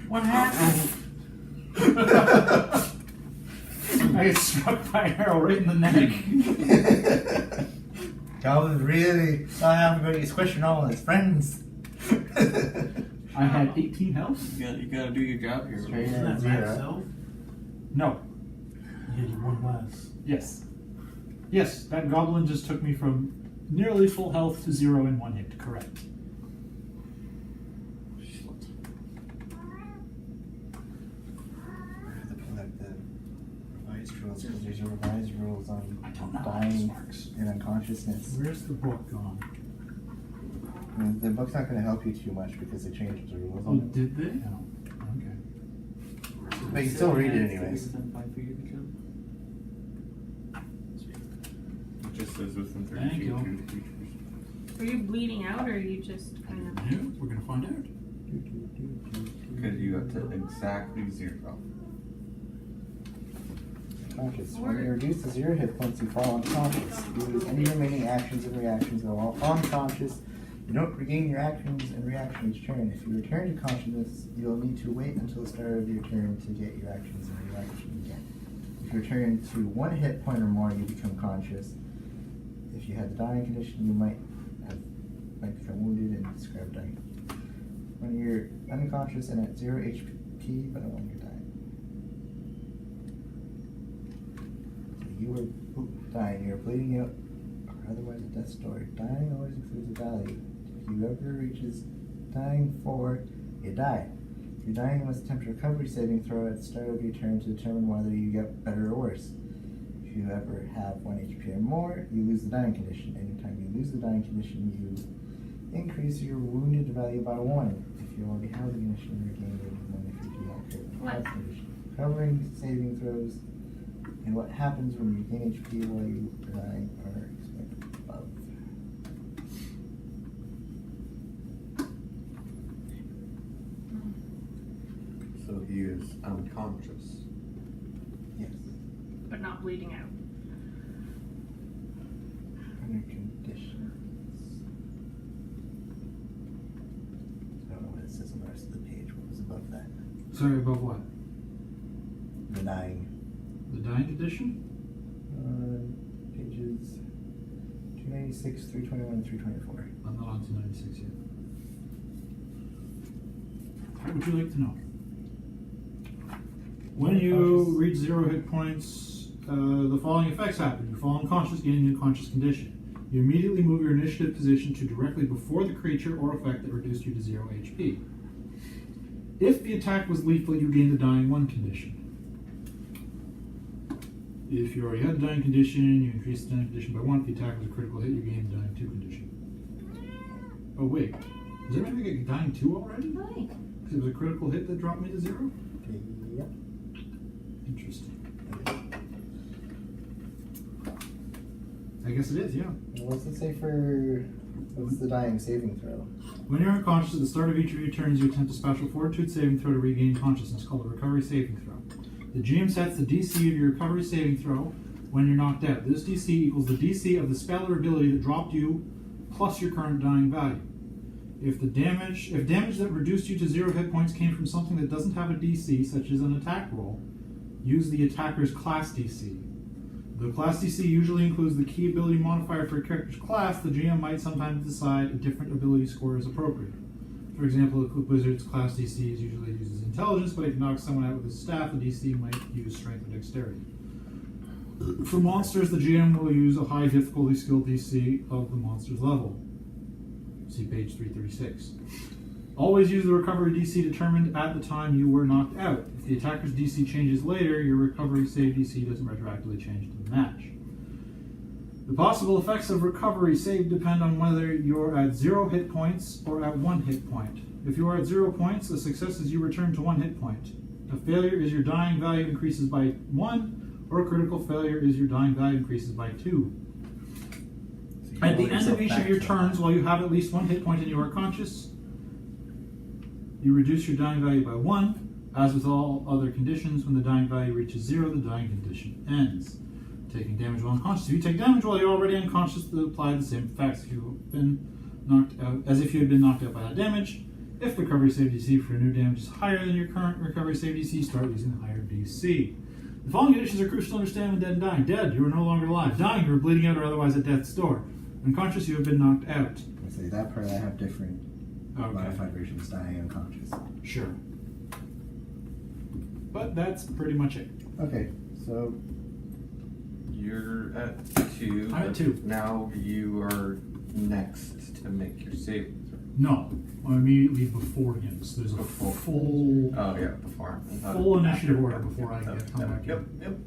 Speaker 2: What happened? I get struck by an arrow right in the neck.
Speaker 3: Calvin's really not having good. He's questioning all his friends.
Speaker 2: I had 18 health.
Speaker 5: You gotta do your job here.
Speaker 3: Straight
Speaker 1: Isn't
Speaker 3: at
Speaker 1: that max
Speaker 3: 0.
Speaker 1: health?
Speaker 2: No.
Speaker 1: You had one less.
Speaker 2: Yes. Yes, that goblin just took me from nearly full health to 0 in 1 hit. Correct.
Speaker 3: I have to pull out the revised rules because there's a revised rules on
Speaker 2: I don't know how this
Speaker 3: dying
Speaker 2: works.
Speaker 3: and unconsciousness.
Speaker 2: Where's the book gone?
Speaker 3: And the book's not going to help you too much because they changed the rules
Speaker 2: Oh,
Speaker 3: on it.
Speaker 2: did they? Oh, okay.
Speaker 3: But you still read it anyways.
Speaker 5: Within 5 feet of each other.
Speaker 7: It just says within 30
Speaker 2: Thank
Speaker 7: feet
Speaker 2: you.
Speaker 7: of two creatures.
Speaker 6: Are you bleeding out or are you just kind of.
Speaker 2: Yeah, we're gonna find out.
Speaker 7: Because you got to exactly 0.
Speaker 3: Unconscious. When you're reduced to 0 hit points, you fall unconscious. You lose any remaining actions and reactions while unconscious. You don't regain your actions and reaction each turn. If you return to consciousness, you'll need to wait until the start of your turn to get your actions and reaction again. If you return to 1 hit point or more, you become conscious. If you had the dying condition, you might become wounded and describe dying. When you're unconscious and at 0 HP, but when you're dying. So you were dying, you're bleeding out, or otherwise a death story. Dying always includes a value. If you ever reaches dying 4, you die. If you're dying, you must attempt a recovery saving throw at the start of your turn to determine whether you get better or worse. If you ever have 1 HP or more, you lose the dying condition. Anytime you lose the dying condition, you increase your wounded value by 1. If you already have the condition, you regain it 1 if you do not create the
Speaker 6: What?
Speaker 3: condition. Recovering saving throws and what happens when you gain HP while you are dying are explained above.
Speaker 7: So he is unconscious.
Speaker 3: Yes.
Speaker 6: But not bleeding out.
Speaker 3: Under conditions. I don't know what it says on the rest of the page. What was above that?
Speaker 2: Sorry, above what?
Speaker 3: The dying.
Speaker 2: The dying condition?
Speaker 3: Pages 296, 321, and 324.
Speaker 2: I'm not on 296 yet. What would you like to know? When you reach 0 hit points, the following effects happen. You fall unconscious, gaining an unconscious condition. You immediately move your initiative position to directly before the creature or effect that reduced you to 0 HP. If the attack was lethal, you gain the dying 1 condition. If you already had the dying condition, you increase the dying condition by 1. If the attack was a critical hit, you gain the dying 2 condition. Oh wait, does everybody get dying 2 already?
Speaker 6: Really?
Speaker 2: Because it was a critical hit that dropped me to 0?
Speaker 3: Yep.
Speaker 2: Interesting. I guess it is, yeah.
Speaker 3: What's it say for what's the dying saving throw?
Speaker 2: When you're unconscious at the start of each of your turns, you attempt a special fortitude saving throw to regain consciousness called a recovery saving throw. The GM sets the DC of your recovery saving throw when you're knocked out. This DC equals the DC of the spell or ability that dropped you plus your current dying value. If damage that reduced you to 0 hit points came from something that doesn't have a DC, such as an attack roll, use the attacker's class DC. The class DC usually includes the key ability modifier for a character's class. The GM might sometimes decide a different ability score is appropriate. For example, a Wizard's class DC usually uses intelligence, but if you knock someone out with his staff, the DC might use strength or dexterity. For monsters, the GM will use a high difficulty skill DC of the monster's level. See page 336. Always use the recovery DC determined at the time you were knocked out. If the attacker's DC changes later, your recovery save DC doesn't retroactively change to the match. The possible effects of recovery save depend on whether you're at 0 hit points or at 1 hit point. If you are at 0 points, a success is you return to 1 hit point. A failure is your dying value increases by 1, or a critical failure is your dying value increases by 2. At the end of each of your turns, while you have at least 1 hit point and you are conscious, you reduce your dying value by 1. As with all other conditions, when the dying value reaches 0, the dying condition ends. Taking damage while unconscious. If you take damage while you're already unconscious, they apply the same effects if you've been knocked out, as if you had been knocked out by that damage. If the recovery save DC for new damage is higher than your current recovery save DC, start using the higher DC. The following conditions are crucial to understand when dead and dying. Dead, you are no longer alive. Dying, you are bleeding out or otherwise at death's door. Unconscious, you have been knocked out.
Speaker 3: I say that part I have different modified versions, dying unconscious.
Speaker 2: Sure. But that's pretty much it.
Speaker 3: Okay, so
Speaker 7: You're at 2.
Speaker 2: I'm at 2.
Speaker 7: Now you are next to make your saving throw.
Speaker 2: No, I'm immediately before him. So there's a
Speaker 7: Before.
Speaker 2: full
Speaker 7: Oh yeah, before. I thought
Speaker 2: full
Speaker 7: it-
Speaker 2: initiative order
Speaker 7: Yep,
Speaker 2: before I
Speaker 7: yep,
Speaker 2: get come
Speaker 7: yep,
Speaker 2: back
Speaker 7: Yep,
Speaker 2: in.
Speaker 7: yep.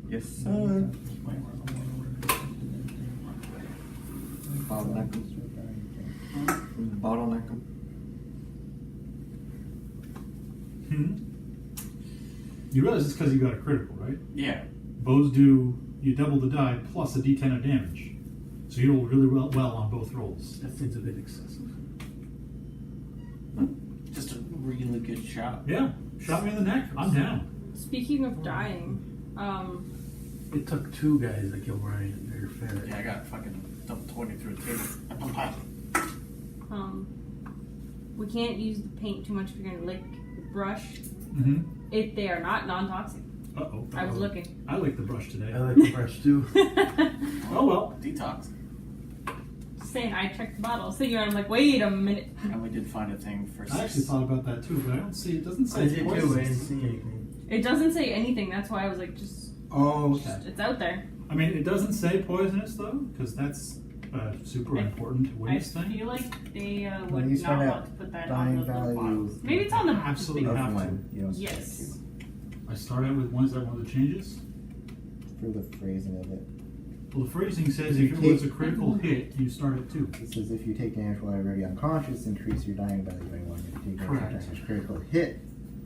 Speaker 7: Yes, sir. Bottleneck him. Bottleneck him.
Speaker 2: You realize it's because you got a critical, right?
Speaker 5: Yeah.
Speaker 2: Bows do, you double the die plus a d10 of damage. So you roll really well on both rolls.
Speaker 1: That seems a bit excessive.
Speaker 5: Just a really good shot.
Speaker 2: Yeah, shot me in the neck. I'm down.
Speaker 6: Speaking of dying,
Speaker 1: It took 2 guys to kill Ryan. They're fair.
Speaker 5: Yeah, I got fucking dumped 20 through a table.
Speaker 6: we can't use the paint too much if you're gonna lick the brush.
Speaker 2: Mm-hmm.
Speaker 6: They are not non-toxic.
Speaker 2: Uh-oh.
Speaker 6: I was looking.
Speaker 2: I like the brush today.
Speaker 1: I like the brush too.
Speaker 2: Oh well.
Speaker 5: Detox.
Speaker 6: Just saying, I checked the bottle. So I'm like, wait a minute.
Speaker 5: And we did find a thing for
Speaker 2: I actually thought about that too, but I don't see, it doesn't say
Speaker 1: I
Speaker 2: it's
Speaker 1: did too. I didn't
Speaker 2: poisonous.
Speaker 1: see anything.
Speaker 6: It doesn't say anything. That's why I was like, just
Speaker 2: Oh, okay.
Speaker 6: it's out there.
Speaker 2: I mean, it doesn't say poisonous though, because that's super important
Speaker 6: I
Speaker 2: waste thing?
Speaker 6: feel like they
Speaker 3: When
Speaker 6: would
Speaker 3: you
Speaker 6: not
Speaker 3: start
Speaker 6: want
Speaker 3: out
Speaker 6: to put that
Speaker 3: dying
Speaker 6: on the little
Speaker 3: value,
Speaker 6: bottles. Maybe it's on the
Speaker 2: Absolutely
Speaker 3: Of
Speaker 2: have to.
Speaker 3: one, you don't start
Speaker 6: Yes.
Speaker 2: I start out with one. Is that one of the changes?
Speaker 3: for the phrasing of it.
Speaker 2: Well, the phrasing says
Speaker 3: You
Speaker 2: if it was a
Speaker 3: take-
Speaker 2: critical hit, you start at 2.
Speaker 3: It says if you take damage while already unconscious, increase your dying value by 1. If you take damage
Speaker 2: Correct.
Speaker 3: after a critical hit, or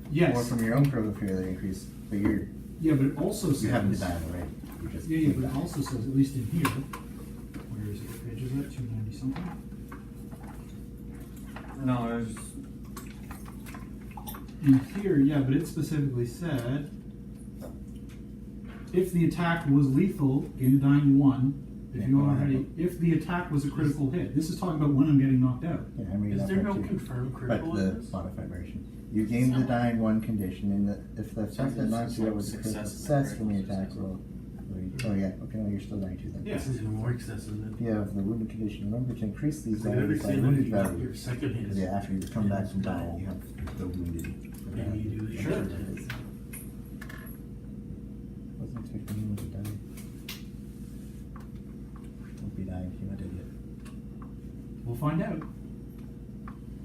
Speaker 2: Yes.
Speaker 3: from your own critical failure, increase. But you're
Speaker 2: Yeah, but it also says.
Speaker 3: you haven't died already. You just
Speaker 2: Yeah, but it also says, at least in here, where is it? What page is that? 290 something?
Speaker 7: No, it was.
Speaker 2: In here, yeah, but it specifically said, if the attack was lethal, gain a dying 1. If you already, if the attack was a critical hit. This is talking about when I'm getting knocked out.
Speaker 3: Yeah, I'm reading
Speaker 1: Is
Speaker 3: that
Speaker 1: there
Speaker 3: part
Speaker 1: no
Speaker 3: too.
Speaker 1: confirmed
Speaker 3: But
Speaker 1: critical in
Speaker 3: the
Speaker 1: this?
Speaker 3: modified version. You gain the dying 1 condition, and if the effect that knocks you out was a critical success from your attack roll. Oh yeah, okay, well, you're still dying 2 then.
Speaker 2: Yeah.
Speaker 1: This is even more excessive than.
Speaker 3: If you have the wounded condition, remember to increase these
Speaker 1: I've never
Speaker 3: values by
Speaker 1: seen that
Speaker 3: wounded
Speaker 1: if you got
Speaker 3: value.
Speaker 1: your second hit.
Speaker 3: Because yeah, after you come back from dying, you have the wounded.
Speaker 1: Maybe you do that.
Speaker 2: Sure.
Speaker 3: Wasn't expecting anyone to die. Won't be dying if you're not dead yet.
Speaker 2: We'll find out.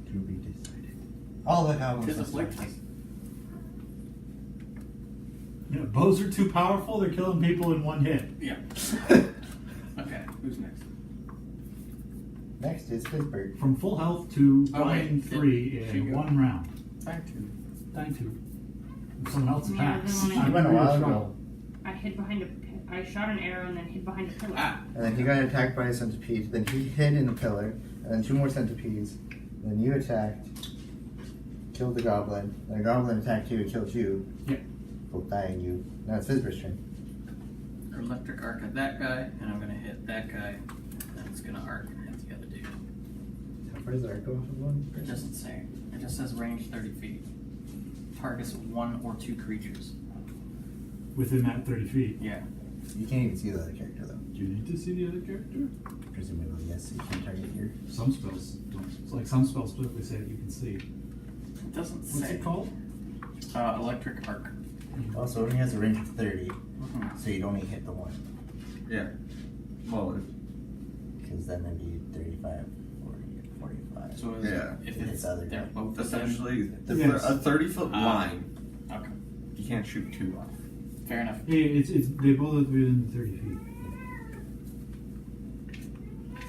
Speaker 3: To be decided. All the goblins.
Speaker 5: This is like this.
Speaker 2: Yeah, bows are too powerful, they're killing people in 1 hit.
Speaker 5: Yeah. Okay, who's next?
Speaker 3: Next is Pittsburgh.
Speaker 2: From full health to
Speaker 5: Oh, wait.
Speaker 2: dying 3
Speaker 5: She
Speaker 2: in
Speaker 5: go.
Speaker 2: 1 round.
Speaker 5: Back to.
Speaker 2: Dying 2. If someone else
Speaker 6: Yeah,
Speaker 2: attacks.
Speaker 6: then when
Speaker 3: I went a while ago.
Speaker 6: I hid behind a. I shot an arrow and then hid behind a pillar.
Speaker 5: Ah!
Speaker 3: And then he got attacked by a centipede. Then he hid in a pillar. And then 2 more centipedes. And then you attacked. Killed the goblin. Then a goblin attacked you and killed you.
Speaker 2: Yep.
Speaker 3: Both dying you. Now it's Fizzber's turn.
Speaker 5: Electric arc at that guy, and I'm gonna hit that guy, and it's gonna arc and hit the other dude.
Speaker 3: How far does our go from one?
Speaker 5: It doesn't say. It just says range 30 feet. Targets 1 or 2 creatures.
Speaker 2: Within that 30 feet.
Speaker 5: Yeah.
Speaker 3: You can't even see the other character though.
Speaker 2: Do you need to see the other character?
Speaker 3: Presumably, yes. You can target here.
Speaker 2: Some spells don't. It's like some spells specifically say that you can see.
Speaker 5: It doesn't
Speaker 2: What's
Speaker 5: say.
Speaker 2: it called?
Speaker 5: Electric arc.
Speaker 3: Also, it only has a range of 30,
Speaker 5: Mhm.
Speaker 3: so you'd only hit the one.
Speaker 7: Yeah. Well,
Speaker 3: Because then it'd be 35, 40, 45.
Speaker 5: So is
Speaker 7: Yeah.
Speaker 5: if
Speaker 3: It's
Speaker 5: it's
Speaker 3: the other
Speaker 5: they're
Speaker 3: guy.
Speaker 5: both the same.
Speaker 7: essentially,
Speaker 2: Yes.
Speaker 7: a 30-foot
Speaker 5: Ah.
Speaker 7: line,
Speaker 5: Okay.
Speaker 7: you can't shoot 2 off.
Speaker 5: Fair enough.
Speaker 2: Yeah, it's they both are within 30 feet.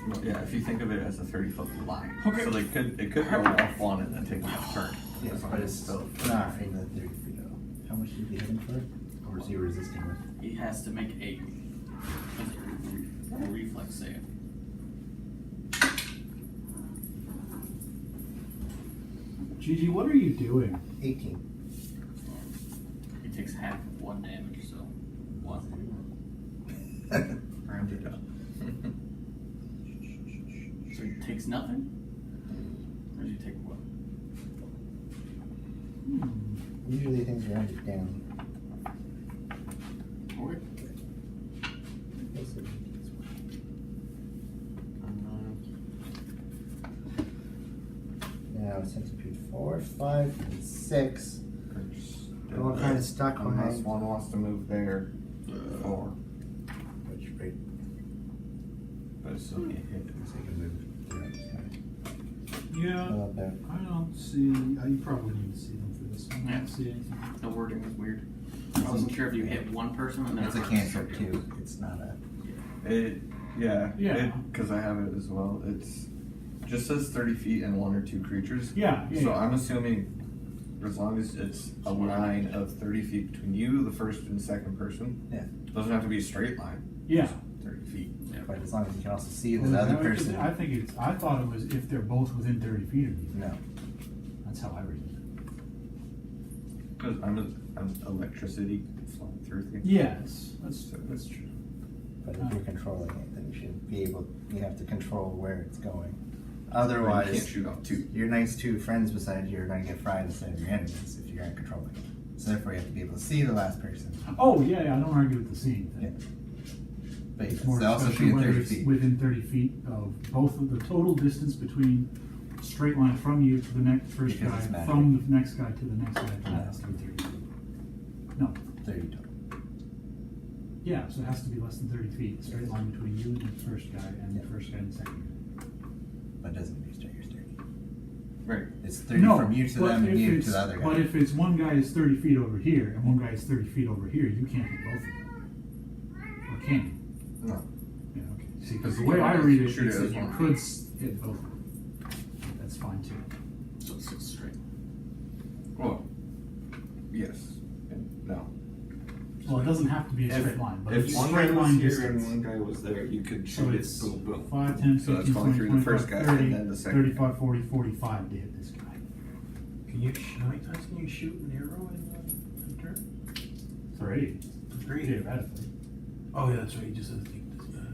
Speaker 7: Well, yeah, if you think of it as a 30-foot line.
Speaker 5: Okay.
Speaker 7: So it could go off one and then take a turn.
Speaker 3: Yeah,
Speaker 7: As long
Speaker 3: but
Speaker 7: as
Speaker 3: it's
Speaker 7: still.
Speaker 3: not in the 30 feet though. How much did you hit him for? Or is he resisting with?
Speaker 5: He has to make a reflex save.
Speaker 2: Gigi, what are you doing?
Speaker 3: 18.
Speaker 5: He takes half of 1 damage, so 1.
Speaker 3: Rounded up.
Speaker 5: So he takes nothing? Or does he take what?
Speaker 3: Usually things are rounded down.
Speaker 5: Okay.
Speaker 3: Now centipede 4, 5, and 6. They're all kind of stuck
Speaker 7: Unless
Speaker 3: behind.
Speaker 7: one wants to move there. 4.
Speaker 3: Which right?
Speaker 7: But it's still can't hit.
Speaker 3: So you can move. through it, kind
Speaker 2: Yeah,
Speaker 3: of. About
Speaker 2: I don't see. You probably need to see them for this one. I
Speaker 5: Yeah.
Speaker 2: don't see anything.
Speaker 5: The wording was weird. I wasn't sure if you hit one person and then
Speaker 3: It's a
Speaker 5: arc
Speaker 3: cantrip
Speaker 5: struck you.
Speaker 3: too. It's not a.
Speaker 2: Yeah.
Speaker 7: Because I have it as well. It's just says 30 feet and 1 or 2 creatures.
Speaker 2: Yeah.
Speaker 7: So I'm assuming as long as it's a line of 30 feet between you, the first and second person.
Speaker 3: Yeah.
Speaker 7: It doesn't have to be a straight line.
Speaker 2: Yeah.
Speaker 7: 30 feet.
Speaker 3: But as long as you can also see
Speaker 2: Well,
Speaker 3: the other
Speaker 2: is that what it is?
Speaker 3: person.
Speaker 2: I think it's. I thought it was if they're both within 30 feet of you.
Speaker 3: No.
Speaker 2: That's how I read it.
Speaker 7: Because I'm electricity flowing through things.
Speaker 2: Yes, that's true.
Speaker 3: But if you're controlling it, then you should be able. You have to control where it's going.
Speaker 7: You
Speaker 3: Otherwise,
Speaker 7: can't shoot off 2.
Speaker 3: your nice 2 friends beside you are going to get fried instead of your enemies if you aren't controlling it. So therefore, you have to be able to see the last person.
Speaker 2: Oh yeah, I don't argue with the seeing thing.
Speaker 3: Yeah. But
Speaker 2: It's
Speaker 3: yes,
Speaker 2: more
Speaker 3: they also
Speaker 2: especially
Speaker 3: be in
Speaker 2: whether
Speaker 3: 30
Speaker 2: it's
Speaker 3: feet.
Speaker 2: within 30 feet of both of the total distance between straight line from you to the next first
Speaker 3: Because
Speaker 2: guy,
Speaker 3: it's magic.
Speaker 2: from the next guy to the next guy.
Speaker 3: No.
Speaker 2: Has to be 30 feet. No.
Speaker 3: 30 total.
Speaker 2: Yeah, so it has to be less than 30 feet. Straight line between you and the first guy and the first guy and the second
Speaker 3: But it doesn't mean you're 30.
Speaker 5: Right.
Speaker 3: It's
Speaker 2: guy.
Speaker 3: 30 from you to
Speaker 2: but
Speaker 3: them and
Speaker 2: if
Speaker 3: you
Speaker 2: it's-
Speaker 3: to the other guy.
Speaker 2: But if it's one guy is 30 feet over here and one guy is 30 feet over here, you can't hit both of them. Or can you?
Speaker 7: No.
Speaker 2: Yeah, okay. See, because the way I read it,
Speaker 7: Shoot
Speaker 2: it's
Speaker 7: it
Speaker 2: that
Speaker 7: as
Speaker 2: you
Speaker 7: one.
Speaker 2: could hit both of them. That's fine too.
Speaker 5: So it's 6 straight.
Speaker 7: Well, yes. And no.
Speaker 2: Well, it doesn't have to be a
Speaker 7: If-
Speaker 2: straight line, but
Speaker 7: If
Speaker 2: it's
Speaker 7: one
Speaker 2: straight
Speaker 7: guy was
Speaker 2: line
Speaker 7: here
Speaker 2: distance.
Speaker 7: and one guy was there, you could
Speaker 2: So
Speaker 7: shoot it,
Speaker 2: it's
Speaker 7: boom, boom.
Speaker 2: 5, 10,
Speaker 7: So
Speaker 2: 15,
Speaker 7: that's going
Speaker 2: 20,
Speaker 7: through the
Speaker 2: 25,
Speaker 7: first guy
Speaker 2: 30,
Speaker 7: and then the second
Speaker 2: 35, 40, 45 to hit this guy.
Speaker 1: Can you, how many times can you shoot an arrow in a turn?
Speaker 2: 3.
Speaker 1: 3.
Speaker 2: Theoretically.
Speaker 1: Oh, yeah, that's right, you just said think this guy.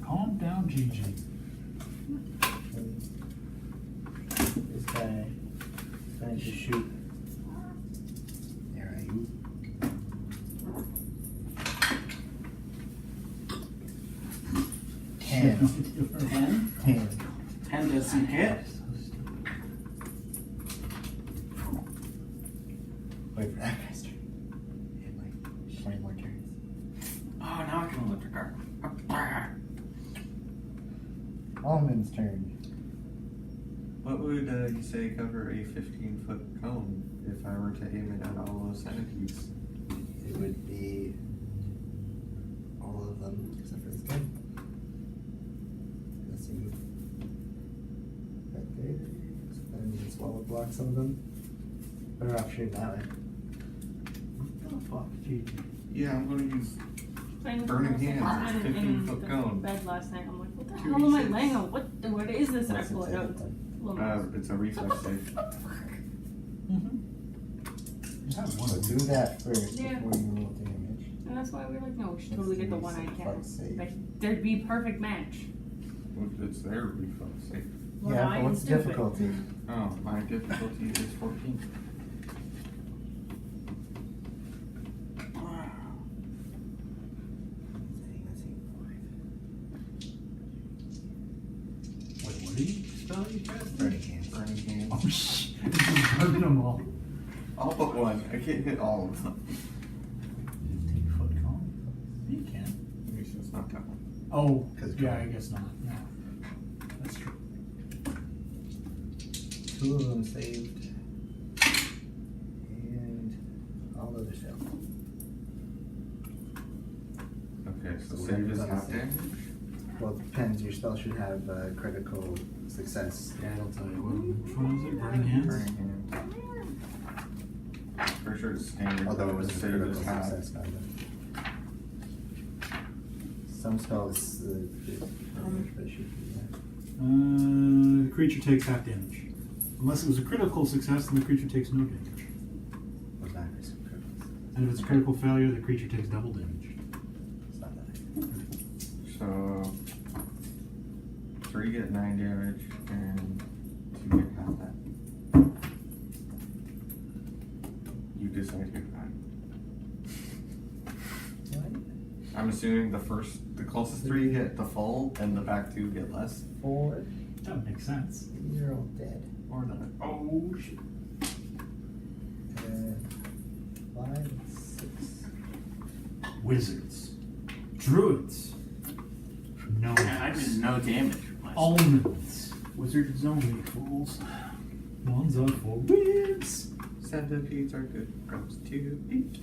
Speaker 2: Calm down, GG.
Speaker 8: This guy trying to shoot.
Speaker 3: There, right. 10.
Speaker 5: 10?
Speaker 3: 10.
Speaker 5: 10 doesn't hit.
Speaker 3: Wait for that guy's turn. In like 20 more turns.
Speaker 5: Oh, now I can electric arc.
Speaker 3: Almond's turn.
Speaker 7: What would you say cover a 15-foot cone if I were to aim it at all those centipedes?
Speaker 3: It would be all of them except for this guy. Let's see. Right there. So then just wall would block some of them. Better off shooting that way.
Speaker 2: Oh, fuck, GG.
Speaker 7: Yeah, I'm going to use.
Speaker 6: Playing with
Speaker 7: Burning
Speaker 6: my
Speaker 7: hands,
Speaker 6: husband in
Speaker 7: 15-foot
Speaker 6: the
Speaker 7: cone.
Speaker 6: bed last night. I'm like, what the
Speaker 7: 2d6.
Speaker 6: hell am I laying on? What is this? And I pull it out.
Speaker 7: It's a reflex save.
Speaker 2: Mm-hmm. You have one
Speaker 3: So
Speaker 2: of
Speaker 3: do
Speaker 2: these.
Speaker 3: that first
Speaker 6: Yeah.
Speaker 3: before you roll damage.
Speaker 6: And that's why we're like, no, we should totally get the one I
Speaker 3: Reflex
Speaker 6: can.
Speaker 3: save.
Speaker 6: Like, there'd be perfect match.
Speaker 7: It's their reflex save.
Speaker 6: Well,
Speaker 3: Yeah,
Speaker 6: I
Speaker 3: but
Speaker 6: am
Speaker 3: what's the
Speaker 6: stupid.
Speaker 3: difficulty?
Speaker 7: Oh, my difficulty is 14.
Speaker 2: Wait, what did you spell you cast?
Speaker 3: Burning hands.
Speaker 7: Burning hands.
Speaker 2: Oh, shit. You just burned them all.
Speaker 7: All but one. I can't hit all of them.
Speaker 2: 15-foot cone? You can.
Speaker 7: At least it's not that one.
Speaker 2: Oh,
Speaker 3: 'Cause
Speaker 2: yeah,
Speaker 3: drawing.
Speaker 2: I guess not. No. That's true.
Speaker 3: 2 of them saved. And all others failed.
Speaker 7: Okay, so
Speaker 3: So
Speaker 7: save is
Speaker 3: we're
Speaker 7: half
Speaker 3: gonna
Speaker 7: damage.
Speaker 3: Well, it depends. Your spell should have critical success.
Speaker 2: Yeah, it'll tell you. Which one was it? Burning hands?
Speaker 7: Burning hands. For sure it's standard.
Speaker 3: Although it
Speaker 7: but
Speaker 3: was
Speaker 7: the
Speaker 3: a
Speaker 7: save
Speaker 3: critical
Speaker 7: is half.
Speaker 3: success, by the way. Some spells damage, but it should be
Speaker 2: The creature takes half damage. Unless it was a critical success, then the creature takes no damage.
Speaker 3: Well, that is critical success.
Speaker 2: And if it's a critical failure, the creature takes double damage.
Speaker 3: It's not that high.
Speaker 7: So 3 get 9 damage and 2 get half that. You decide who. I'm assuming the closest 3 get the full and the back 2 get less.
Speaker 3: 4.
Speaker 2: That makes sense.
Speaker 3: You're all dead.
Speaker 7: Or not.
Speaker 2: Oh, shit.
Speaker 3: 5 and 6.
Speaker 2: Wizards. Druids. No.
Speaker 5: And I did no damage with my
Speaker 2: Almonds. Wizards only, fools. Ones are for wins.
Speaker 7: Centipedes are good grubs to eat.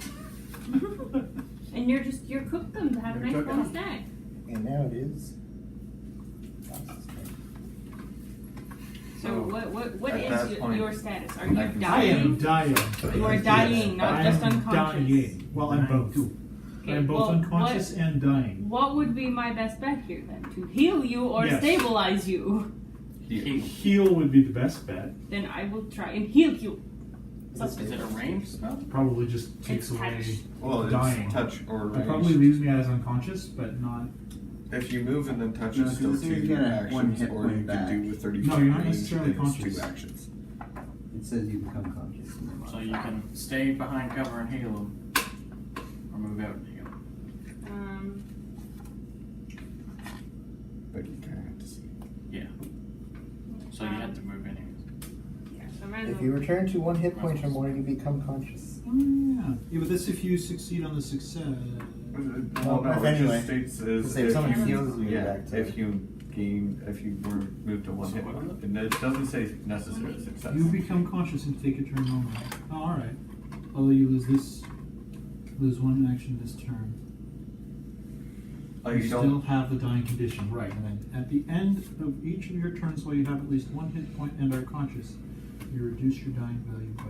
Speaker 6: And you're cooked them to have a
Speaker 2: You're
Speaker 6: nice
Speaker 2: cooked
Speaker 6: long
Speaker 2: them.
Speaker 6: snack.
Speaker 3: And now it is. Ross's turn.
Speaker 6: So
Speaker 7: So,
Speaker 6: what
Speaker 7: at
Speaker 6: is
Speaker 7: that point,
Speaker 6: your status? Are
Speaker 7: I
Speaker 6: you
Speaker 7: can-
Speaker 2: I am
Speaker 6: dying?
Speaker 2: dying.
Speaker 6: You are dying, not
Speaker 2: I
Speaker 6: just
Speaker 2: am
Speaker 6: unconscious.
Speaker 2: dying. Well, I'm both.
Speaker 6: Okay,
Speaker 2: I'm both
Speaker 6: well,
Speaker 2: unconscious and dying.
Speaker 6: What would be my best bet here then? To heal you or
Speaker 2: Yes.
Speaker 6: stabilize you?
Speaker 5: heal.
Speaker 2: Heal would be the best bet.
Speaker 6: Then I will try and heal you.
Speaker 5: Is it a ranged spell?
Speaker 2: Probably just takes
Speaker 6: It's
Speaker 2: away
Speaker 6: touch.
Speaker 7: Well, it's
Speaker 2: dying.
Speaker 7: touch or
Speaker 2: It
Speaker 7: range.
Speaker 2: probably leaves me as unconscious, but not.
Speaker 7: If you move and then touch,
Speaker 8: No,
Speaker 7: it's still
Speaker 8: because you
Speaker 7: 2
Speaker 8: get a one
Speaker 7: actions,
Speaker 8: hit
Speaker 7: or
Speaker 8: point
Speaker 7: you
Speaker 8: back.
Speaker 7: can do with 30
Speaker 2: No,
Speaker 7: foot
Speaker 2: you're not
Speaker 7: range,
Speaker 2: necessarily
Speaker 7: then it's
Speaker 2: conscious.
Speaker 7: 2 actions.
Speaker 8: It says you become conscious. And then
Speaker 5: So you can stay behind cover and heal them. Or move out and heal.
Speaker 7: But you kind of have to see.
Speaker 5: So you have to move anyways.
Speaker 6: Yeah, so might as
Speaker 3: If you
Speaker 6: well.
Speaker 3: return to 1 hit point or more, you become conscious.
Speaker 2: Oh, yeah. Yeah, but that's if you succeed on the success.
Speaker 7: Well, no,
Speaker 3: if
Speaker 7: it
Speaker 3: anyway.
Speaker 7: just states
Speaker 3: Let's
Speaker 7: is
Speaker 3: say if someone
Speaker 6: you-
Speaker 3: heals you
Speaker 7: yeah,
Speaker 3: back to
Speaker 7: if you were moved to 1 hit point, and it doesn't say necessary success.
Speaker 2: You become conscious and take a turn normally. Oh, alright. Although you lose 1 action this turn.
Speaker 7: Oh,
Speaker 2: you
Speaker 7: you
Speaker 2: still
Speaker 7: don't.
Speaker 2: have the dying condition, right? And then at the end of each of your turns, while you have at least 1 hit point and are conscious, you reduce your dying value by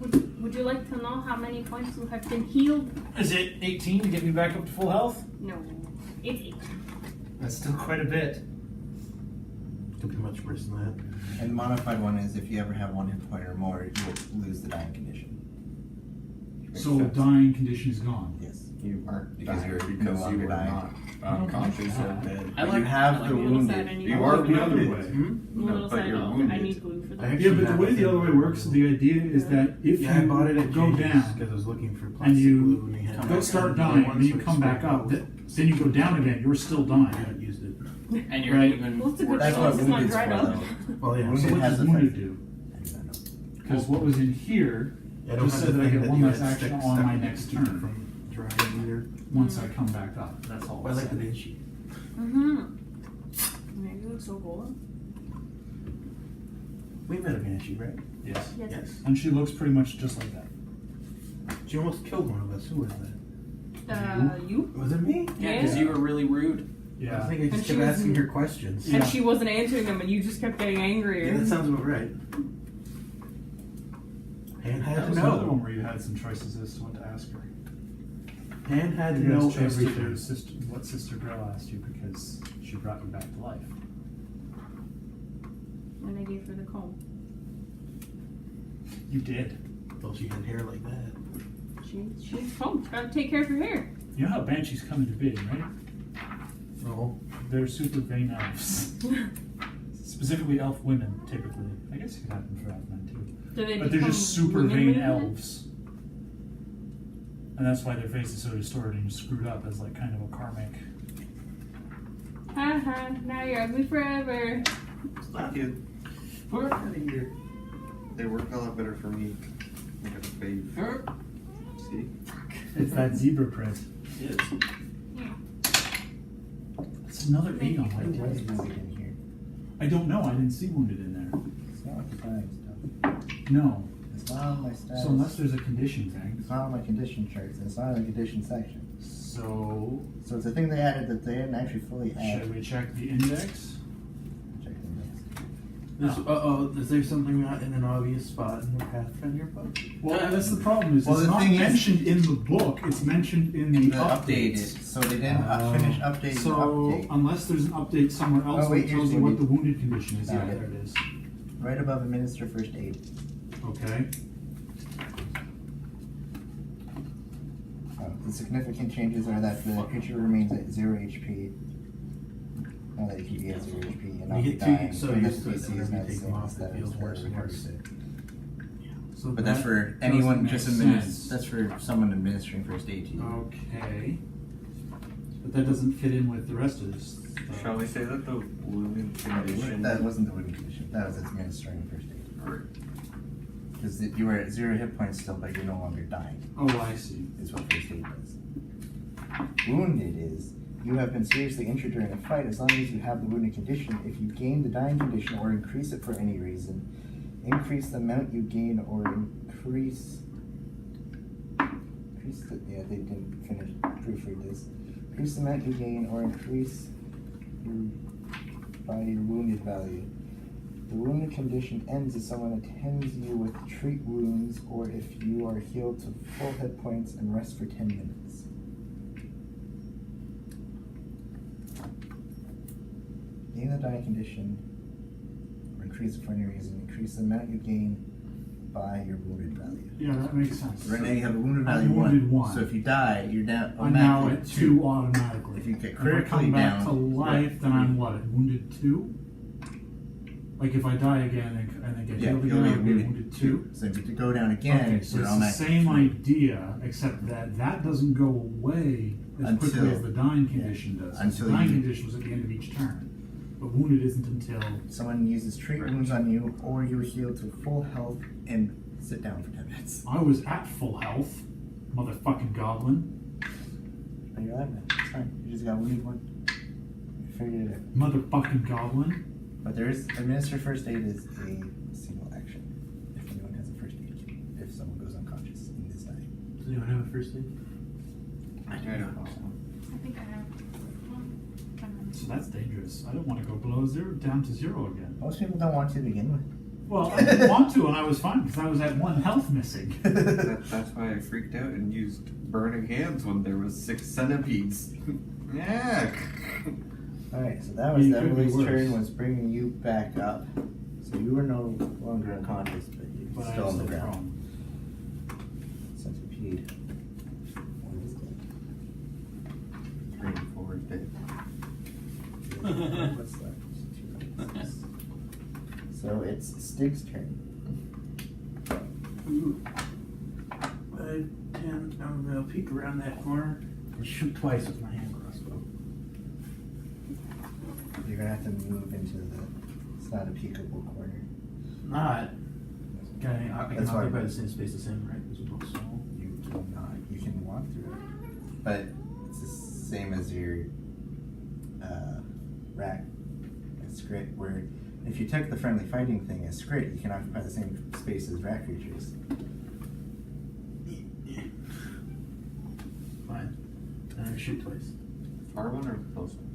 Speaker 2: 1.
Speaker 6: Would you like to know how many points you have been healed?
Speaker 2: Is it 18 to get me back up to full health?
Speaker 6: No. It's 8.
Speaker 2: That's still quite a bit.
Speaker 1: Could be much worse than that.
Speaker 3: And the modified one is if you ever have 1 hit point or more, you will lose the dying condition.
Speaker 2: So dying condition is gone.
Speaker 3: Yes.
Speaker 7: You aren't
Speaker 3: Because
Speaker 7: dying
Speaker 3: you're
Speaker 7: because
Speaker 3: no
Speaker 7: you
Speaker 3: longer
Speaker 7: were
Speaker 3: dying.
Speaker 7: not
Speaker 2: Oh,
Speaker 7: conscious
Speaker 2: God.
Speaker 7: or dead.
Speaker 5: I
Speaker 3: You
Speaker 5: like
Speaker 3: have
Speaker 6: I
Speaker 3: the
Speaker 6: like the little side
Speaker 3: wounded.
Speaker 6: anymore.
Speaker 7: You are
Speaker 2: The other
Speaker 7: wounded.
Speaker 2: way.
Speaker 6: The
Speaker 7: No,
Speaker 6: little
Speaker 7: but
Speaker 6: side,
Speaker 7: you're
Speaker 6: I
Speaker 7: wounded.
Speaker 6: need glue for
Speaker 1: I
Speaker 6: that.
Speaker 1: actually
Speaker 2: Yeah, but the
Speaker 1: have
Speaker 2: way
Speaker 1: a
Speaker 2: the other way
Speaker 1: thing
Speaker 2: works, the idea is that if
Speaker 1: Yeah, I bought it
Speaker 2: you
Speaker 1: at
Speaker 2: go
Speaker 1: JJ's
Speaker 2: down
Speaker 1: because I was looking for
Speaker 2: and
Speaker 1: plastic
Speaker 2: you
Speaker 1: glue and they had
Speaker 2: don't start dying, and then you come back up, then you go down again, you're still
Speaker 1: I
Speaker 2: dying.
Speaker 1: haven't used it.
Speaker 5: And you're
Speaker 2: Right.
Speaker 5: even
Speaker 6: Well, it's a good
Speaker 3: That's
Speaker 6: thing
Speaker 3: what
Speaker 6: it's not
Speaker 3: wounded's
Speaker 6: dried
Speaker 3: for,
Speaker 6: up.
Speaker 3: though.
Speaker 1: Well, yeah.
Speaker 2: So
Speaker 3: Wounded
Speaker 2: what
Speaker 3: has
Speaker 2: does
Speaker 3: a
Speaker 2: wounded
Speaker 3: effect.
Speaker 2: do? Because what was in here
Speaker 1: I don't
Speaker 2: just
Speaker 1: have
Speaker 2: said
Speaker 1: the
Speaker 2: that I
Speaker 1: thing
Speaker 2: get 1
Speaker 1: you
Speaker 2: less
Speaker 1: had
Speaker 2: action
Speaker 1: stuck
Speaker 2: on my
Speaker 1: in
Speaker 2: next
Speaker 1: to keep
Speaker 2: turn
Speaker 1: from drying either.
Speaker 2: once I come back up. That's all.
Speaker 1: I
Speaker 2: it
Speaker 1: like the
Speaker 2: said.
Speaker 1: Banshee.
Speaker 6: Mm-hmm. Man, you look so cool.
Speaker 1: We met a Banshee, right?
Speaker 2: Yes.
Speaker 6: Yes.
Speaker 1: Yes.
Speaker 2: And she looks pretty much just like that.
Speaker 1: She almost killed one of us. Who was that?
Speaker 6: You?
Speaker 1: Was it me?
Speaker 5: Yeah, because you were really rude.
Speaker 1: I think I
Speaker 6: And
Speaker 1: just
Speaker 6: she
Speaker 1: kept
Speaker 6: was-
Speaker 1: asking her questions.
Speaker 2: Yeah.
Speaker 6: And she wasn't answering them, and you just kept getting angrier.
Speaker 1: Yeah, that sounds about right. Han had
Speaker 2: That
Speaker 1: to
Speaker 2: was another
Speaker 1: know.
Speaker 2: one where you had some choices as to what to ask her.
Speaker 1: Han had to
Speaker 2: You
Speaker 1: know
Speaker 2: guys chose to
Speaker 1: everything.
Speaker 2: do what Sister Girl asked you because she brought you back to life.
Speaker 6: When I gave her the comb.
Speaker 2: You did.
Speaker 1: Thought she had hair like that.
Speaker 6: She's combed. Gotta take care of her hair.
Speaker 2: You know how banshees come into being, right?
Speaker 1: No.
Speaker 2: They're super vain elves. Specifically elf women, typically. I guess it could happen for elf men too.
Speaker 6: Do they
Speaker 2: But they're
Speaker 6: become
Speaker 2: just super
Speaker 6: women
Speaker 2: vain
Speaker 6: with it?
Speaker 2: elves. And that's why their face is so distorted and screwed up as like kind of a karmic.
Speaker 6: Haha, now you're ugly forever.
Speaker 7: Stop you.
Speaker 1: We're out of here.
Speaker 7: They work a lot better for me. I got a fave. See?
Speaker 2: It's that zebra print.
Speaker 1: Yes.
Speaker 2: It's another 8 on my
Speaker 3: What is
Speaker 2: list.
Speaker 3: wounded in here?
Speaker 2: I don't know. I didn't see wounded in there.
Speaker 3: It's not like the dying stuff.
Speaker 2: No.
Speaker 3: It's not on my stats.
Speaker 2: So unless there's a condition thing.
Speaker 3: It's not on my condition charts, and it's not in the condition section.
Speaker 2: So
Speaker 3: So it's a thing they added that they didn't actually fully add.
Speaker 2: should we check the index?
Speaker 3: Check the
Speaker 1: This, is there something not in an obvious spot in the Pathfinder book?
Speaker 2: Well, that's the problem. Is
Speaker 3: Well,
Speaker 2: it's
Speaker 3: the
Speaker 2: not
Speaker 3: thing is-
Speaker 2: mentioned in the book. It's mentioned in the
Speaker 3: The updated,
Speaker 2: updates.
Speaker 3: so they didn't finish updating
Speaker 2: So
Speaker 3: the update.
Speaker 2: unless there's an update somewhere else
Speaker 3: Oh, wait,
Speaker 2: that tells
Speaker 3: here's
Speaker 2: you what
Speaker 3: wounded.
Speaker 2: the wounded condition is, yeah,
Speaker 3: Found it.
Speaker 2: there it is.
Speaker 3: Right above administer first aid.
Speaker 2: Okay.
Speaker 3: The significant changes are that the creature remains at 0 HP. Now that it can be at 0 HP and not
Speaker 1: You
Speaker 3: be
Speaker 1: get too
Speaker 3: dying.
Speaker 1: so
Speaker 3: and
Speaker 1: used
Speaker 3: the
Speaker 1: to it
Speaker 3: PC
Speaker 1: that
Speaker 3: is
Speaker 1: when
Speaker 3: not
Speaker 1: you
Speaker 3: the
Speaker 1: take
Speaker 3: same
Speaker 1: them
Speaker 3: as
Speaker 1: off, it
Speaker 3: that
Speaker 1: feels
Speaker 3: as
Speaker 1: worse and
Speaker 3: recovery
Speaker 1: worse.
Speaker 3: save.
Speaker 2: So
Speaker 3: But that's
Speaker 2: that
Speaker 3: for anyone
Speaker 2: doesn't
Speaker 3: just
Speaker 2: make sense.
Speaker 3: that's for someone administering first aid to you.
Speaker 2: Okay. But that doesn't fit in with the rest of this.
Speaker 7: Shall we say that the wounded condition?
Speaker 3: That wasn't the wounded condition. That was administering first aid. Because you were at 0 hit points still, but you're no longer dying.
Speaker 2: Oh, I see.
Speaker 3: Is what first aid does. Wounded is you have been seriously injured during a fight. As long as you have the wounded condition, if you gain the dying condition or increase it for any reason, increase the amount you gain or increase the, yeah, they didn't finish proofread this. Increase the amount you gain or increase by your wounded value. The wounded condition ends if someone attends you with treat wounds or if you are healed to full hit points and rest for 10 minutes. Gain the dying condition or increase it for any reason. Increase the amount you gain by your wounded value.
Speaker 2: Yeah, that makes sense.
Speaker 3: Right now you have a wounded
Speaker 2: I'm
Speaker 3: value
Speaker 2: wounded
Speaker 3: 1.
Speaker 2: one.
Speaker 3: So if you die, you're down
Speaker 2: I'm now
Speaker 3: automatically
Speaker 2: at 2 automatically.
Speaker 3: If you get
Speaker 2: If I
Speaker 3: critically
Speaker 2: come back
Speaker 3: down,
Speaker 2: to life, then I'm what? At wounded 2? Like if I die again and then get
Speaker 3: Yeah,
Speaker 2: healed
Speaker 3: you'll
Speaker 2: again,
Speaker 3: be
Speaker 2: I'll be wounded 2?
Speaker 3: So if you go down again,
Speaker 2: Okay, so
Speaker 3: you're
Speaker 2: it's the
Speaker 3: automatically
Speaker 2: same
Speaker 3: 3.
Speaker 2: idea, except that that doesn't go away as quickly
Speaker 3: Until-
Speaker 2: as the dying condition does.
Speaker 3: until
Speaker 2: the dying
Speaker 3: you-
Speaker 2: condition was at the end of each turn. But wounded isn't until.
Speaker 3: Someone uses treat wounds on you, or you heal to full health and sit down for 10 minutes.
Speaker 2: I was at full health, motherfucking goblin.
Speaker 3: Oh, you're alive now. It's fine. You just got wounded one. You figured it out.
Speaker 2: Motherfucking goblin.
Speaker 3: But there is administer first aid is a single action. If anyone has a first aid kit, if someone goes unconscious in this dying.
Speaker 1: Does anyone have a first aid?
Speaker 7: I don't know.
Speaker 6: I think I have one.
Speaker 2: So that's dangerous. I don't want to go below zero, down to zero again.
Speaker 3: Most people don't want to begin with.
Speaker 2: Well, I didn't want to, and I was fine because I was at 1 health missing.
Speaker 7: That's why I freaked out and used burning hands when there was 6 centipedes. Yeah.
Speaker 3: Alright, so that was
Speaker 2: You could be
Speaker 3: Emily's
Speaker 2: worse.
Speaker 3: turn, was bringing you back up. So you were no longer unconscious, but you're
Speaker 2: But
Speaker 3: still
Speaker 2: I
Speaker 3: on
Speaker 2: was
Speaker 3: the
Speaker 2: still
Speaker 3: ground.
Speaker 2: prone.
Speaker 3: Centipede. One is dead.
Speaker 7: 3 and 4 is dead.
Speaker 3: What's left? So it's Stig's turn.
Speaker 1: Ooh. 5, 10, I'm gonna peek around that corner and shoot twice with my hand crossbow.
Speaker 3: You're gonna have to move into the. It's not a peekable corner.
Speaker 1: Not. Can I can
Speaker 3: That's
Speaker 1: occupy
Speaker 3: fine.
Speaker 1: the same space as him, right? Because we're both small.
Speaker 3: You cannot. You can walk through it, but it's the same as your rat. It's great. Where if you took the friendly fighting thing as Scrit, you can occupy the same space as rat creatures.
Speaker 1: Fine. And I shoot twice.
Speaker 7: Far one or close one?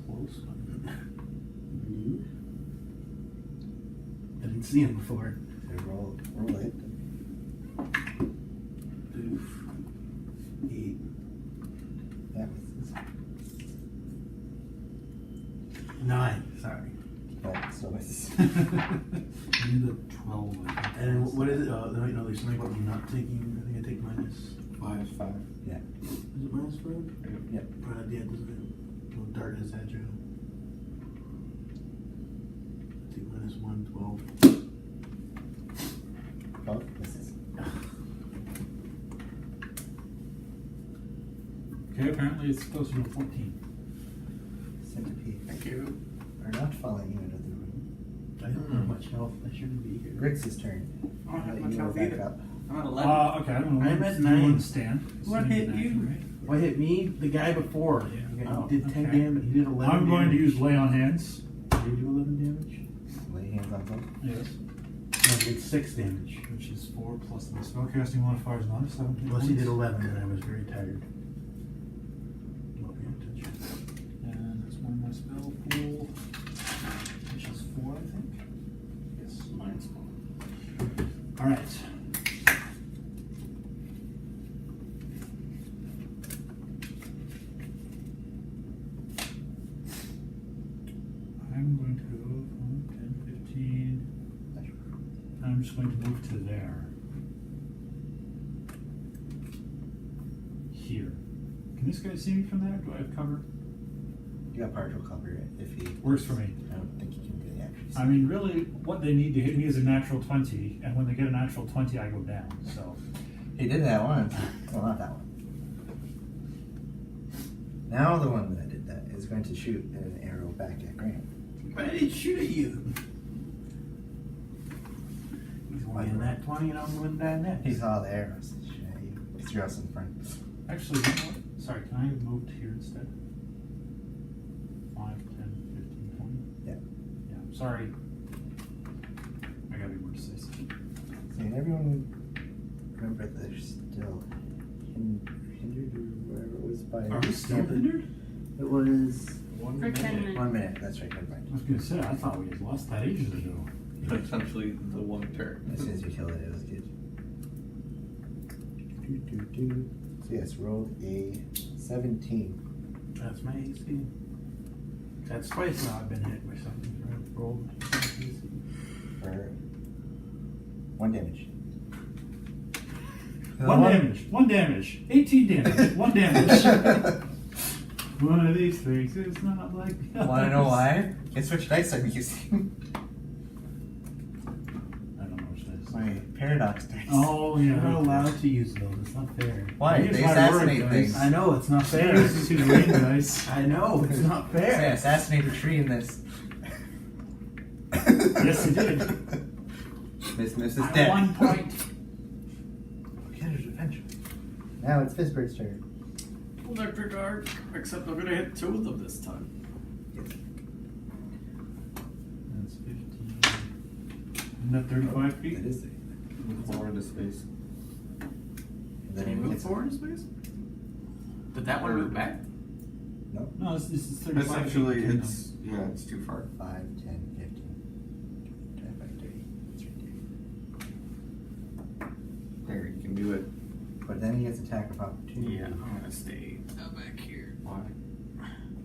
Speaker 1: Close one. I didn't see him before.
Speaker 3: So roll it.
Speaker 1: Oof. 8.
Speaker 3: That was
Speaker 1: 9. Sorry.
Speaker 3: that. So it's
Speaker 2: I need a 12. I think.
Speaker 1: And what is it? No, there's something about me not taking. I think I take minus 5.
Speaker 7: 5.
Speaker 3: yeah.
Speaker 1: Is it minus 5?
Speaker 3: Yep.
Speaker 1: Yeah, doesn't it? No, dart has agile. I take minus 1, 12.
Speaker 3: Oh, this is.
Speaker 2: Okay, apparently it's closer to 14.
Speaker 3: Centipede.
Speaker 7: Thank you.
Speaker 3: Are not following you into the room.
Speaker 1: I don't have much health. I shouldn't be here.
Speaker 3: Grix's turn.
Speaker 5: I don't have
Speaker 3: Let
Speaker 5: much
Speaker 3: you go
Speaker 5: health
Speaker 3: back
Speaker 5: either.
Speaker 3: up.
Speaker 5: I'm at 11.
Speaker 2: Okay, I don't know.
Speaker 1: I'm at
Speaker 2: You
Speaker 1: 9.
Speaker 2: wouldn't stand.
Speaker 5: What hit you?
Speaker 1: What hit me? The guy before.
Speaker 2: Yeah.
Speaker 1: He
Speaker 2: Oh,
Speaker 1: did 10
Speaker 2: okay.
Speaker 1: damage. He did 11
Speaker 2: I'm going to
Speaker 1: damage.
Speaker 2: use lay on hands.
Speaker 1: Did you do 11 damage?
Speaker 3: Lay hands on both.
Speaker 2: Yes.
Speaker 1: No, he did 6 damage.
Speaker 2: Which is 4 plus the spellcasting modifier is another 17
Speaker 1: Plus he did
Speaker 2: points.
Speaker 1: 11 and I was very tired. Not paying attention.
Speaker 2: And that's one of my spell pool, which is 4, I think. Yes, mine's 4. All right. I'm going to go 10, 15. I'm just going to move to there. Here. Can this guy see me from there? Do I have cover?
Speaker 3: You got partial cover if he.
Speaker 2: Works for me.
Speaker 3: I don't think you can really actually see.
Speaker 2: I mean, really, what they need to hit me is a natural 20, and when they get a natural 20, I go down. So,
Speaker 3: He did that once. Well, not that one. Now the one that did that is going to shoot an arrow back at Graham.
Speaker 1: But I didn't shoot at you. He's winning that 20 and I'm winning that next.
Speaker 3: He saw the arrows. Because you're us in front.
Speaker 2: actually, you know what? Sorry, can I have moved here instead? 5, 10, 15, 20?
Speaker 3: Yeah.
Speaker 2: Yeah, I'm sorry. I gotta be more decisive.
Speaker 3: See, and everyone remember that they're still hindered or whatever it was by.
Speaker 2: Are we still hindered?
Speaker 3: It was
Speaker 6: For 10 minutes.
Speaker 3: 1 minute. That's right. Never
Speaker 2: I
Speaker 3: mind.
Speaker 2: was gonna say, I thought we had lost that ages ago.
Speaker 7: Essentially the one turn.
Speaker 3: As soon as you kill it, it was good. So yes, roll a 17.
Speaker 1: That's my AC. That's twice now I've been hit by something. Right? Rolled my AC.
Speaker 3: For 1 damage.
Speaker 2: 1 damage, 1 damage, 18 damage, 1 damage. One of these things is not like the others.
Speaker 3: Want to know why? Guess which dice I'm using?
Speaker 2: I don't know which that is.
Speaker 3: My paradox dice.
Speaker 2: Oh, yeah.
Speaker 1: You're not allowed to use those. It's not fair.
Speaker 3: Why?
Speaker 2: Use
Speaker 3: They
Speaker 2: my
Speaker 3: assassinate
Speaker 2: word
Speaker 3: things.
Speaker 2: dice.
Speaker 1: I know it's not fair.
Speaker 2: This is who the rain dice.
Speaker 1: I know it's not
Speaker 3: Say,
Speaker 1: fair.
Speaker 3: assassinate a tree in this.
Speaker 2: Yes, you did.
Speaker 3: Miss is
Speaker 2: At
Speaker 3: dead.
Speaker 2: 1 point.
Speaker 1: Beginner's adventure.
Speaker 3: Now it's Fizbert's turn.
Speaker 5: Electric arc, except I'm gonna hit 2 of them this time.
Speaker 2: That's 15. Isn't that 35 feet?
Speaker 3: That is it.
Speaker 7: Move forward into space.
Speaker 3: And
Speaker 5: Did he
Speaker 3: it
Speaker 5: move
Speaker 3: hits him.
Speaker 5: forward in space? Did that one move back?
Speaker 2: No, this is 35
Speaker 7: Essentially,
Speaker 2: feet.
Speaker 7: it's too far.
Speaker 3: 5, 10, 15, 25, 30. It's right there.
Speaker 7: There, you can do it.
Speaker 3: But then he gets attack of opportunity.
Speaker 5: Yeah, I'm gonna stay back here.
Speaker 7: Why?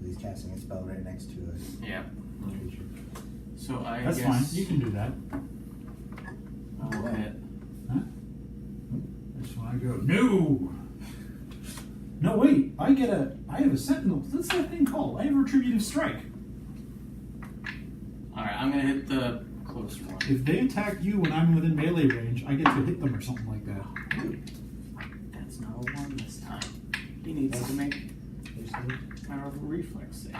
Speaker 3: He's casting a spell right next to a
Speaker 5: Yeah.
Speaker 3: creature.
Speaker 5: So I
Speaker 2: That's
Speaker 5: guess
Speaker 2: fine. You can do that.
Speaker 5: I'll hit.
Speaker 2: That's when I go, no! No, wait. I have a sentinel. What's that thing called? I have a retributive strike.
Speaker 5: Alright, I'm gonna hit the close one.
Speaker 2: If they attack you when I'm within melee range, I get to hit them or something like that.
Speaker 5: That's not a 1 this time. He needs to make a reflex save.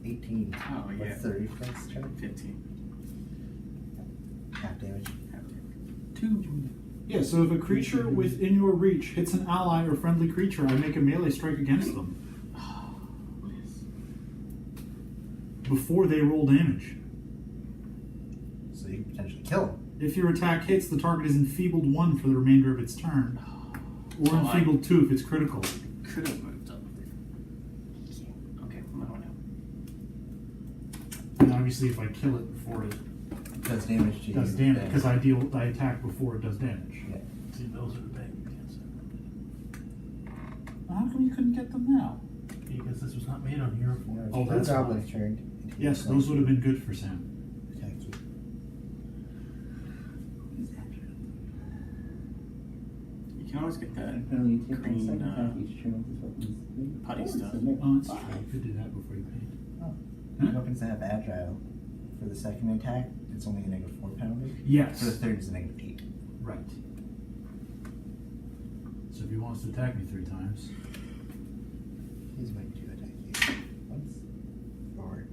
Speaker 3: 18.
Speaker 5: Oh, yeah.
Speaker 3: What's the reflex check?
Speaker 5: 15.
Speaker 3: Half damage.
Speaker 5: 2.
Speaker 2: Yeah, so if a creature within your reach hits an ally or friendly creature, I make a melee strike against them before they roll damage.
Speaker 3: So you can potentially kill him.
Speaker 2: If your attack hits, the target is enfeebled 1 for the remainder of its turn, or
Speaker 5: So
Speaker 2: enfeebled 2 if it's critical.
Speaker 5: Could have moved up. Okay, I'm going out.
Speaker 2: And obviously, if I kill it before it
Speaker 3: It does damage to you.
Speaker 2: does damage,
Speaker 3: then-
Speaker 2: because I attack before it does damage.
Speaker 3: Yeah.
Speaker 1: See, those are the bad against
Speaker 2: How come you couldn't get them now?
Speaker 1: because this was not made on here for.
Speaker 3: No, it's
Speaker 2: Oh,
Speaker 3: Blue
Speaker 2: that's
Speaker 3: Goblin's
Speaker 2: fine.
Speaker 3: turn.
Speaker 2: Yes, those would have been good for Sam.
Speaker 3: Attack you.
Speaker 5: You can always get that
Speaker 8: Apparently, you take one
Speaker 5: green,
Speaker 8: second attack each turn with this weapon.
Speaker 5: putty stuff.
Speaker 2: Oh, that's true. You could do that before you paint. Huh?
Speaker 3: Weapons that have agile. For the second attack, it's only a -4 penalty.
Speaker 2: Yes.
Speaker 3: For the third, it's a -8.
Speaker 2: Right. So if he wants to attack me 3 times,
Speaker 3: He's going to attack you once. For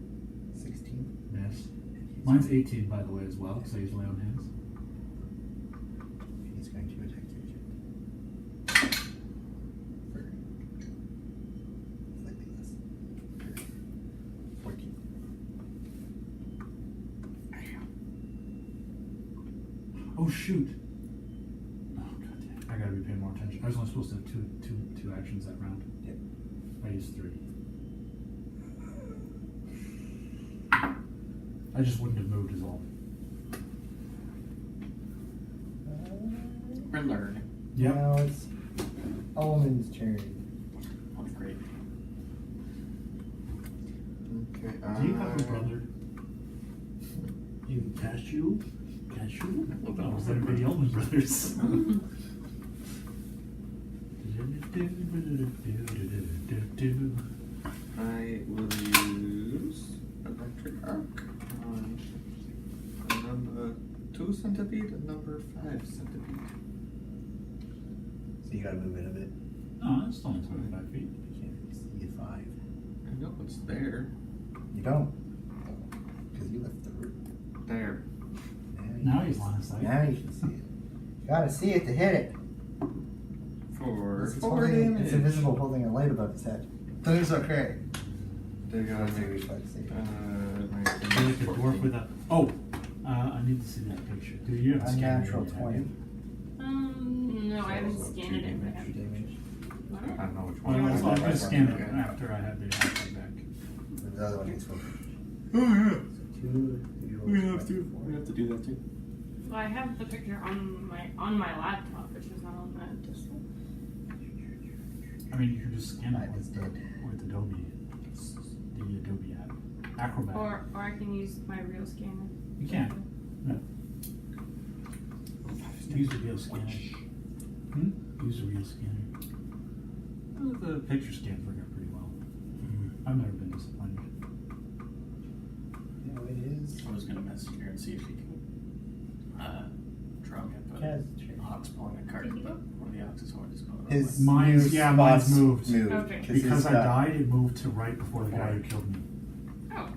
Speaker 3: 16.
Speaker 2: yes. Mine's 18, by the way, as well, because I use my own hands.
Speaker 3: He's going to attack you again. For slightly less. For 14.
Speaker 2: Oh shoot! Oh god damn! I gotta be paying more attention. I was only supposed to have two actions that round.
Speaker 3: Yep.
Speaker 2: I used 3. I just wouldn't have moved, is all.
Speaker 5: We're learning.
Speaker 2: Yep.
Speaker 3: Now it's Almond's turn.
Speaker 5: Oh, great.
Speaker 7: Okay.
Speaker 2: Do you have a brother?
Speaker 1: You cashew? Cashew?
Speaker 2: Oh, was that the Elman brothers?
Speaker 7: I will use electric arc on number 2 centipede and number 5 centipede.
Speaker 3: So you gotta move it a bit.
Speaker 2: Oh, that's only 25 feet.
Speaker 3: You can't see a 5.
Speaker 7: I know it's there.
Speaker 3: You don't. Because you left the room.
Speaker 7: There.
Speaker 2: Now he's line of sight.
Speaker 3: Now you can see it. You gotta see it to hit it.
Speaker 7: For
Speaker 3: It's
Speaker 7: 4
Speaker 3: holding-
Speaker 7: damage.
Speaker 3: It's invisible, holding a light above his head. Things okay.
Speaker 7: They got
Speaker 3: What's your reflex save?
Speaker 2: I feel like a dwarf with a. Oh! I need to see that picture. Do you have a scanner?
Speaker 3: Unnatural
Speaker 2: yet, have
Speaker 3: 20.
Speaker 2: you?
Speaker 6: No, I haven't
Speaker 7: Also
Speaker 6: scanned
Speaker 7: 2
Speaker 6: it in.
Speaker 7: damage.
Speaker 3: Damage.
Speaker 7: I don't know which
Speaker 2: Well,
Speaker 7: one.
Speaker 2: I'll just scan it
Speaker 7: Yeah.
Speaker 2: after I have the iPad back.
Speaker 3: The other one gets full.
Speaker 5: Oh yeah.
Speaker 3: So 2,
Speaker 5: We have to do that too.
Speaker 6: Well, I have the picture on my laptop, which is not on that display.
Speaker 2: I mean, you can just scan it
Speaker 3: Mine is dead.
Speaker 2: with Adobe. The Adobe app. Acrobat.
Speaker 6: Or I can use my real scanner.
Speaker 2: You can.
Speaker 1: Use the real scanner.
Speaker 2: Hmm?
Speaker 1: Use the real scanner.
Speaker 2: The picture scans work out pretty well. I've never been disappointed.
Speaker 3: Yeah, it is.
Speaker 5: I was gonna message her and see if she can ox pulling a cart, but one of the ox's horn is going
Speaker 3: His
Speaker 2: Mine's-
Speaker 3: new
Speaker 2: yeah, mine's
Speaker 3: spots
Speaker 2: moved.
Speaker 4: Okay.
Speaker 2: Because I died, it moved to right before the guy who killed me.
Speaker 4: Oh.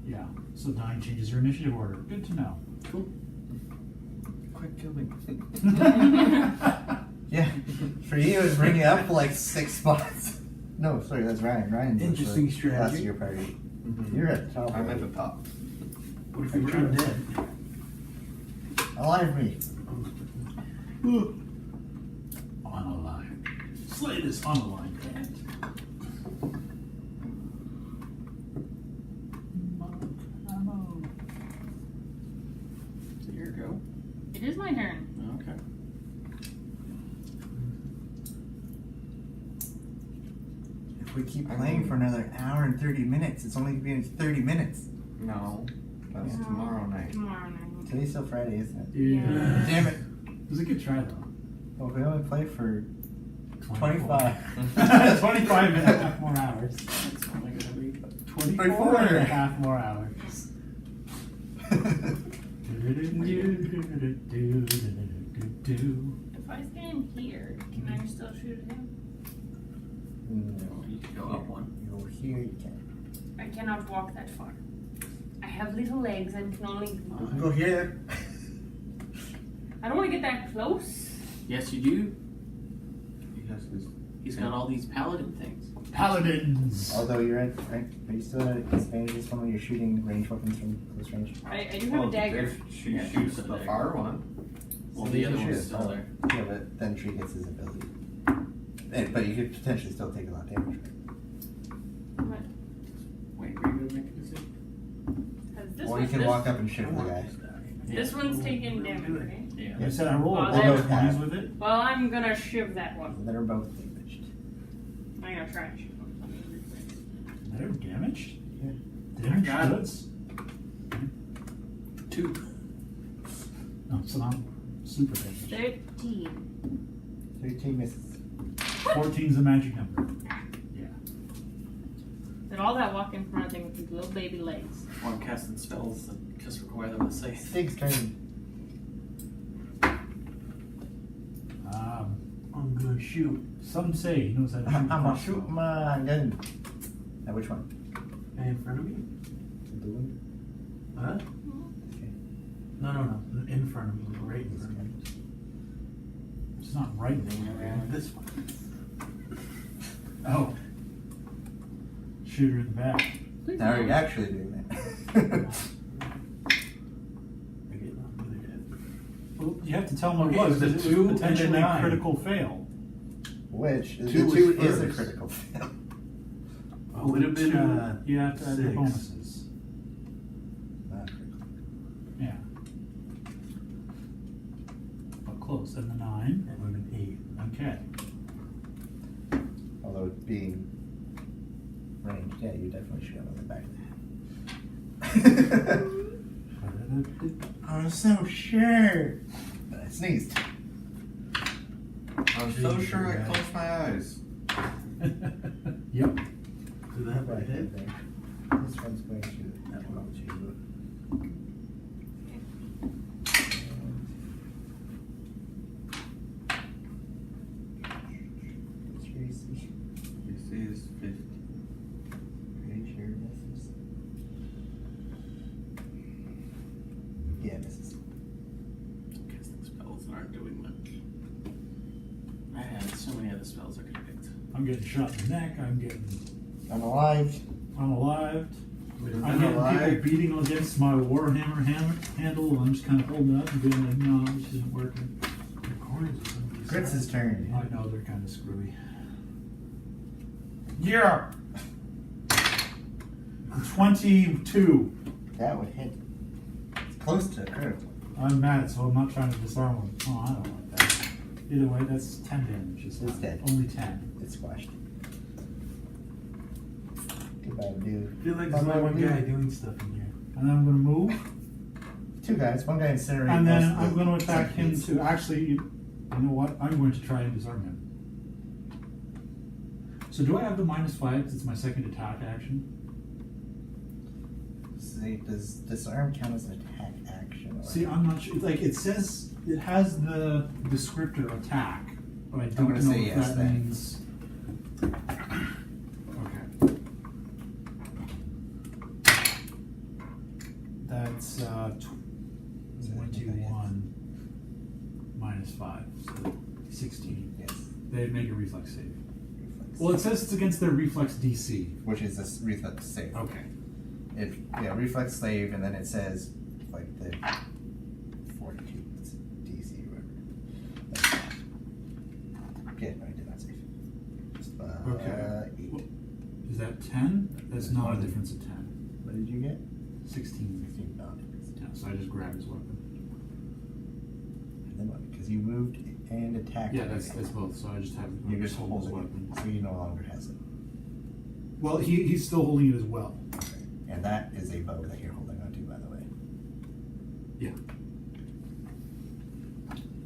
Speaker 2: Yeah. So dying changes your initiative order. Good to know.
Speaker 3: Quick, kill me. Yeah, for you, it's bringing up like 6 spots. No, sorry, that's Ryan. Ryan's
Speaker 1: Interesting
Speaker 3: the
Speaker 1: strategy.
Speaker 3: last of your party. You're at the top.
Speaker 7: I'm at
Speaker 3: already.
Speaker 7: the top.
Speaker 1: What if you were undead?
Speaker 3: Alive me.
Speaker 2: Unalive. Slay this unalive ant. Ammo.
Speaker 5: Is it your go?
Speaker 6: It is my turn.
Speaker 5: Okay.
Speaker 3: If we keep playing for another hour and 30 minutes, it's only gonna be 30 minutes.
Speaker 7: No, that's
Speaker 6: No.
Speaker 7: tomorrow night.
Speaker 6: Tomorrow night.
Speaker 3: Today's still Friday, isn't it?
Speaker 2: Yeah.
Speaker 3: Damn it.
Speaker 2: It was a good try though.
Speaker 3: Well, we only play for 25.
Speaker 2: 25 and a half more hours.
Speaker 5: It's only gonna be
Speaker 2: 24 and a half more hours.
Speaker 6: If I stand here, can I still shoot at him?
Speaker 3: No,
Speaker 5: you can go up one.
Speaker 3: you're here, you can.
Speaker 6: I cannot walk that far. I have little legs and can only.
Speaker 3: Go here.
Speaker 6: I don't want to get that close.
Speaker 5: Yes, you do.
Speaker 7: He has his.
Speaker 5: He's got all these paladin things.
Speaker 2: Paladins.
Speaker 3: Although you're at, right? Are you still at disadvantages when you're shooting range weapons from close range?
Speaker 6: I do have a dagger.
Speaker 7: She
Speaker 5: Yeah,
Speaker 7: shoots
Speaker 5: she's
Speaker 7: the
Speaker 5: a dagger.
Speaker 7: far one.
Speaker 5: Well,
Speaker 3: So
Speaker 5: the
Speaker 3: you
Speaker 5: other
Speaker 3: can
Speaker 5: one's
Speaker 3: shoot it.
Speaker 5: still there.
Speaker 3: Yeah, but then Tree gets his ability. But you could potentially still take a lot of damage.
Speaker 6: What?
Speaker 5: Wait, are you gonna make a decision?
Speaker 6: Because this
Speaker 3: Or you
Speaker 6: one,
Speaker 3: can
Speaker 6: this,
Speaker 3: walk up and shoot the guy.
Speaker 6: this one's taking damage, right?
Speaker 5: Yeah.
Speaker 2: I said I rolled
Speaker 6: Well,
Speaker 2: all
Speaker 6: then-
Speaker 2: 20s with it.
Speaker 6: Well, I'm gonna shiv that one.
Speaker 3: They're both damaged.
Speaker 6: I'm gonna try and shiv one.
Speaker 2: They're damaged?
Speaker 3: Yeah.
Speaker 2: Damaged
Speaker 5: I got it.
Speaker 2: goods?
Speaker 5: 2.
Speaker 2: No, so not super damaged.
Speaker 6: 13.
Speaker 3: 13 misses.
Speaker 2: 14's a magic number. Yeah.
Speaker 6: Did all that walking for nothing with these little baby legs.
Speaker 5: Or I'm casting spells that just require them to say.
Speaker 3: Stig's turn.
Speaker 1: I'm gonna shoot.
Speaker 2: Some say he knows how to shoot.
Speaker 3: I'm gonna
Speaker 2: crossbow.
Speaker 3: shoot my gun. Now, which one?
Speaker 1: Guy in front of me?
Speaker 3: The blue one?
Speaker 1: Huh?
Speaker 3: Okay.
Speaker 1: No. In front of me. Right in front of me.
Speaker 2: It's not right there.
Speaker 1: This one.
Speaker 2: Oh. Shooter in the back.
Speaker 6: Please
Speaker 3: Now
Speaker 6: no.
Speaker 3: you're actually doing that.
Speaker 1: I get not good at it.
Speaker 2: Well, you have to tell him what
Speaker 1: Okay,
Speaker 2: it was.
Speaker 1: it was a
Speaker 2: because
Speaker 1: 2
Speaker 2: it
Speaker 1: and
Speaker 2: was
Speaker 1: a
Speaker 2: potentially a
Speaker 1: 9.
Speaker 2: critical fail.
Speaker 3: Which? The
Speaker 1: 2 was
Speaker 3: 2 is a
Speaker 1: first.
Speaker 3: critical fail.
Speaker 1: Oh, would have been
Speaker 2: You have to add the
Speaker 1: 6.
Speaker 2: bonuses.
Speaker 3: Not critical.
Speaker 2: Yeah. But close. And the 9.
Speaker 1: That would have been
Speaker 2: Okay.
Speaker 3: Although being ranged, yeah, you definitely should have on the back of the head. I'm so sure. But I sneezed.
Speaker 7: I'm so sure I closed my eyes.
Speaker 2: Yep.
Speaker 1: 8. Do that right there.
Speaker 3: This one's going to that one to Tracy.
Speaker 7: This is 50.
Speaker 3: Pretty sure misses. Yeah, misses.
Speaker 5: Casting spells aren't doing much. I had so many other spells I could have picked.
Speaker 2: I'm getting shot in the neck. I'm getting
Speaker 3: I'm alive.
Speaker 2: unalived.
Speaker 1: I'm
Speaker 2: I'm getting
Speaker 3: alive.
Speaker 2: people beating against my Warhammer handle, and I'm just kind of holding it up and being like, no, this isn't working.
Speaker 1: The corners of somebody's
Speaker 3: Grits'
Speaker 1: side.
Speaker 3: turn.
Speaker 2: I know they're kind of screwy. Yeah! 22.
Speaker 3: That would hit. It's close to a critical.
Speaker 2: I'm mad, so I'm not trying to disarm them. Oh, I don't like that. Either way, that's 10 damage.
Speaker 3: It's
Speaker 2: not-
Speaker 3: dead.
Speaker 2: Only 10.
Speaker 3: It's squashed. Goodbye, dude.
Speaker 1: I feel like there's only one guy doing stuff in here.
Speaker 2: And then I'm going to move.
Speaker 3: 2 guys. One guy incinerating.
Speaker 2: And then
Speaker 3: most of
Speaker 2: I'm
Speaker 3: the
Speaker 2: going to attack him
Speaker 3: centipedes.
Speaker 2: to actually, you know what? I'm going to try and disarm him. So do I have the -5 because it's my second attack action?
Speaker 3: See, does disarm count as an attack action? Or
Speaker 2: See, I'm not sure. Like, it says It has the descriptor attack, but I don't
Speaker 3: gonna
Speaker 2: know
Speaker 3: say
Speaker 2: if
Speaker 3: yes
Speaker 2: that
Speaker 3: then.
Speaker 2: means. Okay. That's 21 minus 5, so 16.
Speaker 3: Yes.
Speaker 2: They make a reflex save.
Speaker 3: Reflex.
Speaker 2: Well, it says it's against their reflex DC.
Speaker 3: Which is a reflex save.
Speaker 2: Okay.
Speaker 3: Reflex save, and then it says like the 42 DC or whatever. That's fine. Okay, no, I did not save. Just,
Speaker 2: Okay.
Speaker 3: 8.
Speaker 2: Is that 10? That's not a difference of 10.
Speaker 3: What did you get?
Speaker 2: 16.
Speaker 3: 16. No.
Speaker 2: Yeah, so I just grabbed his weapon.
Speaker 3: And then what? Because you moved and attacked.
Speaker 2: Yeah, that's both. So I just have
Speaker 3: You just
Speaker 2: hold
Speaker 3: hold
Speaker 2: his
Speaker 3: it,
Speaker 2: weapon.
Speaker 3: so he no longer has it.
Speaker 2: Well, he's still holding it as well.
Speaker 3: And that is a bow that you're holding onto, by the way.
Speaker 2: Yeah.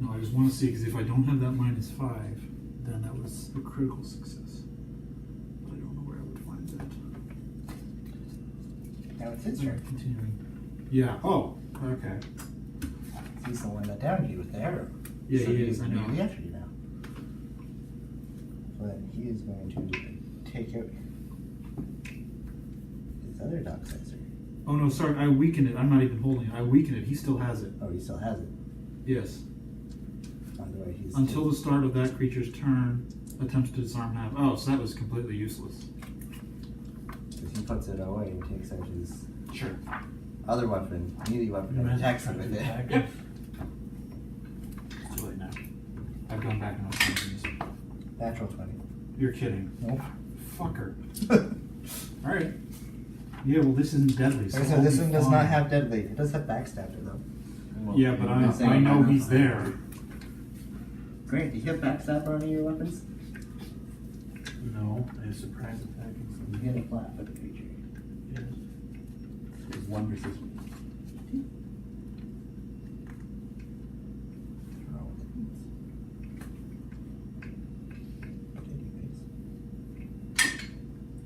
Speaker 2: No, I just want to see because if I don't have that minus 5, then that was a critical success. But I don't know where I would find that.
Speaker 3: Now it's his turn.
Speaker 2: Continuing. Yeah. Oh. Okay.
Speaker 3: He's the one that downed you with the arrow.
Speaker 2: Yeah,
Speaker 3: So
Speaker 2: he
Speaker 3: he's
Speaker 2: is. I know.
Speaker 3: immediately after you now. But he is going to take out his other dog sensor.
Speaker 2: Oh no, sorry. I weakened it. I'm not even holding it. I weakened it. He still has it.
Speaker 3: Oh, he still has it.
Speaker 2: Yes.
Speaker 3: By the way, he's
Speaker 2: Until the start of that creature's turn, attempts to disarm half. Oh, so that was completely useless.
Speaker 3: because he puts it away and takes out his
Speaker 2: Sure.
Speaker 3: other weapon, melee weapon, and attacks him with it.
Speaker 2: It's too late now. I've gone back and opened this.
Speaker 3: Natural 20.
Speaker 2: You're kidding.
Speaker 3: Nope.
Speaker 2: Fucker. Alright. Yeah, well, this isn't deadly. So
Speaker 3: Like I
Speaker 2: I'll
Speaker 3: said, this
Speaker 2: be
Speaker 3: one does
Speaker 2: fine.
Speaker 3: not have deadly. It does have backstabber though.
Speaker 2: Yeah, but I know he's there.
Speaker 8: Great, do you have backstab on any of your weapons?
Speaker 1: No, I have surprise attacking
Speaker 8: You
Speaker 1: from
Speaker 8: get a flat for the creature.
Speaker 1: Yes.
Speaker 2: It's one versus one.
Speaker 3: Anyways.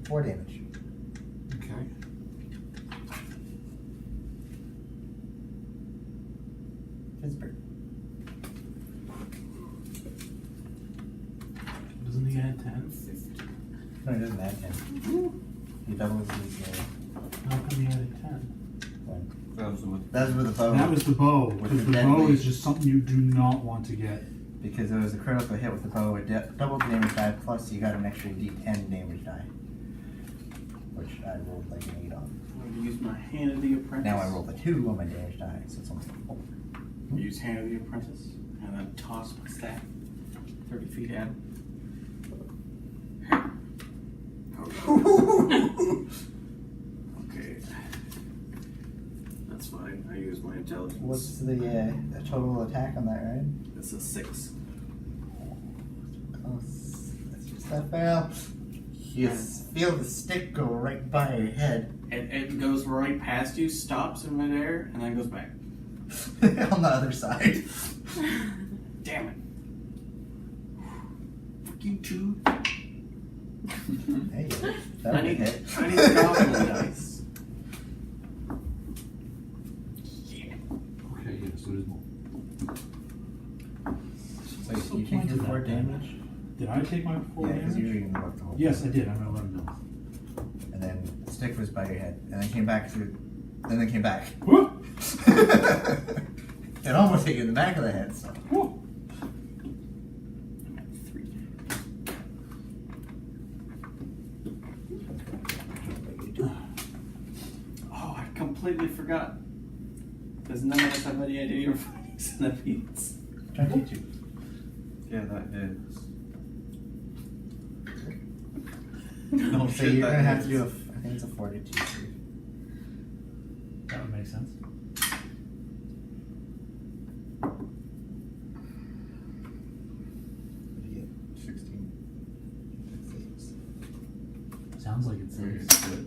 Speaker 3: 4 damage.
Speaker 2: Okay.
Speaker 3: Pittsburgh.
Speaker 1: Doesn't he add 10?
Speaker 3: No, he doesn't add 10. He doubles his
Speaker 1: How come he added 10?
Speaker 3: one.
Speaker 7: That was with
Speaker 3: That was with a bow.
Speaker 2: That was the bow.
Speaker 3: With
Speaker 2: Because
Speaker 3: the
Speaker 2: the bow
Speaker 3: deadly.
Speaker 2: is just something you do not want to get.
Speaker 3: Because it was a critical hit with the bow, it doubled the damage die, plus you got an extra d10 damage die. Which I rolled like an 8 on.
Speaker 5: I'm going to use my Hand of the Apprentice.
Speaker 3: Now I rolled a 2 on my damage die, so it's almost like 4.
Speaker 5: Use Hand of the Apprentice, and then toss my staff 30 feet at him. Okay. That's fine. I use my intelligence.
Speaker 3: What's the total attack on that, right?
Speaker 5: It's a 6.
Speaker 3: Oh, that's just that fail. You feel the stick go right by your head.
Speaker 5: It goes right past you, stops in midair, and then goes back.
Speaker 3: On the other side.
Speaker 5: Damn it. Fuck you two.
Speaker 3: Hey, that
Speaker 5: I
Speaker 3: would
Speaker 5: need
Speaker 3: hit.
Speaker 5: goblin dice. Yeah.
Speaker 2: Okay, yeah, so it is more.
Speaker 3: So you take your 4 damage?
Speaker 2: Did I take my 4
Speaker 3: Yeah, because you
Speaker 2: damage?
Speaker 3: even worked the whole
Speaker 2: Yes, I did. I'm at 11 now.
Speaker 3: And then the stick was by your head, and then came back through. Then it came back.
Speaker 2: Whoop!
Speaker 3: It almost hit you in the back of the head. So.
Speaker 2: Whoop!
Speaker 5: I'm at 3. Oh, I completely forgot. Because none of us have any idea you're fighting centipedes.
Speaker 3: 22.
Speaker 7: yeah, that is.
Speaker 3: No, so
Speaker 7: shit,
Speaker 3: you're
Speaker 7: that
Speaker 3: gonna have to
Speaker 7: hits.
Speaker 3: do I think it's a 42 save.
Speaker 2: That would make sense.
Speaker 3: What do you get? 16. Saves.
Speaker 2: Sounds like it's
Speaker 7: Very
Speaker 2: safe.
Speaker 7: good.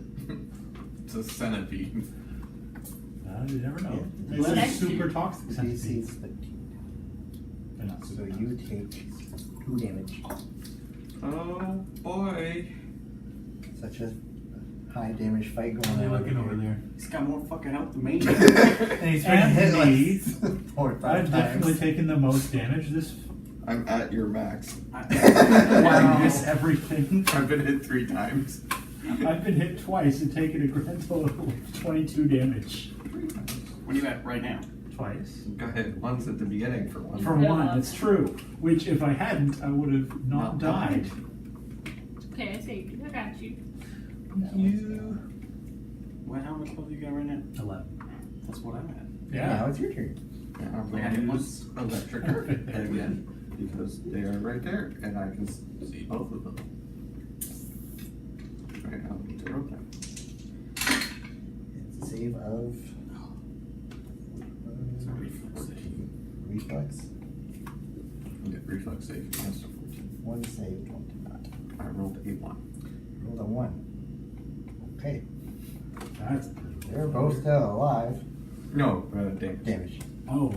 Speaker 7: It's a centipede.
Speaker 2: You never know.
Speaker 3: Yeah.
Speaker 2: Unless
Speaker 6: Next
Speaker 2: it's super
Speaker 6: year.
Speaker 2: toxic
Speaker 3: The DC is
Speaker 2: centipedes.
Speaker 3: 13.
Speaker 2: They're not
Speaker 3: So
Speaker 2: super
Speaker 3: you
Speaker 2: toxic.
Speaker 3: take 2 damage.
Speaker 7: Oh boy.
Speaker 3: Such as high damage fight
Speaker 1: What are
Speaker 3: going
Speaker 1: they
Speaker 3: on
Speaker 1: looking over there?
Speaker 5: He's got more fucking health than me.
Speaker 3: And he's been
Speaker 2: And
Speaker 3: hit
Speaker 2: me.
Speaker 3: like 4 or 5
Speaker 2: I've definitely
Speaker 3: times.
Speaker 2: taken the most damage. This
Speaker 7: I'm at your max.
Speaker 2: I miss everything.
Speaker 7: I've been hit 3 times.
Speaker 2: I've been hit twice and taken a grand total of 22 damage.
Speaker 5: What are you at right now?
Speaker 2: Twice.
Speaker 7: Go ahead. One's at the beginning for one.
Speaker 2: For one, it's true. Which, if I hadn't, I would have not died.
Speaker 6: Okay, I saved you. I got you.
Speaker 2: You.
Speaker 5: Well, how much health you got right now?
Speaker 2: 11.
Speaker 5: That's what I'm at.
Speaker 3: Now it's your turn.
Speaker 7: Yeah, I'm
Speaker 5: Yeah,
Speaker 7: going
Speaker 5: it
Speaker 7: to
Speaker 5: was-
Speaker 7: use electric current again because they are right there and I can see both of them. Right now, I need to roll them.
Speaker 3: It's a save of
Speaker 5: It's a reflex save.
Speaker 3: reflex.
Speaker 7: Yeah, reflex save against a 14.
Speaker 3: 1 save, 1 did not.
Speaker 7: I rolled a 1.
Speaker 3: Rolled a 1. Okay,
Speaker 2: That's
Speaker 3: they're both still alive.
Speaker 7: No, damage.
Speaker 3: Damage.
Speaker 2: Oh.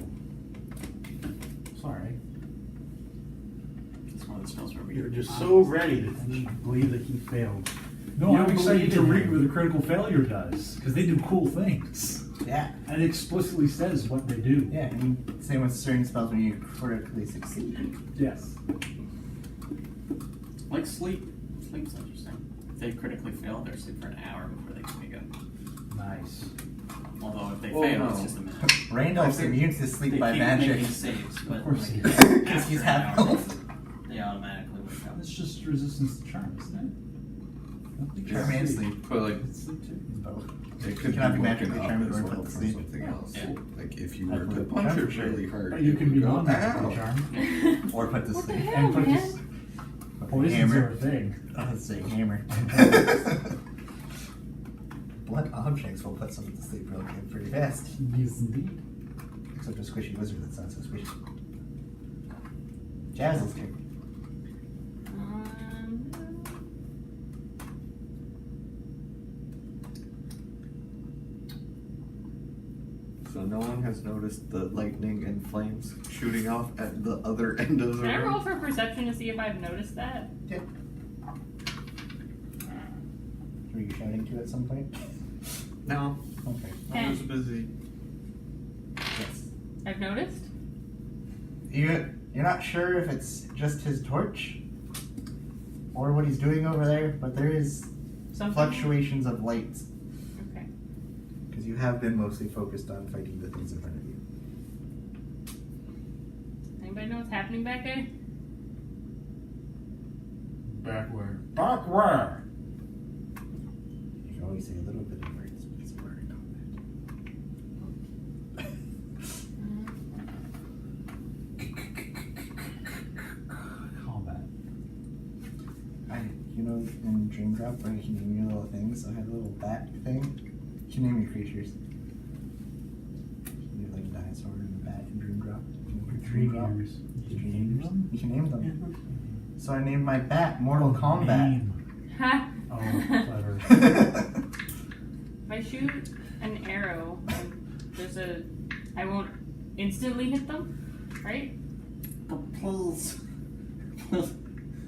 Speaker 2: Sorry.
Speaker 5: That's one of the spells where
Speaker 1: You're just so ready to believe that he failed.
Speaker 2: No,
Speaker 1: You
Speaker 2: I'm
Speaker 1: don't
Speaker 2: excited
Speaker 1: believe
Speaker 2: to
Speaker 1: in
Speaker 2: read
Speaker 1: him.
Speaker 2: what a critical failure does, because they do cool things.
Speaker 3: Yeah.
Speaker 2: And it explicitly says what they do.
Speaker 3: Yeah, and same with certain spells when you critically succeed.
Speaker 2: Yes.
Speaker 5: Like sleep. Sleep's interesting. If they critically fail, they're asleep for an hour before they can wake up.
Speaker 2: Nice.
Speaker 5: Although if they
Speaker 7: Oh,
Speaker 5: fail,
Speaker 7: no.
Speaker 5: it's just a minute.
Speaker 3: Randolph's immune to sleep
Speaker 5: They
Speaker 3: by
Speaker 5: keep
Speaker 3: magic.
Speaker 5: making saves, but
Speaker 2: Of course he
Speaker 5: like,
Speaker 2: is.
Speaker 3: Because
Speaker 5: after
Speaker 3: he's
Speaker 5: an
Speaker 3: half
Speaker 5: hour,
Speaker 3: health.
Speaker 5: they automatically wake up.
Speaker 2: It's just resistance to charm, isn't it? I don't think
Speaker 3: Charm and
Speaker 2: it's
Speaker 3: sleep.
Speaker 7: But like,
Speaker 2: It's sleep too.
Speaker 3: Both.
Speaker 7: it could
Speaker 3: cannot
Speaker 7: be
Speaker 3: be
Speaker 7: woken
Speaker 3: magically
Speaker 7: up
Speaker 3: charmed
Speaker 7: as
Speaker 3: or
Speaker 7: well
Speaker 3: put to
Speaker 7: for
Speaker 3: sleep.
Speaker 7: something else.
Speaker 5: Yeah.
Speaker 7: Like if you
Speaker 3: I
Speaker 7: were to
Speaker 3: put
Speaker 7: punch
Speaker 3: charm
Speaker 7: it
Speaker 3: for sure.
Speaker 7: really hard,
Speaker 2: But you
Speaker 7: it
Speaker 2: can be
Speaker 7: would go,
Speaker 2: non-magically
Speaker 7: "Ow."
Speaker 2: charmed.
Speaker 3: Or put to
Speaker 6: What the
Speaker 3: sleep.
Speaker 6: hell,
Speaker 2: And put
Speaker 6: man?
Speaker 2: this
Speaker 3: With a
Speaker 2: poisons
Speaker 3: hammer.
Speaker 2: are a thing.
Speaker 3: Oh, it's a hammer. Blunt objects will put someone to sleep real good pretty fast.
Speaker 2: Yes, indeed.
Speaker 3: Except a squishy wizard that's not so squishy. Jazzle's turn.
Speaker 7: So no one has noticed the lightning and flames shooting off at the other end of the
Speaker 6: Can I roll
Speaker 7: room.
Speaker 6: for perception to see if I've noticed that?
Speaker 3: Yeah. Were you shouting to at some point?
Speaker 7: No,
Speaker 3: Okay.
Speaker 7: I was busy.
Speaker 3: Yes.
Speaker 6: I've noticed?
Speaker 3: You're not sure if it's just his torch or what he's doing over there, but there is
Speaker 6: Something?
Speaker 3: fluctuations of light
Speaker 6: Okay.
Speaker 3: because you have been mostly focused on fighting the things in front of you.
Speaker 6: Anybody know what's happening back there?
Speaker 2: Back where? Back where?
Speaker 3: You can only say a little bit of words, but it's a word in
Speaker 2: Combat.
Speaker 3: You know, in Dream Drop where you can name your little things, so I have a little bat thing. You can name your creatures. You have like a dinosaur and a bat in Dream Drop.
Speaker 1: Dream Drop.
Speaker 3: You can name them. You can name them.
Speaker 1: Yeah.
Speaker 3: So I named my bat Mortal Kombat.
Speaker 1: Name.
Speaker 6: Ha!
Speaker 2: Oh, clever.
Speaker 6: If I shoot an arrow, and I won't instantly hit them, right?
Speaker 5: But please.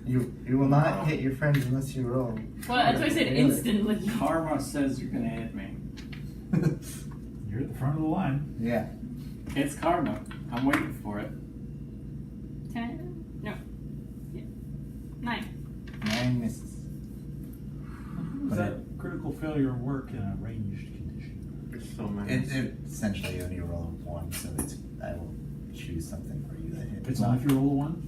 Speaker 3: You will not hit your friends unless you roll.
Speaker 6: Well, that's why I said
Speaker 3: Really?
Speaker 6: instantly.
Speaker 5: Karma says you're gonna hit me.
Speaker 2: You're at the front of the line.
Speaker 3: Yeah.
Speaker 5: It's karma. I'm waiting for it.
Speaker 6: 10? No. Yeah. 9.
Speaker 3: 9 misses.
Speaker 2: Does that critical failure work in a ranged condition?
Speaker 7: There's so many.
Speaker 3: It essentially only roll 1, so I will choose something for you that hit.
Speaker 2: It's only if you roll a 1?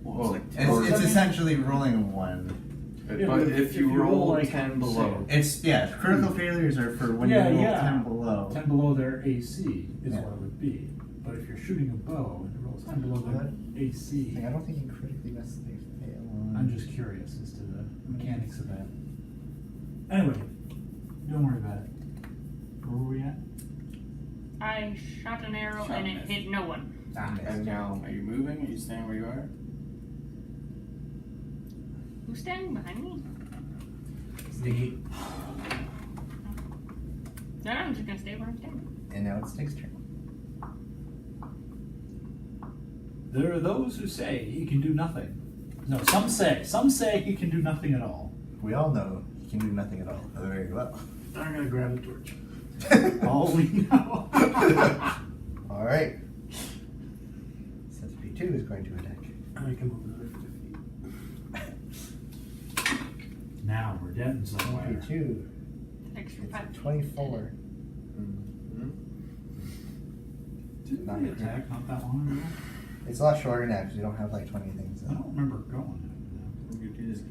Speaker 7: Well,
Speaker 3: It's essentially rolling a 1.
Speaker 2: Yeah,
Speaker 7: but if you roll like 10 below,
Speaker 3: Critical failures are for when
Speaker 2: Yeah,
Speaker 3: you roll
Speaker 2: yeah.
Speaker 3: 10 below.
Speaker 2: 10 below their AC is
Speaker 3: Yeah.
Speaker 2: what it would be. But if you're shooting a bow and it rolls 10 below their AC,
Speaker 3: I don't think you critically necessarily fail on.
Speaker 2: I'm just curious as to the mechanics of that. Anyway, don't worry about it. Where were we at?
Speaker 6: I shot an arrow
Speaker 5: Shot
Speaker 6: and it
Speaker 5: missed.
Speaker 6: hit no one.
Speaker 7: and now
Speaker 5: Are you moving? Are you staying where you are?
Speaker 6: Who's standing behind me?
Speaker 3: Sticky.
Speaker 6: No, I'm just gonna stay where I'm standing.
Speaker 3: And now it's Stick's turn.
Speaker 2: There are those who say he can do nothing. No, some say he can do nothing at all.
Speaker 3: We all know he can do nothing at all. Very well.
Speaker 2: I'm gonna grab the torch. All we know.
Speaker 3: Alright. Centipede 2 is going to attack.
Speaker 1: I can move another 50 feet.
Speaker 2: Now we're getting somewhere.
Speaker 3: Centipede 2.
Speaker 6: Extra
Speaker 3: It's
Speaker 6: 5.
Speaker 3: a 24.
Speaker 2: Didn't
Speaker 3: Not
Speaker 2: we
Speaker 3: great.
Speaker 2: attack not that long ago?
Speaker 3: It's a lot shorter now because you don't have like 20 things.
Speaker 2: I don't remember going.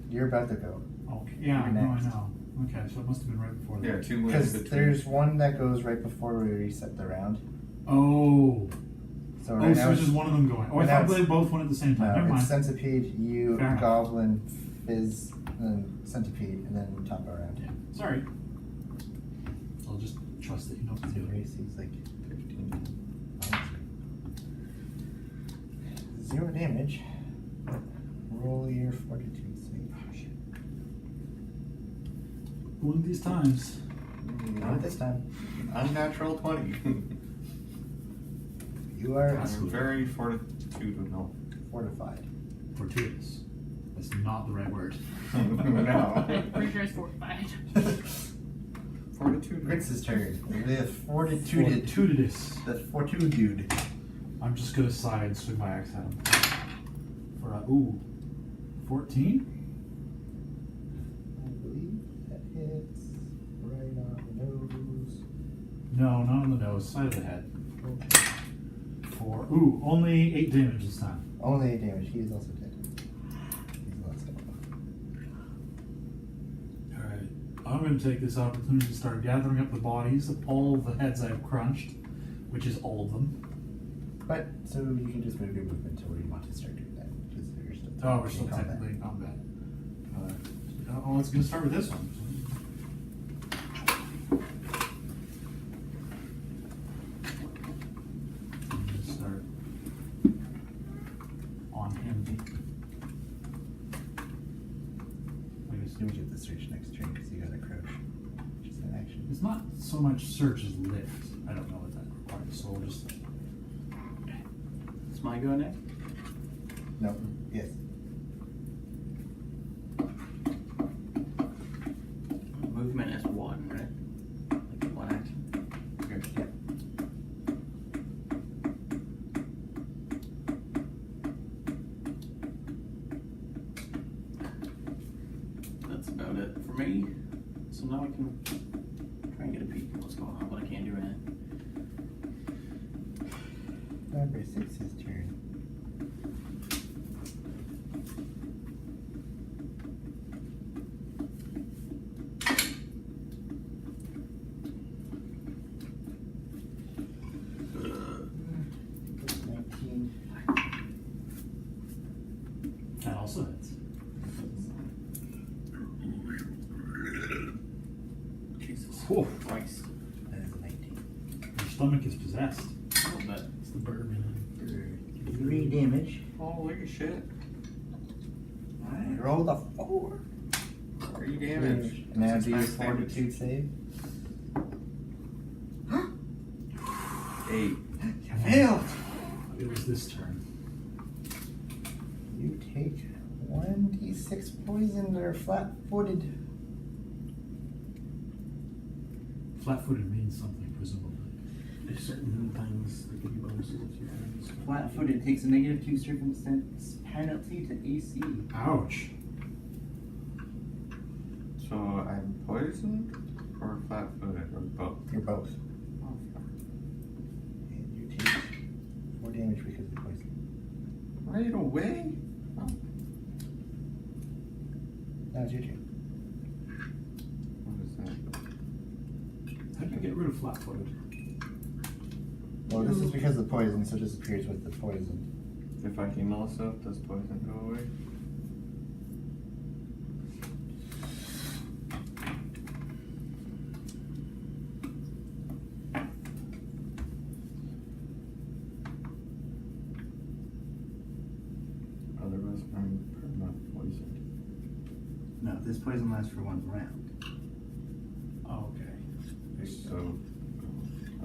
Speaker 3: You're about to go.
Speaker 2: Okay. Yeah,
Speaker 3: You're
Speaker 2: no, I
Speaker 3: next.
Speaker 2: know. Okay, so it must have been right before that.
Speaker 7: Yeah, 2 wins
Speaker 3: Because
Speaker 7: between.
Speaker 3: there's one that goes right before we reset the round.
Speaker 2: Oh.
Speaker 3: So
Speaker 2: Oh,
Speaker 3: right
Speaker 2: so
Speaker 3: now
Speaker 2: it's just one of them going. Oh, I
Speaker 3: right now
Speaker 2: thought
Speaker 3: it's-
Speaker 2: they both went at the same time. Never
Speaker 3: no, it's
Speaker 2: mind.
Speaker 3: Centipede, you,
Speaker 2: Fair enough.
Speaker 3: Goblin, Fizz, and then Centipede, and then top around.
Speaker 2: Yeah. Sorry. I'll just trust that you know what to
Speaker 3: So
Speaker 2: do.
Speaker 3: race is like 0 damage. Roll your fortitude save. Oh, shit.
Speaker 2: One of these times.
Speaker 3: Not this time.
Speaker 7: Unnatural 20.
Speaker 3: You are
Speaker 7: I'm very fortitudinal.
Speaker 3: fortified.
Speaker 2: Fortuitous. That's not the right word.
Speaker 7: No.
Speaker 6: Pretty sure it's fortified.
Speaker 7: Fortitude.
Speaker 3: Gritz's turn. The fortitude.
Speaker 2: Fortuitous.
Speaker 3: The fortitude.
Speaker 2: I'm just gonna side swing my axe at him. For a 14?
Speaker 3: I believe that hits right on the nose.
Speaker 2: No, not on the nose, side of the head.
Speaker 3: Okay.
Speaker 2: For only 8 damage this time.
Speaker 3: Only 8 damage. He is also dead. He's lost it.
Speaker 2: Alright. I'm gonna take this opportunity to start gathering up the bodies of all the heads I've crunched, which is all of them.
Speaker 3: But, so you can just move your movement to where you want to start doing that. Because you're still
Speaker 2: Oh, we're still
Speaker 3: in combat.
Speaker 2: technically in combat. Let's gonna start with this one. I'm gonna start on him.
Speaker 3: I guess you would get the search next turn because you got a crouch. Just an action.
Speaker 2: It's not so much search as lift. I don't know what that requires, so we'll just.
Speaker 5: It's my go next.
Speaker 3: No. Yes.
Speaker 5: Movement is 1, right? Like 1 action.
Speaker 7: Okay.
Speaker 3: Yeah.
Speaker 5: That's about it for me. So now I can try and get a peek at what's going on, but I can't do anything.
Speaker 3: Number 6's turn. That's 19.
Speaker 2: That also hits.
Speaker 5: Jesus
Speaker 2: Whew.
Speaker 5: Christ.
Speaker 3: That is a 19.
Speaker 2: Your stomach is possessed.
Speaker 5: A little bit.
Speaker 1: It's the bourbon.
Speaker 3: 3 damage.
Speaker 7: Holy shit.
Speaker 3: I rolled a 4.
Speaker 7: 3 damage.
Speaker 3: Now
Speaker 7: That's
Speaker 3: do your
Speaker 7: max damage.
Speaker 3: fortitude save.
Speaker 7: 8.
Speaker 3: You failed.
Speaker 2: It was this turn.
Speaker 3: You take 1d6 poison or flat-footed.
Speaker 2: Flat-footed means something, presumably.
Speaker 1: There's certain things that give you bonuses if you have.
Speaker 8: Flat-footed takes a -2 circumstance penalty to AC.
Speaker 2: Ouch.
Speaker 7: So I'm poisoned or flat-footed or both?
Speaker 3: You're both.
Speaker 7: Oh, fuck.
Speaker 3: And you take 4 damage because of poison.
Speaker 7: Right away? Oh.
Speaker 3: Now it's your turn.
Speaker 7: What is that?
Speaker 2: How do you get rid of flat-footed?
Speaker 3: Well, this is because of the poison, so it disappears with the poison.
Speaker 7: If I heal myself, does poison go away? Otherwise, I'm permanent poisoned.
Speaker 8: No, this poison lasts for 1 round.
Speaker 2: Oh, okay.
Speaker 7: So,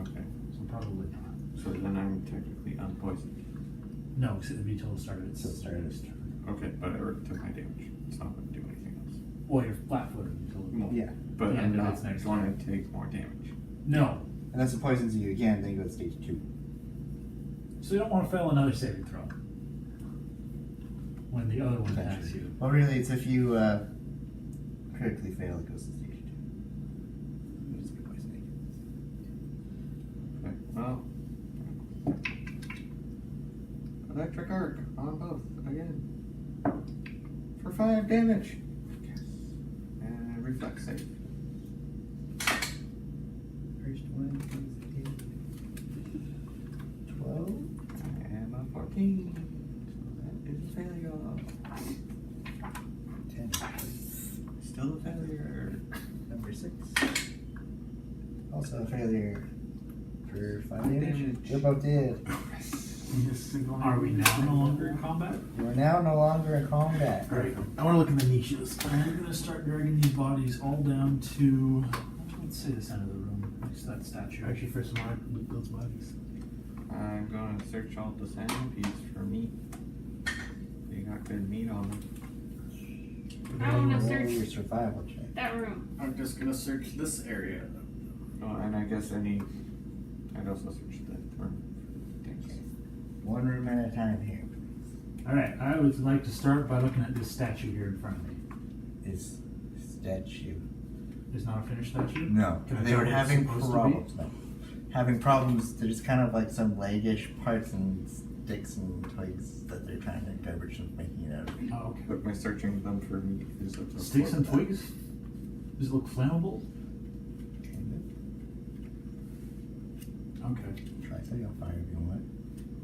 Speaker 7: okay.
Speaker 2: So probably not.
Speaker 7: So then I'm technically unpoisoned.
Speaker 2: No, because it'd be till the start of its
Speaker 3: Till the start of its
Speaker 2: turn.
Speaker 7: Okay, but I already took my damage. It's not going to do anything else.
Speaker 2: Well, you're flat-footed until
Speaker 7: Well,
Speaker 3: Yeah.
Speaker 7: but
Speaker 2: Yeah,
Speaker 7: I'm
Speaker 2: but
Speaker 7: not
Speaker 2: it's next
Speaker 7: going to take more damage.
Speaker 2: No.
Speaker 3: Unless it poisons you again, then you go to stage 2.
Speaker 2: So you don't want to fail another saving throw when the other one attacks you.
Speaker 3: Well, really, it's if you critically fail, it goes to stage 2. You'll just be poisoning.
Speaker 7: Okay, well. Electric arc on both again. For 5 damage. Yes. And reflex save.
Speaker 3: First one is 12.
Speaker 7: And a 14. So that is a failure.
Speaker 3: 10.
Speaker 7: Still a failure.
Speaker 3: Number 6. Also a failure for 5 damage.
Speaker 7: Damage.
Speaker 3: You're both dead.
Speaker 2: Are we now no longer in combat?
Speaker 3: You are now no longer in combat.
Speaker 1: Alright, I want to look in the niches. I'm going to start dragging these bodies all down to,
Speaker 2: Let's say the center of the room, next to that statue.
Speaker 1: actually first of all, I look those bodies.
Speaker 7: I'm gonna search all the centipedes for meat. They got good meat on them.
Speaker 6: I want to
Speaker 3: Roll
Speaker 6: search
Speaker 3: your survival check.
Speaker 6: that room.
Speaker 5: I'm just gonna search this area.
Speaker 7: Oh, and I guess I'd also search the room. Thanks.
Speaker 3: One room at a time here.
Speaker 2: Alright, I would like to start by looking at this statue here in front of me.
Speaker 3: Is statue.
Speaker 2: It's not a finished statue?
Speaker 3: No,
Speaker 2: Can I
Speaker 3: they
Speaker 2: tell
Speaker 3: were
Speaker 2: what it's
Speaker 3: having
Speaker 2: supposed to be?
Speaker 3: problems. No. Having problems. There's kind of like some leggish parts and sticks and twigs that they're trying to garbage and making it out of.
Speaker 2: Oh, okay.
Speaker 7: But my searching them for meat is a
Speaker 2: Sticks and twigs? Does it look flammable?
Speaker 3: Kind
Speaker 2: Okay.
Speaker 3: of. Try setting on fire if you want.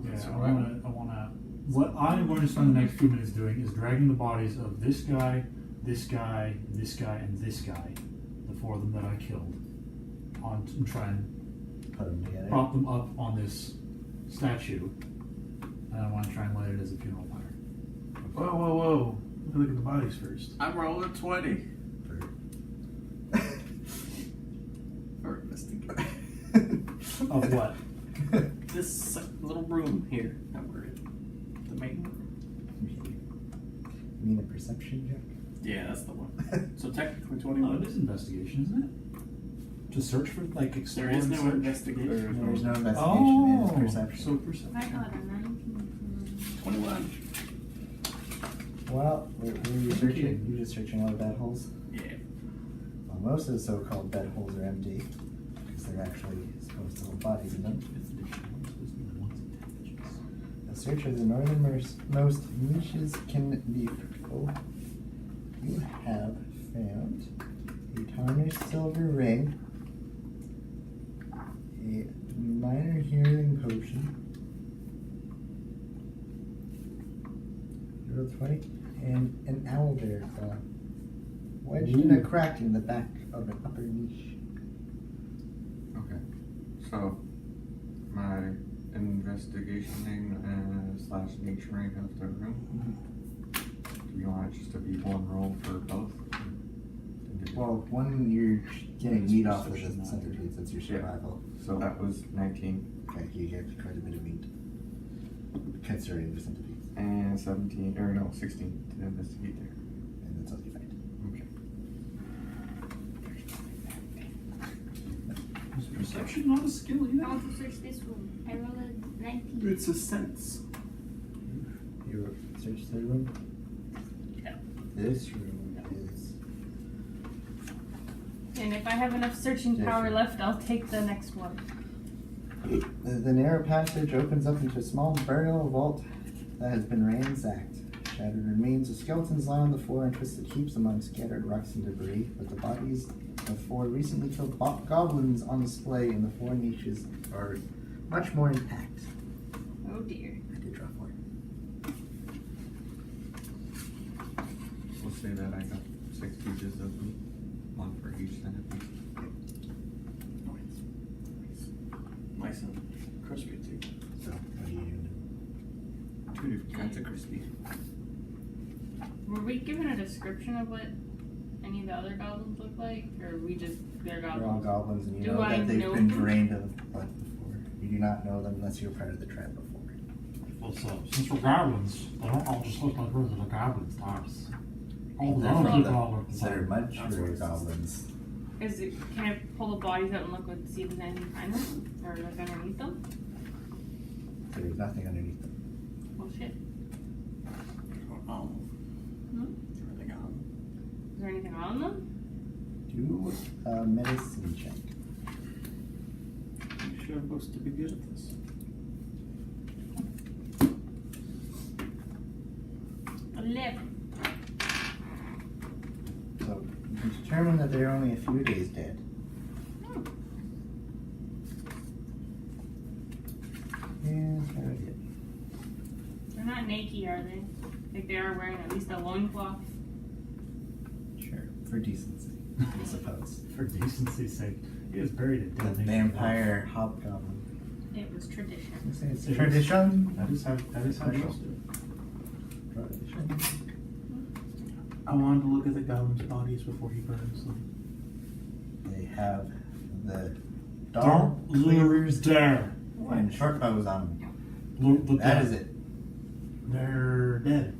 Speaker 2: Yeah, I wanna, what I'm going to spend the next few minutes doing is dragging the bodies of this guy, this guy, this guy, and this guy, the 4 of them that I killed, on and try and
Speaker 3: Put them together.
Speaker 2: prop them up on this statue, and I want to try and light it as a funeral pyre.
Speaker 1: Whoa, whoa, whoa. Look at the bodies first.
Speaker 5: I'm rolling 20
Speaker 3: For-
Speaker 5: for investigation.
Speaker 2: Of what?
Speaker 5: This little room here that we're in. The main room.
Speaker 3: You mean a perception check?
Speaker 5: Yeah, that's the one. So technically
Speaker 2: Oh,
Speaker 5: 21.
Speaker 2: it is investigation, isn't it? To search for, like, explore
Speaker 5: There is
Speaker 2: and
Speaker 5: no
Speaker 2: search?
Speaker 5: investigation.
Speaker 3: There's no investigation.
Speaker 2: Oh,
Speaker 3: It's perception.
Speaker 2: so perception.
Speaker 6: I got a 19.
Speaker 5: 21.
Speaker 3: Well, were you searching? You're just searching all the bed holes?
Speaker 5: Yeah.
Speaker 3: Well, most of the so-called bed holes are empty because they're actually supposed to hold bodies in them. A search of the northernmost niches can be fruitful. You have found a tarnished silver ring, a minor healing potion, 0-20, and an owlbear claw, wedged in a crack in the back of an upper niche.
Speaker 7: Okay. So, my investigationing slash naturing of the room. Do you want it just to be one roll for both?
Speaker 3: Well, one you're getting meat off of the
Speaker 2: Perception, not
Speaker 3: centipedes, that's your
Speaker 7: Yeah.
Speaker 3: survival.
Speaker 7: So that was 19
Speaker 3: Okay, you get quite a bit of meat. Considering the centipedes.
Speaker 7: and 17, or no, 16 to investigate there.
Speaker 3: And that's all you find.
Speaker 7: Okay.
Speaker 2: Is perception not a skill
Speaker 6: I
Speaker 2: either?
Speaker 6: want to search this room. I rolled a 19.
Speaker 5: It's a sense.
Speaker 3: You search the room?
Speaker 5: Yeah.
Speaker 3: This room is.
Speaker 6: And if I have enough searching
Speaker 3: Yeah,
Speaker 6: power
Speaker 3: sure.
Speaker 6: left, I'll take the next one.
Speaker 3: The narrow passage opens up into a small burial vault that has been ransacked. Shattered remains of skeletons lie on the floor in twisted heaps among scattered rocks and debris, but the bodies of 4 recently killed goblins on display in the 4 niches are much more intact.
Speaker 6: Oh dear.
Speaker 3: I did draw 4.
Speaker 7: We'll say that I got 6 pieces of meat, 1 for each centipede.
Speaker 5: Nice and crispy too.
Speaker 3: So, what do you do?
Speaker 7: 2 different kinds of crispy.
Speaker 6: Were we given a description of what any of the other goblins look like? Or we just, they're
Speaker 3: They're all
Speaker 6: goblins?
Speaker 3: goblins, and you
Speaker 6: Do
Speaker 3: know
Speaker 6: I
Speaker 3: that they've
Speaker 6: know
Speaker 3: been
Speaker 6: them?
Speaker 3: drained of blood before. You do not know them unless you were part of the tribe before.
Speaker 2: Well, so, since we're goblins, they don't all just look like regular goblins, Thomas. All the
Speaker 3: They're
Speaker 2: other
Speaker 3: from
Speaker 2: people all look
Speaker 3: that are much
Speaker 5: That's
Speaker 3: shorter
Speaker 5: what it says.
Speaker 3: goblins.
Speaker 6: Can I pull the bodies out and look and see if there's anything behind them? Or like underneath them?
Speaker 3: There's nothing underneath them.
Speaker 6: Well, shit.
Speaker 5: Everything on.
Speaker 6: Is there anything on them?
Speaker 3: Do a medicine check.
Speaker 5: You sure I'm supposed to be good at this.
Speaker 6: Lip.
Speaker 3: So you can determine that they're only a few days dead. And that's it.
Speaker 6: They're not naked, are they? Like they are wearing at least a loincloth.
Speaker 3: Sure, for decency, I suppose.
Speaker 2: For decency's sake, he is buried at
Speaker 3: The
Speaker 2: dead.
Speaker 3: vampire hobgoblin.
Speaker 6: It was tradition.
Speaker 3: You say it's
Speaker 2: It is.
Speaker 3: tradition.
Speaker 2: That is how it goes.
Speaker 3: Tradition.
Speaker 1: I wanted to look at the goblin's bodies before he burns them.
Speaker 3: They have the
Speaker 2: Don't
Speaker 3: dark
Speaker 2: lose dare.
Speaker 3: and short bows on them.
Speaker 2: Loot the
Speaker 3: That
Speaker 2: dead.
Speaker 3: is it.
Speaker 1: They're dead.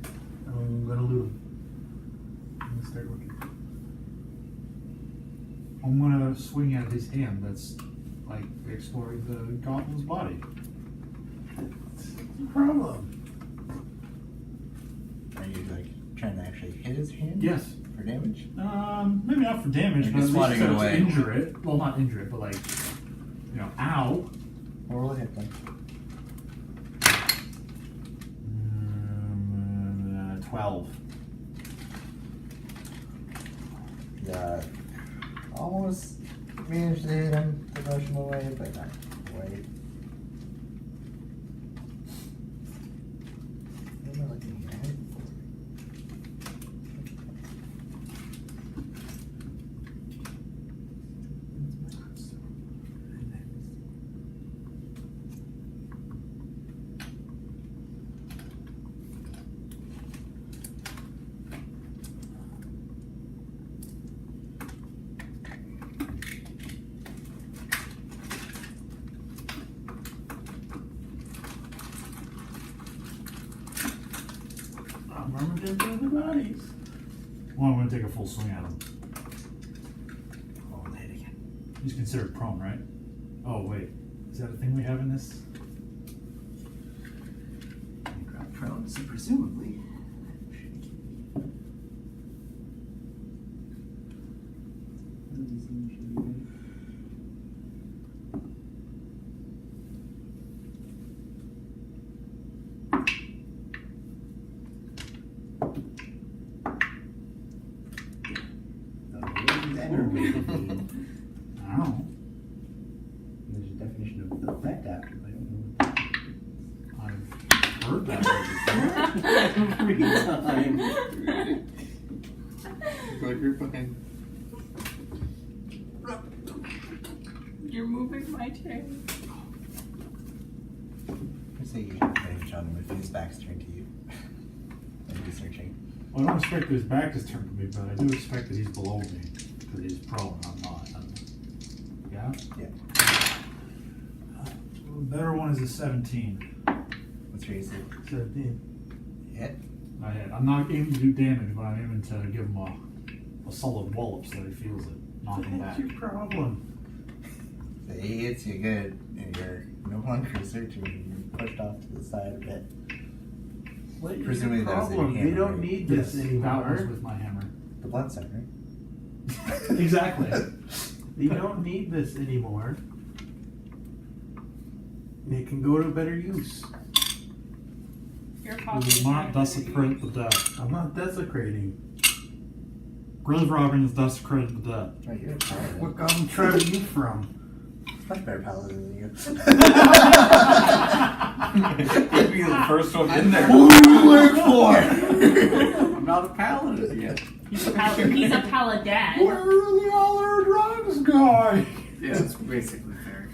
Speaker 1: I'm gonna loot them. I'm gonna start looking.
Speaker 2: I'm gonna swing at his hand that's like exploring the goblin's body.
Speaker 1: No problem.
Speaker 3: Are you like trying to actually hit his hand?
Speaker 2: Yes.
Speaker 3: For damage?
Speaker 2: Maybe not for damage,
Speaker 3: You're
Speaker 2: but at
Speaker 3: just
Speaker 2: least
Speaker 3: swatting it
Speaker 2: to
Speaker 3: away.
Speaker 2: injure it. Well, not injure it, but like, ow.
Speaker 3: Roll a hit then.
Speaker 2: 12.
Speaker 3: Yeah. Almost managed to hit him to push him away, but not quite. What am I looking at?
Speaker 1: Remember to do the bodies.
Speaker 2: Well, I'm gonna take a full swing at him.
Speaker 3: Oh, hit again.
Speaker 2: He's considered prone, right? Oh, wait. Is that a thing we have in this?
Speaker 3: Prone, so presumably.
Speaker 2: Ow.
Speaker 8: There's a definition of effect after, but I don't know.
Speaker 2: I've heard that word before.
Speaker 5: Every time.
Speaker 7: Go you're fine.
Speaker 6: You're moving my chair.
Speaker 3: I say you should finish on him if his back's turned to you. And he's searching.
Speaker 2: Well, I don't expect that his back is turned to me, but I do expect that he's below me. Because he's prone, I'm not. Yeah?
Speaker 3: Yeah.
Speaker 2: The better one is a 17.
Speaker 3: What's your AC?
Speaker 1: 17.
Speaker 3: Hit?
Speaker 2: I hit. I'm not aiming to do damage, but I'm aiming to give him a solid wallop so that he feels it. Knock him back.
Speaker 1: What's your problem?
Speaker 3: So he hits you good, and you're no longer searching. You're pushed off to the side a bit.
Speaker 1: What is
Speaker 3: Presumably
Speaker 1: your
Speaker 3: that was a
Speaker 1: problem?
Speaker 3: hammer,
Speaker 1: They don't
Speaker 3: right?
Speaker 1: need this
Speaker 2: That was
Speaker 1: anymore.
Speaker 2: with my hammer.
Speaker 3: The bloodsucker, right?
Speaker 1: Exactly. You don't need this anymore. They can go to better use.
Speaker 6: Your
Speaker 2: We
Speaker 6: pocket
Speaker 2: will not desecrate the dead.
Speaker 1: I'm not desecrating.
Speaker 2: Grave robbing is desecrating the dead.
Speaker 3: Right, you're a paladin.
Speaker 1: What goblin tribe are you from?
Speaker 3: Much better paladin than you.
Speaker 5: You'd be the first one in there.
Speaker 3: Who do you work for?
Speaker 5: I'm not a paladin yet.
Speaker 6: He's a paladin.
Speaker 2: Where are the other drugs guy?
Speaker 5: Yeah, it's basically fair.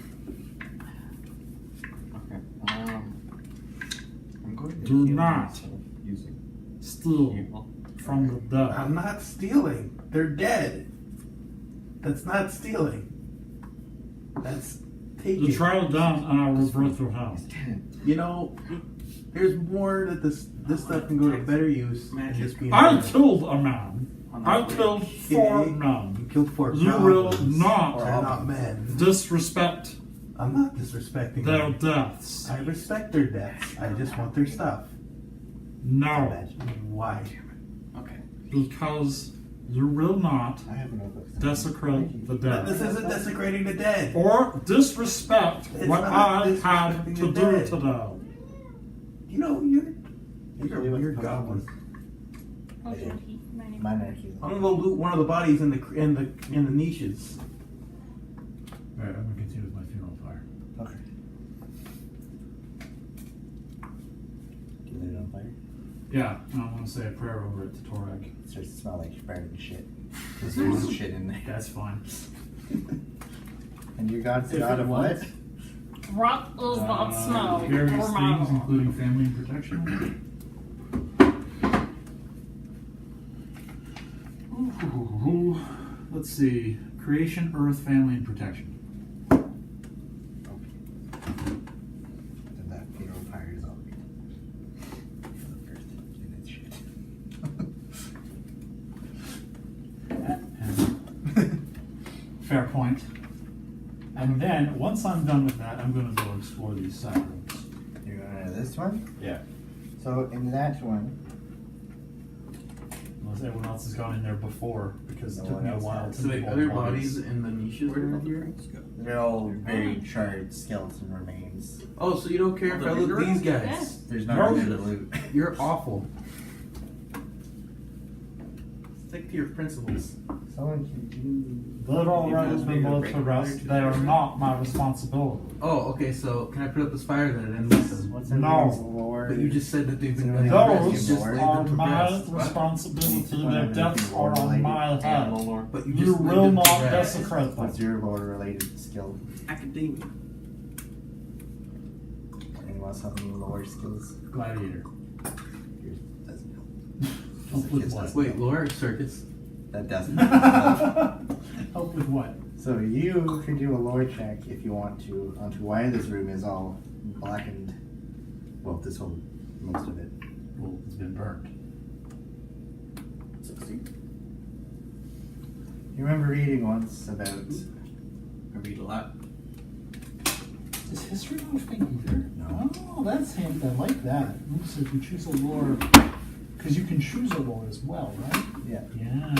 Speaker 7: Okay. I'm going to
Speaker 2: Do
Speaker 7: heal
Speaker 2: not.
Speaker 7: myself using
Speaker 2: Steal
Speaker 7: heal.
Speaker 2: from the dead.
Speaker 1: I'm not stealing. They're dead. That's not stealing. That's taking.
Speaker 2: The trial done and I will revert to hell.
Speaker 1: You know, there's more that this this stuff can go to better use than just being.
Speaker 2: I killed a man.
Speaker 5: On
Speaker 2: I
Speaker 5: that
Speaker 2: killed
Speaker 1: Okay.
Speaker 2: 4
Speaker 1: You
Speaker 2: men.
Speaker 1: killed 4
Speaker 2: You will
Speaker 1: goblins.
Speaker 2: not
Speaker 1: They're not men.
Speaker 2: disrespect
Speaker 1: I'm not disrespecting
Speaker 2: their
Speaker 1: them.
Speaker 2: deaths.
Speaker 1: I respect their deaths. I just want their stuff.
Speaker 2: No,
Speaker 1: Why?
Speaker 5: Okay.
Speaker 2: because you will not
Speaker 3: I have a notebook.
Speaker 2: desecrate the
Speaker 1: But this
Speaker 2: dead.
Speaker 1: isn't desecrating the dead.
Speaker 2: Or disrespect
Speaker 1: It's
Speaker 2: what
Speaker 1: not
Speaker 2: I had
Speaker 1: disrespecting
Speaker 2: to
Speaker 1: the
Speaker 2: do
Speaker 1: dead.
Speaker 2: today.
Speaker 1: You know, you're
Speaker 3: Usually
Speaker 1: a
Speaker 3: what's
Speaker 1: weird
Speaker 3: the
Speaker 1: goblin.
Speaker 6: Okay, my name.
Speaker 3: Mine are cute.
Speaker 1: I'm gonna go loot one of the bodies in the niches.
Speaker 2: Alright, I'm gonna continue with my funeral fire.
Speaker 3: Okay. Do you light it on fire?
Speaker 2: Yeah, and I want to say a prayer over it to Torag.
Speaker 3: It starts to smell like burning shit. There's shit in there.
Speaker 2: That's fine.
Speaker 3: And you God's
Speaker 1: If
Speaker 3: God
Speaker 1: it
Speaker 3: of
Speaker 1: was-
Speaker 3: what?
Speaker 4: What is that smell?
Speaker 2: Various
Speaker 4: Or
Speaker 2: things,
Speaker 4: model?
Speaker 2: including family and protection. Ooh, let's see. Creation, earth, family, and protection.
Speaker 3: Then that funeral pyre is all for the earth and its shit.
Speaker 2: Fair point. And then, once I'm done with that, I'm going to go explore these side rooms.
Speaker 3: You're going to this one?
Speaker 2: Yeah.
Speaker 3: So in that one,
Speaker 2: Unless everyone else has gone in there before, because it
Speaker 3: No
Speaker 2: took
Speaker 3: one
Speaker 2: me a
Speaker 3: else
Speaker 2: while
Speaker 3: has.
Speaker 2: to
Speaker 1: So the
Speaker 2: pull
Speaker 1: other
Speaker 2: bodies.
Speaker 1: bodies in the niches
Speaker 5: Where did all
Speaker 1: around
Speaker 5: the
Speaker 1: here?
Speaker 5: drinks go?
Speaker 3: they're all very charred skeleton remains.
Speaker 1: Oh, so you don't care if I loot these guys?
Speaker 3: There's
Speaker 2: No.
Speaker 3: not really to loot.
Speaker 1: You're awful. Stick to your principles.
Speaker 3: Someone can do.
Speaker 2: They're all
Speaker 5: Maybe
Speaker 2: right
Speaker 5: that's
Speaker 2: as been
Speaker 5: maybe a
Speaker 2: both
Speaker 5: break
Speaker 2: to rest.
Speaker 5: point.
Speaker 2: They are not my responsibility.
Speaker 1: Oh, okay, so can I put up this fire then and list them?
Speaker 3: What's
Speaker 2: No.
Speaker 3: everyone's lore?
Speaker 1: But you just said that they've been
Speaker 3: Those
Speaker 1: you
Speaker 3: Those
Speaker 1: just laid
Speaker 2: are
Speaker 1: them to
Speaker 2: my
Speaker 1: rest. What?
Speaker 2: responsibility.
Speaker 3: What?
Speaker 2: Their deaths are on my head.
Speaker 7: Animal lore.
Speaker 1: But you
Speaker 2: You
Speaker 1: just laid
Speaker 2: will
Speaker 1: them to
Speaker 2: not
Speaker 1: rest.
Speaker 2: desecrate
Speaker 3: What's
Speaker 2: them.
Speaker 3: your lore related skill?
Speaker 5: Academia.
Speaker 3: Anyone else have any lore skills?
Speaker 2: Gladiator.
Speaker 3: Yours doesn't help.
Speaker 2: Help with what?
Speaker 1: Wait, Laura Circus.
Speaker 3: That doesn't help.
Speaker 2: Help with what?
Speaker 3: So you can do a lore check if you want to onto why this room is all blackened. Well, this whole most of it.
Speaker 2: Well, it's been burned.
Speaker 5: 60.
Speaker 3: You remember reading once about
Speaker 5: I read a lot.
Speaker 2: Is history not a thing either?
Speaker 3: No.
Speaker 2: Oh, that's handy. I like that. Ooh, so if you choose a lore, because you can choose a lore as well, right?
Speaker 3: yeah.
Speaker 2: Yeah.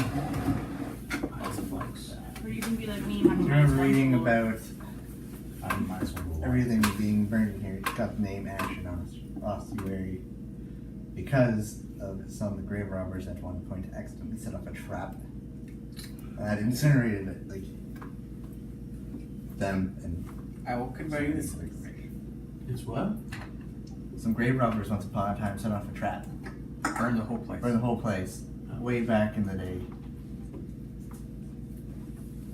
Speaker 5: Lots of flags.
Speaker 6: Or you can be like me and have
Speaker 3: You
Speaker 6: a
Speaker 3: remember
Speaker 6: nice
Speaker 3: reading
Speaker 6: one.
Speaker 3: about
Speaker 2: I might as well go on.
Speaker 3: everything being burned in here. It's got the name Ash and Ossuary because of some grave robbers at one point accidentally set up a trap that incinerated it, like them and
Speaker 5: I will convey this information.
Speaker 1: It's what?
Speaker 3: some grave robbers once upon a time set off a trap.
Speaker 5: Burn the whole place.
Speaker 3: Burn the whole place way back in the day.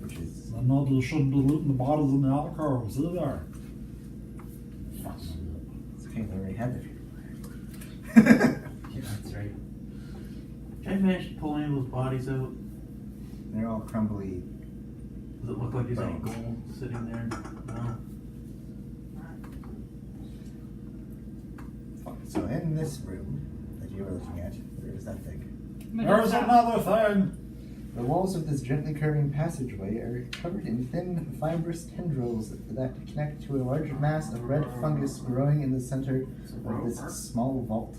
Speaker 3: Which is
Speaker 2: I know they shouldn't be looting the bottles in the alcoves either.
Speaker 3: it's okay, they already had their
Speaker 2: Yeah, that's right.
Speaker 1: Can I manage to pull any of those bodies out?
Speaker 3: They're all crumbly.
Speaker 1: Does it look like there's any gold sitting there? No.
Speaker 3: So in this room that you were looking at, there is that thing.
Speaker 2: There's another thing.
Speaker 3: The walls of this gently curving passageway are covered in thin, fibrous tendrils that connect to a large mass of red fungus growing in the center of this small vault.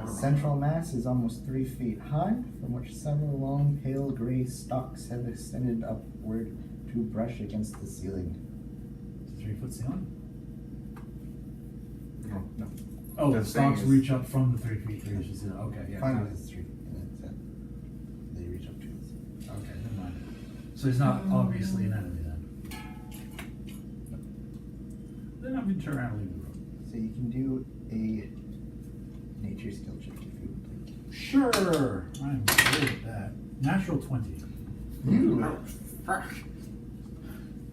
Speaker 3: The central mass is almost 3 feet high, from which several long, pale gray stalks have extended upward to brush against the ceiling.
Speaker 2: 3-foot ceiling?
Speaker 3: No.
Speaker 2: Oh,
Speaker 7: The
Speaker 2: the stalks
Speaker 7: thing is-
Speaker 2: reach up from the 3 feet to the ceiling. Okay, yeah. got
Speaker 3: Fungus
Speaker 2: it.
Speaker 3: is 3 feet, and that's it. They reach up to it.
Speaker 2: Okay, never mind. So he's not obviously an enemy then. Then I'm going to turn around and leave the room.
Speaker 3: So you can do a nature skill check if you would like.
Speaker 2: Sure, I'm good at that. Natural 20.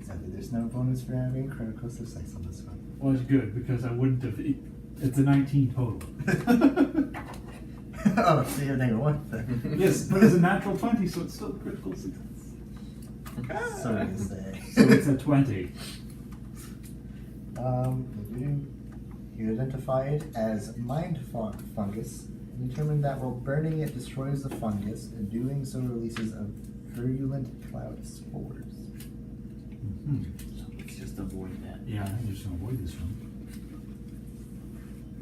Speaker 3: Sadly, there's no bonus for having critical success on this one.
Speaker 2: Well, it's good because I wouldn't have. It's a 19 total.
Speaker 3: Oh, so you have -1 then.
Speaker 2: Yes, but it's a natural 20, so it's still critical success.
Speaker 3: So is
Speaker 2: So it's a 20.
Speaker 3: you do You identify it as mind fungus and determine that while burning it destroys the fungus, and doing so releases a virulent cloud of spores.
Speaker 2: Mm-hmm.
Speaker 5: Let's just avoid that.
Speaker 2: Yeah, I think we're just gonna avoid this one.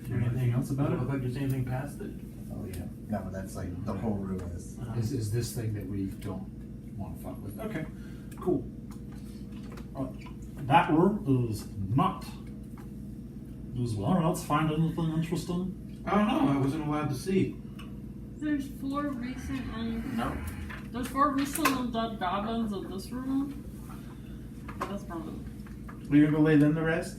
Speaker 2: Is there anything else about it?
Speaker 1: Look like there's anything past it?
Speaker 3: Oh yeah. No, that's like the whole room is.
Speaker 2: Is this thing that we don't want to fuck with? Okay, cool. That room is not. Does anyone else find anything interesting?
Speaker 1: I don't know, I wasn't allowed to see.
Speaker 4: There's 4 recent
Speaker 5: No.
Speaker 4: there's 4 recent undead goblins in this room. But that's permanent.
Speaker 2: Are you gonna go lay them to rest?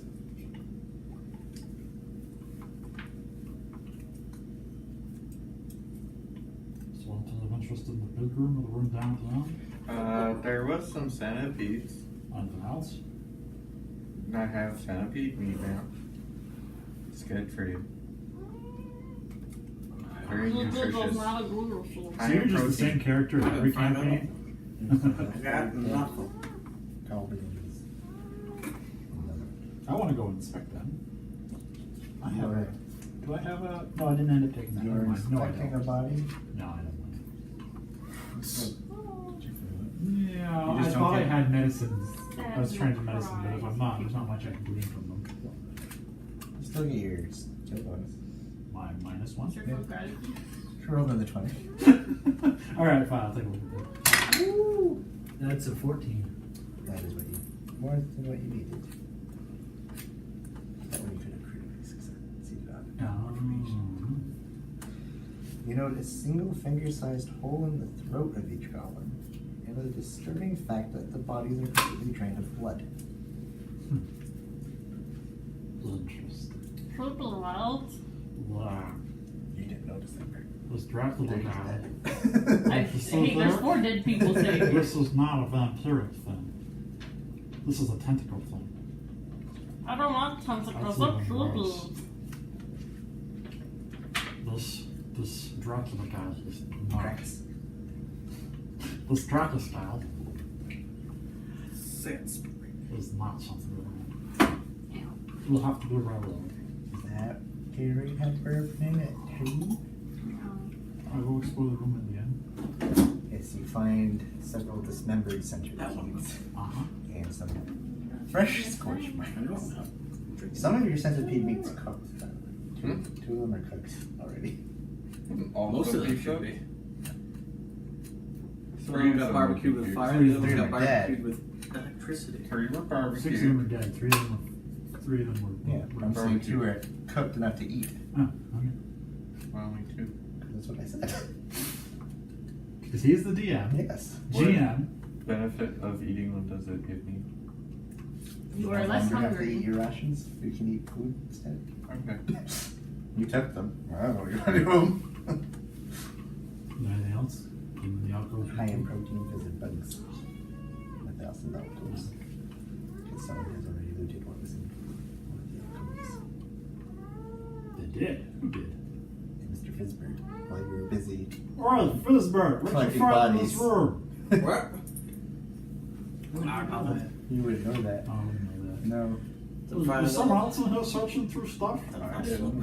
Speaker 2: So, anything of interest in the big room or the room downtown?
Speaker 7: There was some centipedes.
Speaker 2: Anything else?
Speaker 7: I have centipede meat now. It's good for you. Very
Speaker 4: Blue was
Speaker 7: nutritious.
Speaker 4: not a glue source.
Speaker 2: So you're just the same character in every
Speaker 5: Find out.
Speaker 2: campaign?
Speaker 5: I got nothing.
Speaker 3: Goblins.
Speaker 2: I want to go inspect them. I have
Speaker 3: You're,
Speaker 2: a. Do I have a? No, I didn't end up taking that. Never
Speaker 3: you're
Speaker 2: mind. No, I
Speaker 3: inspecting a
Speaker 2: don't.
Speaker 3: body.
Speaker 2: No, I don't.
Speaker 3: You
Speaker 2: Yeah, I
Speaker 3: just don't
Speaker 2: thought I
Speaker 3: get-
Speaker 2: had medicines. I was
Speaker 6: That's
Speaker 2: trained in medicine, but if I'm not,
Speaker 6: surprise.
Speaker 2: there's not much I can glean from them.
Speaker 3: still get your skill bonus.
Speaker 2: My minus one.
Speaker 4: What's your full gratitude?
Speaker 3: Roll another 20.
Speaker 2: All right, fine. I'll take a look at that.
Speaker 1: That's a 14.
Speaker 3: That is what you more than what you needed. That one you could have critically succeeded on. You note a single finger-sized hole in the throat of each goblin, and the disturbing fact that the bodies are completely drained of blood.
Speaker 2: Interesting.
Speaker 4: Purple out.
Speaker 2: Wow.
Speaker 3: You didn't notice that part.
Speaker 2: This Dracula
Speaker 3: There's
Speaker 2: guy.
Speaker 3: that.
Speaker 4: Hey, there's 4 dead people saved.
Speaker 2: This is not a vampiric thing. This is a tentacle thing.
Speaker 4: I don't want tentacles.
Speaker 2: That's
Speaker 4: They're
Speaker 2: even
Speaker 4: purple.
Speaker 2: worse. This Dracula guy is not.
Speaker 3: Cracks.
Speaker 2: This Dracula style
Speaker 5: Sense.
Speaker 2: is not something that I want. We'll have to go around.
Speaker 3: Is that Gatorade hamper opening at 2?
Speaker 2: I will explore the room at the end.
Speaker 3: Yes, you find several dismembered
Speaker 5: That one
Speaker 3: centipedes
Speaker 5: was.
Speaker 2: Uh-huh.
Speaker 3: and some fresh scorch marks. Some of your centipede meat's cooked. Two of them are cooked already.
Speaker 7: All
Speaker 5: Most of them
Speaker 7: people
Speaker 5: should
Speaker 7: cook?
Speaker 5: be.
Speaker 7: Three
Speaker 5: Some
Speaker 7: of
Speaker 5: got
Speaker 7: them
Speaker 5: barbecued
Speaker 7: were
Speaker 5: with
Speaker 7: confused.
Speaker 5: fire,
Speaker 3: Three
Speaker 5: the
Speaker 3: of
Speaker 5: others
Speaker 3: them
Speaker 5: got
Speaker 3: are dead.
Speaker 5: barbecued with electricity.
Speaker 7: 3 were
Speaker 2: 6 of them
Speaker 7: barbecued.
Speaker 2: are dead. 3 of them were.
Speaker 3: Yeah, I'm saying 2 are cooked enough to eat.
Speaker 2: Oh, okay.
Speaker 7: Well, only 2.
Speaker 3: That's what I said.
Speaker 2: Because he's the DM.
Speaker 3: Yes.
Speaker 2: GM.
Speaker 7: Benefit of eating them does it give me?
Speaker 4: You
Speaker 3: no
Speaker 4: are less
Speaker 3: longer have to
Speaker 4: hungry.
Speaker 3: eat your rations. You can eat food instead.
Speaker 7: Okay.
Speaker 3: You took them. I don't know what you're gonna do them.
Speaker 2: Anything else? In the alcove?
Speaker 3: High in protein fizzed bugs. But they also know those. Because someone has already looted what was in one of the alcoves.
Speaker 2: They did. Who did?
Speaker 3: And Mr. Fizzbird, while you were busy
Speaker 2: Alright, Fizzbird, what you
Speaker 3: Collecting
Speaker 2: find in this
Speaker 3: bodies.
Speaker 2: room?
Speaker 5: What? I don't know that.
Speaker 3: You would know that.
Speaker 2: Oh, I didn't know
Speaker 3: No.
Speaker 2: that. Was someone else in here searching through stuff?
Speaker 3: I didn't.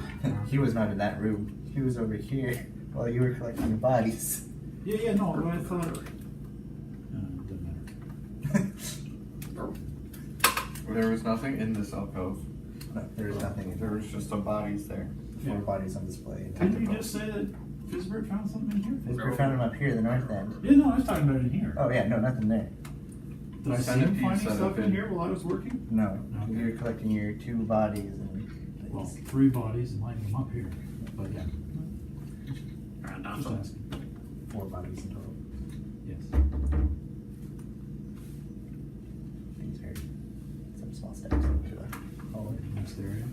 Speaker 3: He was not in that room. He was over here while you were collecting the bodies.
Speaker 2: Yeah, no, but I thought. It doesn't matter.
Speaker 7: There was nothing in this alcove.
Speaker 3: No, there was nothing in
Speaker 7: There
Speaker 3: there.
Speaker 7: was just the bodies there.
Speaker 3: 4 bodies on display.
Speaker 2: Didn't you just say that Fizzbird found something in here?
Speaker 3: Fizzbird found him up here, the north end.
Speaker 2: Yeah, no, I was talking about it in here.
Speaker 3: Oh yeah, no, nothing there.
Speaker 2: Did I see him
Speaker 7: Centipedes
Speaker 2: finding
Speaker 7: that
Speaker 2: stuff
Speaker 7: have
Speaker 2: in
Speaker 7: been-
Speaker 2: here while I was working?
Speaker 3: No,
Speaker 2: Okay.
Speaker 3: you were collecting your 2 bodies and
Speaker 2: Well,
Speaker 3: things.
Speaker 2: 3 bodies and lighting them up here. But yeah, just asking.
Speaker 3: 4 bodies in total.
Speaker 2: Yes.
Speaker 3: These are some small steps into the hallway.
Speaker 2: Next area.